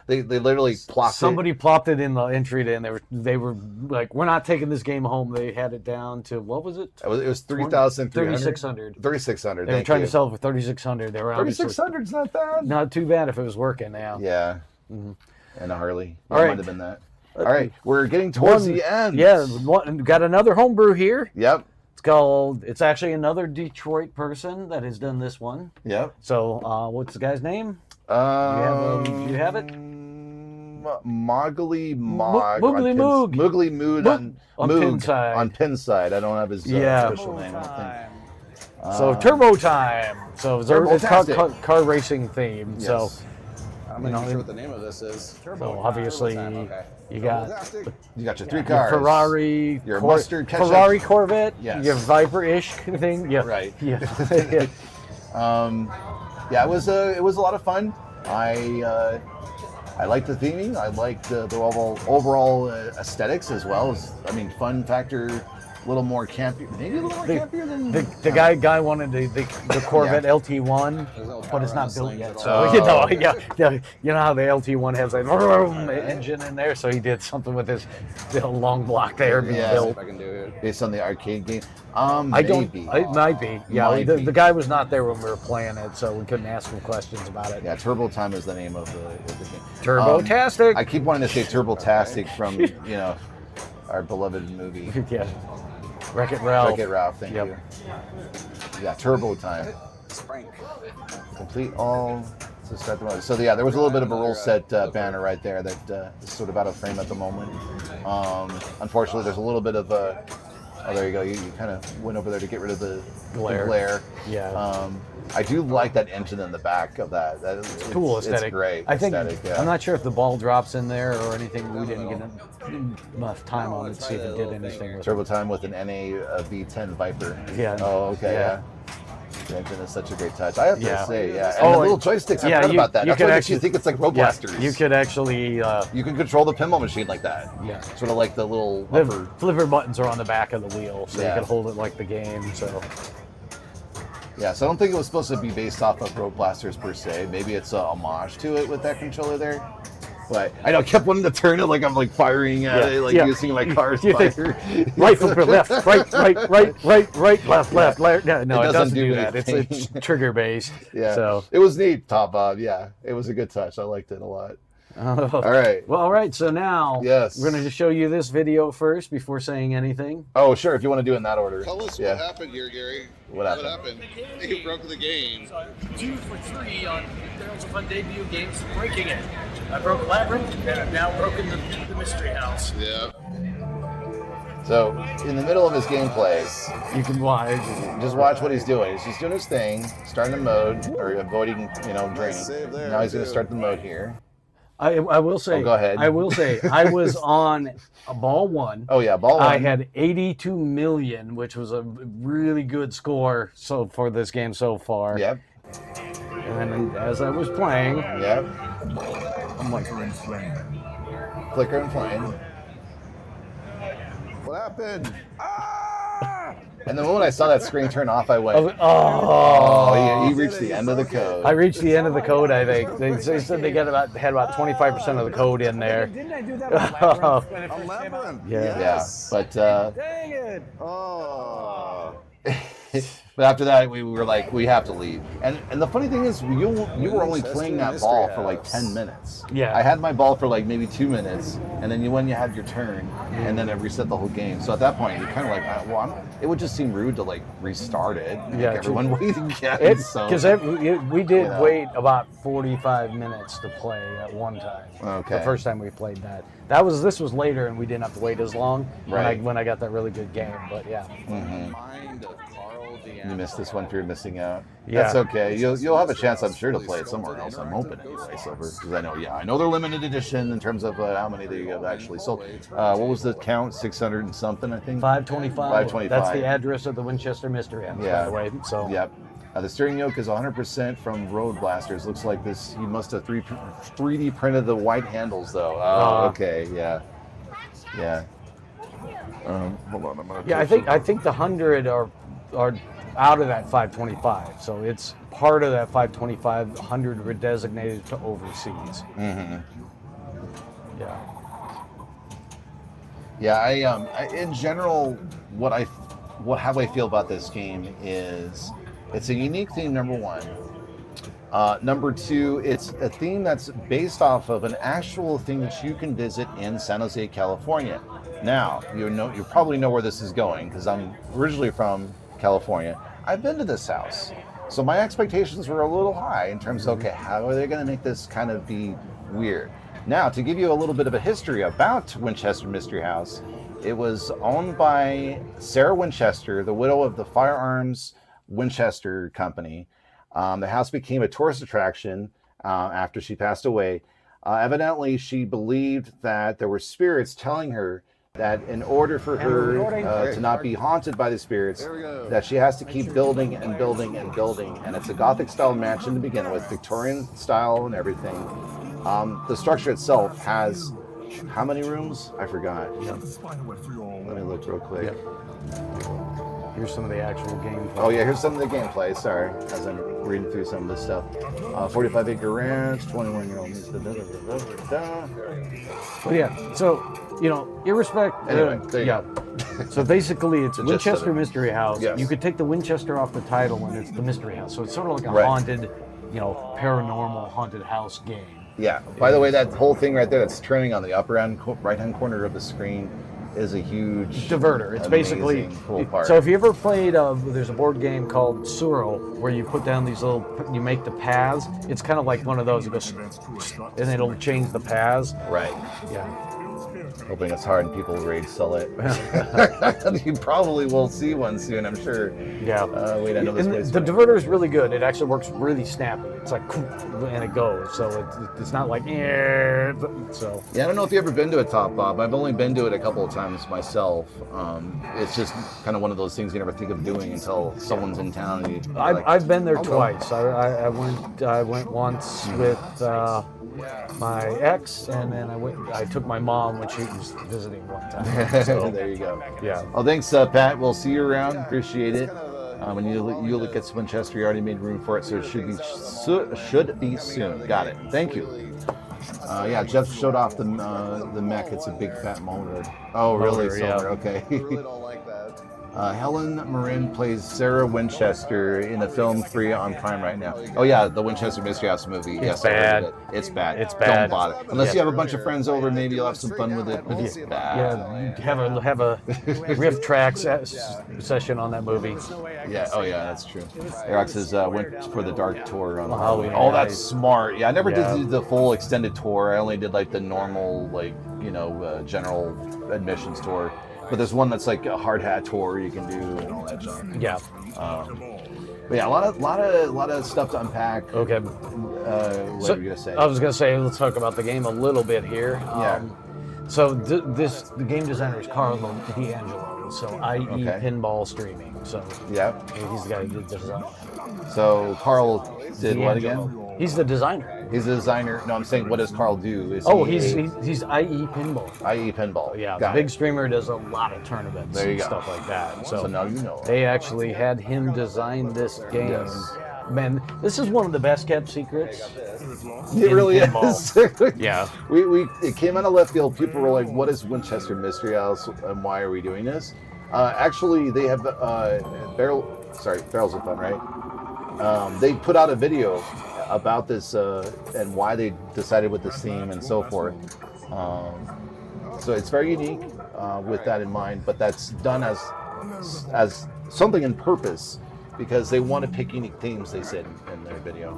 S2: they literally plopped
S1: Somebody plopped it in the entry, and they were like, we're not taking this game home. They had it down to, what was it?
S2: It was 3,300.
S1: 3,600.
S2: 3,600.
S1: They were trying to sell it for 3,600. They were
S2: 3,600's not bad.
S1: Not too bad if it was working now.
S2: Yeah. And a Harley.
S1: All right.
S2: Might have been that. All right, we're getting towards the end.
S1: Yeah, got another homebrew here.
S2: Yep.
S1: It's actually another Detroit person that has done this one.
S2: Yep.
S1: So, what's the guy's name? You have it?
S2: Moogly Moog
S1: on Pinside.
S2: On Pinside. I don't have his official name, I don't think.
S1: So, Turbo Time. So, it's car racing themed.
S2: Yes.
S1: So,
S4: I'm not even sure what the name of this is.
S1: So obviously, you got
S2: your 3 cars,
S1: your Ferrari,
S2: your mustard ketchup,
S1: Ferrari Corvette,
S2: yes.
S1: your Viper-ish thing. Yeah,
S2: right.
S1: Yeah.
S2: It was a lot of fun. I liked the theming. I liked the overall aesthetics as well as fun factor. A little more campy, maybe a little more campier than
S1: the guy wanted the Corvette LT1, but it's not built yet. So you know how the LT1 has that engine in there, so he did something with his long block there being built.
S2: Based on the arcade game.
S1: It might be. Yeah, the guy was not there when we were playing it, so we couldn't ask him questions about it.
S2: Yeah, Turbo Time is the name of the game.
S1: Turbo-tastic.
S2: I keep wanting to say Turbo-tastic from our beloved movie.
S1: Yeah. Wreck-It Ralph.
S2: Wreck-It Ralph, thank you. Yeah, Turbo Time. Complete all to start the mode. So yeah, there was a little bit of a rule set banner right there that is sort of out of frame at the moment. Unfortunately, there's a little bit of a... Oh, there you go. You kind of went over there to get rid of the glare.
S1: Yeah.
S2: I do like that engine in the back of that. It's
S1: cool aesthetic.
S2: It's great.
S1: I think,
S2: aesthetic, yeah.
S1: I'm not sure if the ball drops in there or anything. We didn't get enough time on it to see if it did anything with
S2: Turbo Time with an NA V10 Viper.
S1: Yeah.
S2: Oh, okay. Yeah. The engine is such a great touch. I have to say, yeah. And
S1: Oh,
S2: the little joysticks, I forgot about that. That's what makes you think it's like Road Blasters.
S1: You could actually...
S2: you can control the pinball machine like that.
S1: Yeah.
S2: Sort of like the little...
S1: The flipper buttons are on the back of the wheel, so you
S2: Yeah.
S1: can hold it like the game, so...
S2: Yeah, so I don't think it was supposed to be based off of Road Blasters per se. Maybe it's a homage to it with that controller there. But I know I kept wanting to turn it like I'm like firing at it, like using my car's fire.
S1: Right flipper, left, right, left. No, it doesn't do that. It's trigger based.
S2: Yeah.
S1: So
S2: it was neat, Top Bob. Yeah, it was a good touch. I liked it a lot. All right.
S1: Well, all right. So now we're going to just show you this video first before saying anything.
S2: Oh, sure. If you want to do it in that order.
S4: Tell us what happened here, Gary.
S2: What happened?
S4: You broke the game.
S5: So 2 for 3 on Barrels of Fun debut games, breaking it. I broke Labyrinth, and I've now broken the Mystery House.
S4: Yeah.
S2: So, in the middle of his gameplay,
S1: you can watch.
S2: Just watch what he's doing. He's just doing his thing, starting the mode, or avoiding, draining. Now he's going to start the mode here.
S1: I will say.
S2: Oh, go ahead.
S1: I will say I was on a ball 1.
S2: Oh yeah, ball 1.
S1: I had 82 million, which was a really good score for this game so far.
S2: Yep.
S1: And then as I was playing,
S4: Flicker and flame.
S2: Flicker and flame.
S4: What happened?
S2: And the moment I saw that screen turn off, I went, he reached the end of the code.
S1: I reached the end of the code, I think. They said they had about 25% of the code in there.
S5: Didn't I do that with Labyrinth when it first came out?
S4: Yes.
S2: But
S5: Dang it!
S4: Oh.
S2: but after that, we were like, we have to leave. And the funny thing is, you were only playing that ball for like 10 minutes.
S1: Yeah.
S2: I had my ball for like maybe 2 minutes, and then you had your turn, and then it reset the whole game. So at that point, you're kind of like, well, it would just seem rude to like restart it.
S1: Yeah,
S2: everyone waiting again.
S1: Because we did wait about 45 minutes to play at one time.
S2: Okay.
S1: The first time we played that. This was later, and we didn't have to wait as long when I got that really good game. But yeah.
S2: You missed this one if you're missing out.
S1: Yeah.
S2: That's okay. You'll have a chance, I'm sure, to play it somewhere else. I'm hoping anyway, Silver, because I know they're limited edition in terms of how many they have actually sold. What was the count? 600 and something, I think.
S1: 525.
S2: 525.
S1: That's the address of the Winchester Mystery House, by the way. So.
S2: Yep. The steering yoke is 100% from Road Blasters. Looks like this. He must have 3D printed the white handles, though. Oh, okay. Yeah. Yeah. Hold on. I'm gonna
S1: I think the 100 are out of that 525, so it's part of that 525. 100 were designated to overseas.
S2: Yeah, I in general, how I feel about this game is it's a unique theme. Number 1. Number 2, it's a theme that's based off of an actual thing that you can visit in San Jose, California. Now you probably know where this is going because I'm originally from California. I've been to this house, so my expectations were a little high in terms of, okay, how are they going to make this kind of be weird? Now, to give you a little bit of a history about Winchester Mystery House, it was owned by Sarah Winchester, the widow of the Firearms Winchester Company. The house became a tourist attraction after she passed away. Evidently, she believed that there were spirits telling her that in order for her to not be haunted by the spirits, that she has to keep building and building and building. And it's a Gothic-style mansion to begin with, Victorian style and everything. The structure itself has how many rooms? I forgot. Let me look real quick.
S1: Here's some of the actual gameplay.
S2: Oh yeah, here's some of the gameplay. Sorry, as I'm reading through some of this stuff. 45-acre ranch, 21-year-old.
S1: But yeah, so irrespective.
S2: Anyway, there you go.
S1: So basically, it's Winchester
S2: of it.
S1: Mystery House.
S2: Yes.
S1: You could take the Winchester off the title, and it's the Mystery House. So it's sort of like a haunted, paranormal haunted house game.
S2: Yeah. By the way, that whole thing right there that's turning on the upper right-hand corner of the screen is a huge
S1: diverter. It's basically
S2: cool part.
S1: So if you ever played, there's a board game called Suro where you put down these you make the paths. It's kind of like one of those. It goes, and it'll change the paths.
S2: Right.
S1: Yeah.
S2: Hoping it's hard and people rage sell it. You probably will see one soon, I'm sure.
S1: Yeah.
S2: Wait, I know this place.
S1: The diverter is really good. It actually works really snappy. It's like, and it goes. So it's not like, so.
S2: Yeah, I don't know if you've ever been to a Top Bob. I've only been to it a couple of times myself. It's just kind of one of those things you never think of doing until someone's in town. And
S1: I've been there twice. I went once with my ex, and then I took my mom when she was visiting one time. So
S2: there you go.
S1: Yeah.
S2: Well, thanks, Pat. We'll see you around. Appreciate it. When you look at Winchester, you already made room for it, so it should be soon. Got it. Thank you. Yeah, Jeff showed off the mech. It's a big fat motor. Oh, really?
S1: Motor, yeah.
S2: Okay.
S4: really don't like that.
S2: Helen Marin plays Sarah Winchester in the film 3 on Prime right now. Oh yeah, the Winchester Mystery House movie.
S1: It's bad.
S2: It's bad.
S1: It's bad.
S2: Don't bother. Unless you have a bunch of friends over, maybe you'll have some fun with it. But it's bad.
S1: Yeah, have a riff track session on that movie.
S2: Yeah. Oh yeah, that's true. Eric says went for the dark tour on
S1: Halloween.
S2: Oh, that's smart. Yeah, I never did the full extended tour. I only did like the normal, general admissions tour. But there's one that's like a hard hat tour you can do and all that junk.
S1: Yeah.
S2: But yeah, a lot of stuff to unpack.
S1: Okay.
S2: What were you gonna say?
S1: I was gonna say let's talk about the game a little bit here.
S2: Yeah.
S1: So the game designer is Carlo D'Angelo. So IE Pinball Streaming. So
S2: yeah,
S1: he's the guy who did the design.
S2: So Carl did what again?
S1: He's the designer.
S2: He's the designer. No, I'm saying, what does Carl do?
S1: He's IE Pinball.
S2: IE Pinball.
S1: Yeah,
S2: Got
S1: the big
S2: it.
S1: streamer does a lot of tournaments and stuff like that.
S2: So now you know.
S1: They actually had him design this game.
S2: Yes.
S1: Man, this is one of the best kept secrets.
S2: It really
S1: is. Yeah.
S2: It came out of left field. People were like, "What is Winchester Mystery House and why are we doing this?" Actually, they have Barrels of Fun, right? They put out a video about this and why they decided with this theme and so forth. So it's very unique with that in mind, but that's done as something in purpose because they want to pick unique themes. They said in their video.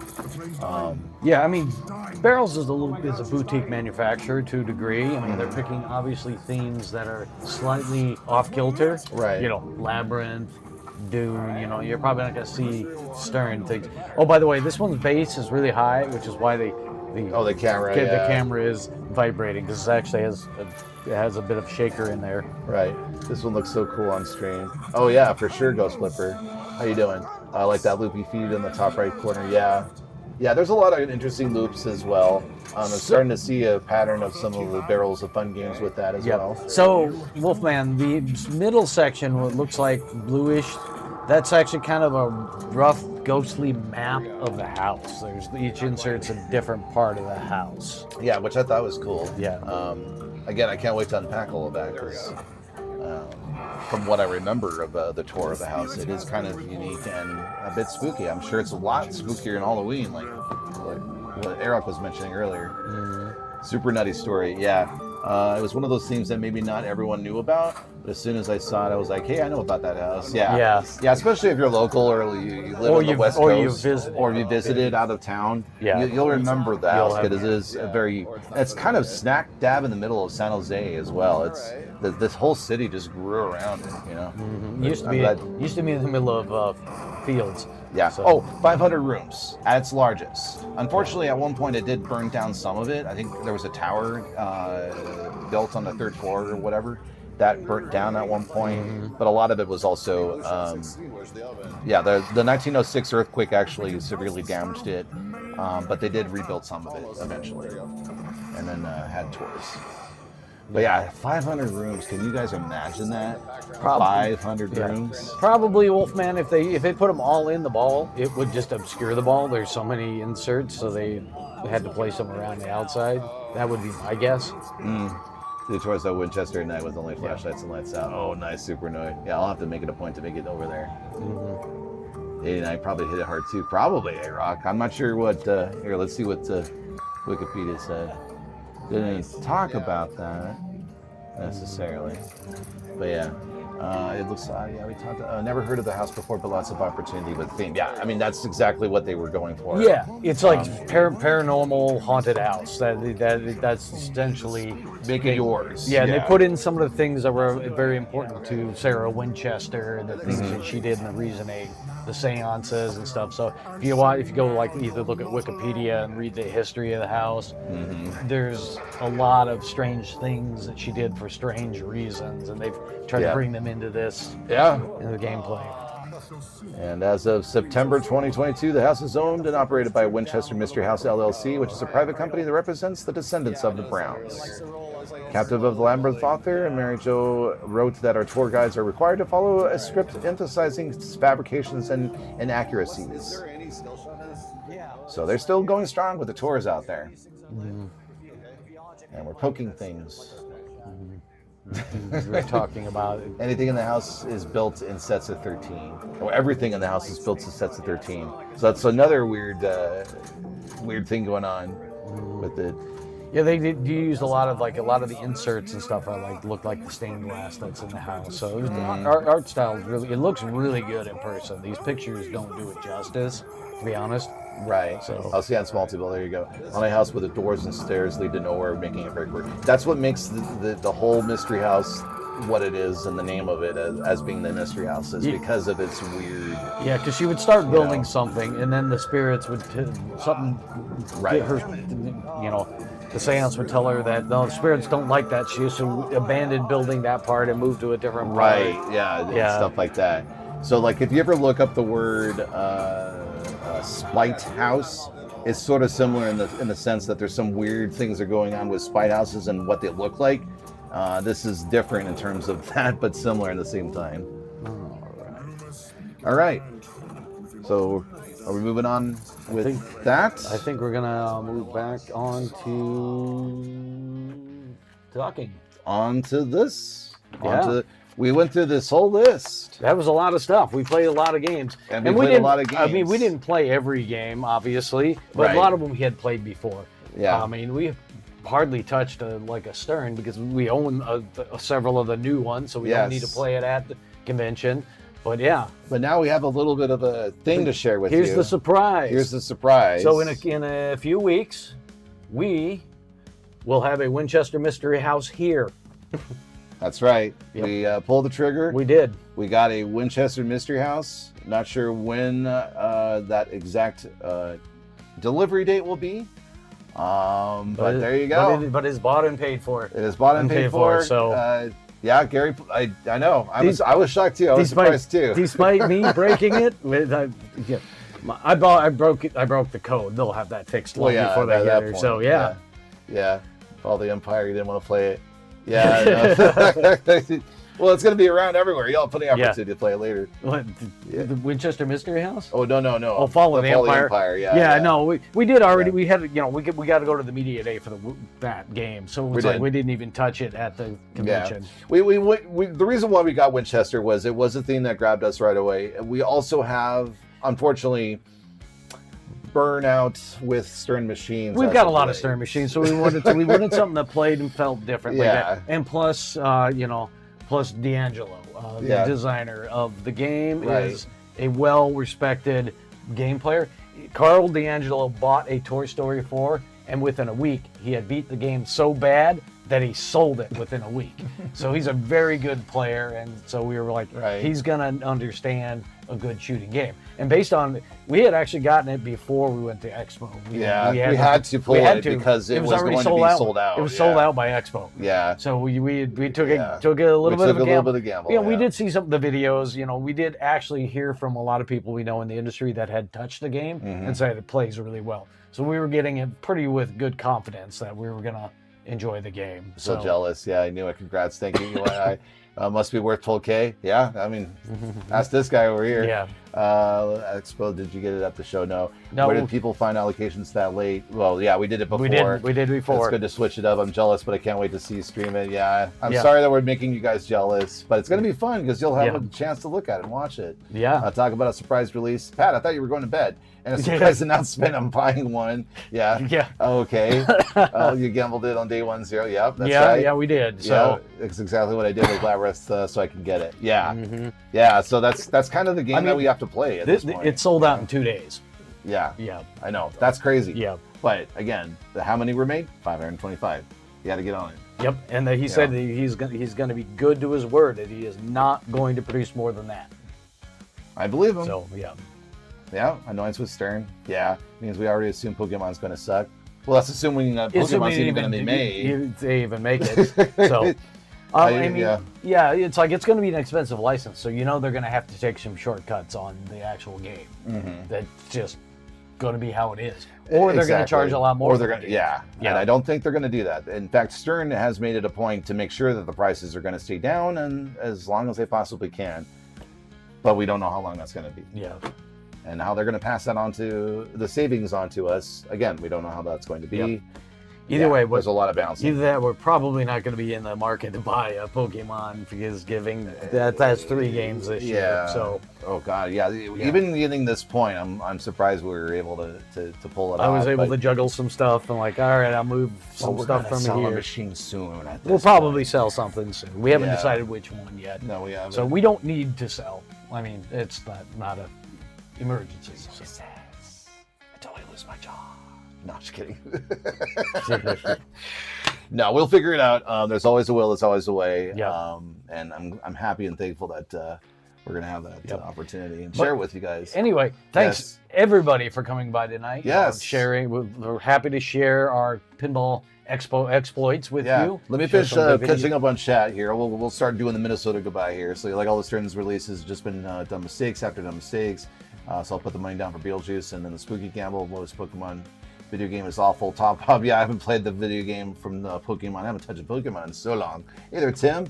S1: Yeah, I mean, Barrels is a boutique manufacturer to a degree. I mean, they're picking obviously themes that are slightly off kilter.
S2: Right.
S1: Labyrinth, Dune. You're probably not going to see Stern things. Oh, by the way, this one's base is really high, which is why the camera is vibrating because it actually has a bit of shaker in there.
S2: Right. This one looks so cool on stream. Oh yeah, for sure, Ghost Flipper. How you doing? I like that loopy feed in the top right corner. Yeah. Yeah, there's a lot of interesting loops as well. I'm starting to see a pattern of some of the Barrels of Fun games with that as well.
S1: So, Wolfman, the middle section, what looks like bluish, that's actually kind of a rough, ghostly map of the house. Each insert's a different part of the house.
S2: Yeah, which I thought was cool.
S1: Yeah.
S2: Again, I can't wait to unpack all of that because from what I remember of the tour of the house, it is kind of unique and a bit spooky. I'm sure it's a lot spookier in Halloween, like what Eric was mentioning earlier. Mm-hmm. Super nutty story, yeah. It was one of those themes that maybe not everyone knew about, but as soon as I saw it, I was like, hey, I know about that house. Yeah, especially if you're local or you live on the West Coast or you visited out of town. Yeah, you'll remember the house because it is it's kind of smack dab in the middle of San Jose as well. It's this whole city just grew around it,
S1: Mm-hmm. Used to be in the middle of fields.
S2: Yeah. So. 500 rooms at its largest. Unfortunately, at one point it did burn down some of it. I think there was a tower built on the third floor or whatever that burnt down at one point. Mm-hmm. But a lot of it was also, the 1906 earthquake actually severely damaged it. But they did rebuild some of it eventually, and then had tours. But yeah, 500 rooms. Can you guys imagine that? Probably. 500 rooms.
S1: Probably, Wolfman. If they put them all in the ball, it would just obscure the ball. There's so many inserts, so they had to place them around the outside. That would be my guess.
S2: The tours at Winchester at night with only flashlights and lights out. Oh, nice, super annoying. Yeah, I'll have to make it a point to make it over there. Mm-hmm. 89 probably hit it hard too. Probably, A-Rock. I'm not sure what. Here, let's see what Wikipedia said. Didn't talk about that. necessarily. But yeah. It looks, we talked, never heard of the house before, but lots of opportunity with theme. Yeah, I mean, that's exactly what they were going for.
S1: Yeah, it's like paranormal haunted house. That's essentially...
S2: Make it yours.
S1: Yeah, and they put in some of the things that were very important to Sarah Winchester and the things that she did and the reasoning, the seances and stuff. So if you go like either look at Wikipedia and read the history of the house, there's a lot of strange things that she did for strange reasons, and they've tried to bring them into this in the gameplay.
S2: And as of September 2022, the house is owned and operated by Winchester Mystery House LLC, which is a private company that represents the descendants of the Browns. Captive of the Labyrinth author and Mary Jo wrote that our tour guides are required to follow a script emphasizing fabrications and inaccuracies. So they're still going strong with the tours out there. And we're poking things.
S1: We're talking about it.
S2: Anything in the house is built in sets of 13. Or everything in the house is built in sets of 13. So that's another weird thing going on with it.
S1: Yeah, they use a lot of the inserts and stuff look like the stained glass that's in the house. So our art style is it looks really good in person. These pictures don't do it justice, to be honest.
S2: Right. So I'll see on Small Table. There you go. On a house where the doors and stairs lead to nowhere, making it very weird. That's what makes the whole mystery house what it is, and the name of it as being the mystery house is because of its weird.
S1: Yeah, because she would start building something, and then the spirits would
S2: Right.
S1: Her, the seance would tell her that no, the spirits don't like that. She used to abandon building that part and move to a different part.
S2: Right. Yeah. Stuff like that. So, like, if you ever look up the word spite house, it's sort of similar in the sense that there's some weird things that are going on with spite houses and what they look like. This is different in terms of that, but similar at the same time. All right. So, are we moving on with that?
S1: I think we're gonna move back on to talking.
S2: On to this.
S1: Yeah.
S2: We went through this whole list.
S1: That was a lot of stuff. We played a lot of games.
S2: And we played a lot of games.
S1: I mean, we didn't play every game, obviously, but a lot of them we had played before.
S2: Yeah.
S1: I mean, we hardly touched a Stern because we own several of the new ones, so we don't need to play it at the convention. But yeah.
S2: But now we have a little bit of a thing to share with you.
S1: Here's the surprise. So in a few weeks, we will have a Winchester Mystery House here.
S2: That's right.
S1: Yep.
S2: We pulled the trigger.
S1: We did.
S2: We got a Winchester Mystery House. Not sure when that exact delivery date will be. But there you go.
S1: But it's bought and paid for.
S2: It is bought and paid for.
S1: So
S2: yeah, Gary, I know. I was shocked too. I was surprised too.
S1: Despite me breaking it, I broke the code. They'll have that fixed long before they get here. So yeah. All
S2: the Empire, you didn't want to play it. Yeah. Well, it's going to be around everywhere. Y'all have plenty of opportunity to play it later.
S1: What, the Winchester Mystery House?
S2: Oh, no.
S1: Oh, Follow the Empire.
S2: Yeah.
S1: No, we did already. We had, we got to go to the media day for that game. So it was we didn't even touch it at the convention.
S2: Yeah. The reason why we got Winchester was it was a thing that grabbed us right away. We also have, unfortunately, burnout with Stern machines.
S1: We've got a lot of Stern machines, so we wanted something that played and felt different.
S2: Yeah.
S1: And plus, plus D'Angelo, the designer of the game, is a well-respected game player. Carl D'Angelo bought a Toy Story 4, and within a week, he had beat the game so bad that he sold it within a week. So he's a very good player, and so we were like, he's going to understand a good shooting game. And based on, we had actually gotten it before we went to Expo. We
S2: had to play it because it was going to be sold out.
S1: It was sold out by Expo.
S2: Yeah.
S1: So we took it a little bit of a
S2: gamble.
S1: Yeah, we did see some of the videos. We did actually hear from a lot of people we know in the industry that had touched the game and said it plays really well. So we were getting it pretty with good confidence that we were going to enjoy the game.
S2: So jealous. Yeah, I knew it. Congrats. Thank you. Must be worth 12K. Yeah, I mean, ask this guy over here.
S1: Yeah.
S2: Expo, did you get it at the show? No. Where did people find allocations that late? Well, yeah, we did it before.
S1: We did before.
S2: It's good to switch it up. I'm jealous, but I can't wait to see you stream it. Yeah, I'm sorry that we're making you guys jealous, but it's going to be fun because you'll have a chance to look at it and watch it.
S1: Yeah.
S2: Talk about a surprise release. Pat, I thought you were going to bed. And a surprise announcement, I'm buying one. Yeah.
S1: Yeah.
S2: Okay. You gambled it on day 10. Yep, that's right.
S1: Yeah, we did. So
S2: it's exactly what I did with Labyrinth, so I can get it. Yeah. Yeah, so that's kind of the game that we have to play at this point.
S1: It sold out in 2 days.
S2: Yeah.
S1: Yeah.
S2: I know. That's crazy.
S1: Yeah.
S2: But again, how many were made? 525. You got to get on it.
S1: Yep. And he said that he's going to be good to his word, that he is not going to produce more than that.
S2: I believe him.
S1: So, yeah.
S2: Yeah, annoyance with Stern. Yeah, means we already assume Pokemon's going to suck. Well, that's assuming Pokemon's even going to be made.
S1: They even make it. So, it's like it's going to be an expensive license. So, they're going to have to take some shortcuts on the actual game. That's just going to be how it is. Or they're going to charge a lot more.
S2: Or they're going to, and I don't think they're going to do that. In fact, Stern has made it a point to make sure that the prices are going to stay down and as long as they possibly can. But we don't know how long that's going to be.
S1: Yeah.
S2: And how they're going to pass that on to the savings onto us. Again, we don't know how that's going to be.
S1: Yep. Either way,
S2: there's a lot of balancing.
S1: Either that, we're probably not going to be in the market to buy a Pokemon because that's 3 games this year. So,
S2: oh god, even getting this point, I'm surprised we were able to pull it off.
S1: I was able to juggle some stuff. I'm like, all right, I'll move some stuff from
S2: sell
S1: here.
S2: A machine soon.
S1: We'll probably sell something soon. We haven't decided which one yet.
S2: No, we haven't.
S1: So we don't need to sell. I mean, it's not a emergency. So.
S2: Until I lose my job. No, just kidding. No, we'll figure it out. There's always a will. There's always a way.
S1: Yeah.
S2: And I'm happy and thankful that we're gonna have that opportunity and share it with you guys.
S1: Anyway, thanks everybody for coming by tonight.
S2: Yes.
S1: Sharing. We're happy to share our Pinball Expo exploits with you.
S2: Let me finish catching up on chat here. We'll start doing the Minnesota goodbye here. So like all the Stern's releases, just been dumb mistakes after dumb mistakes. So I'll put the money down for Beetlejuice, and then the Spooky Gamble, lowest Pokemon video game is awful. Top Hub, I haven't played the video game from the Pokemon. I haven't touched a Pokemon in so long. Either Tim,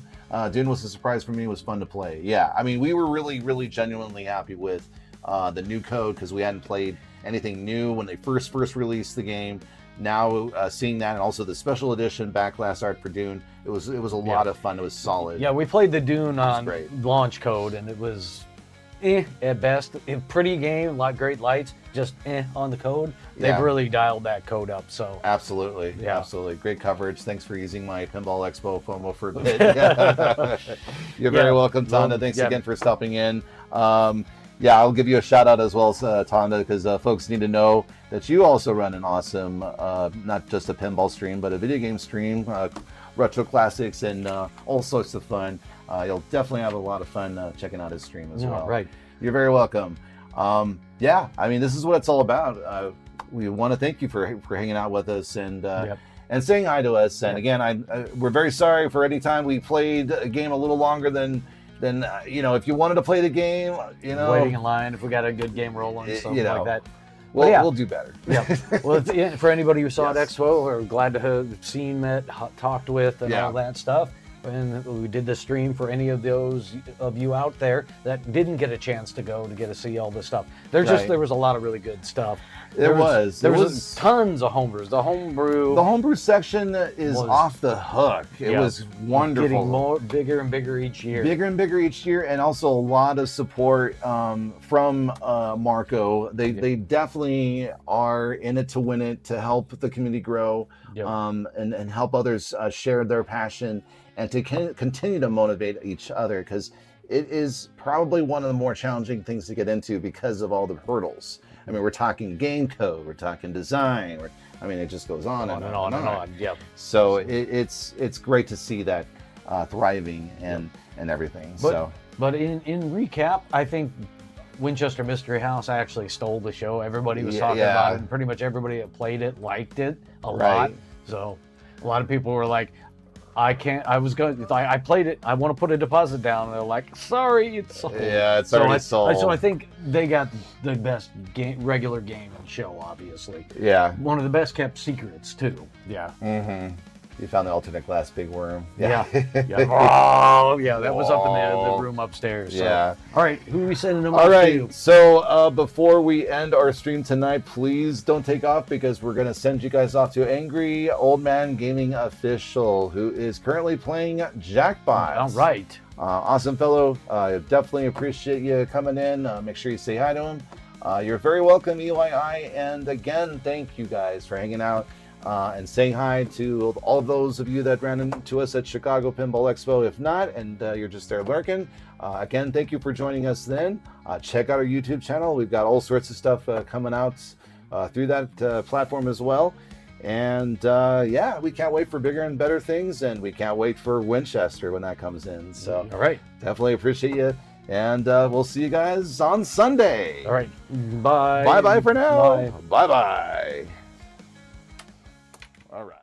S2: Dune was a surprise for me. It was fun to play. Yeah, I mean, we were really, really genuinely happy with the new code because we hadn't played anything new when they first released the game. Now seeing that and also the special edition backlash art for Dune, it was a lot of fun. It was solid.
S1: Yeah, we played the Dune on launch code, and it was at best. A pretty game, great lights, just on the code. They've really dialed that code up. So absolutely. Great coverage. Thanks for using my Pinball Expo FOMO for a bit. You're very welcome, Tonda. Thanks again for stopping in. I'll give you a shout out as well, Tonda, because folks need to know that you also run an awesome, not just a pinball stream, but a video game stream, retro classics, and all sorts of fun. You'll definitely have a lot of fun checking out his stream as well. Right. You're very welcome. I mean, this is what it's all about. We want to thank you for hanging out with us and saying hi to us. And again, we're very sorry for any time we played a game a little longer than if you wanted to play the game, waiting in line if we got a good game rolling, something like that. Well, we'll do better. Well, for anybody who saw at Expo, we're glad to have seen, met, talked with, and all that stuff. And we did the stream for any of those of you out there that didn't get a chance to go to get to see all this stuff. There was a lot of really good stuff. There was tons of homebrews. The homebrew section is off the hook. It was wonderful. Getting bigger and bigger each year. And also a lot of support from Marco. They definitely are in it to win it, to help the community grow, and help others share their passion and to continue to motivate each other, because it is probably one of the more challenging things to get into because of all the hurdles. I mean, we're talking game code, we're talking design, it just goes on and on. So it's great to see that thriving and everything. But in recap, I think Winchester Mystery House actually stole the show. Everybody was talking about it, and pretty much everybody that played it liked it a lot. So a lot of people were like, I played it, I want to put a deposit down. And they're like, sorry, it's sold. Yeah, it's already sold. So I think they got the best regular game and show, obviously. Yeah. One of the best kept secrets, too. Yeah. Mm-hmm.
S2: You found the alternate glass big worm.
S1: Yeah. Oh, yeah. That was up in the room upstairs. So.
S2: Yeah.
S1: All right. Who are we sending them
S2: All
S1: off
S2: right.
S1: to?
S2: So before we end our stream tonight, please don't take off because we're going to send you guys off to Angry Old Man Gaming Official, who is currently playing Jackpot.
S1: All right.
S2: Awesome fellow. Definitely appreciate you coming in. Make sure you say hi to him. You're very welcome, EYI. And again, thank you guys for hanging out. And saying hi to all of those of you that ran into us at Chicago Pinball Expo. If not, and you're just there lurking, again, thank you for joining us then. Check out our YouTube channel. We've got all sorts of stuff coming out through that platform as well. And yeah, we can't wait for bigger and better things, and we can't wait for Winchester when that comes in. So,
S1: all right.
S2: Definitely appreciate you. And we'll see you guys on Sunday.
S1: All right. Bye.
S2: Bye-bye for now.
S1: Bye.
S2: Bye-bye. All right.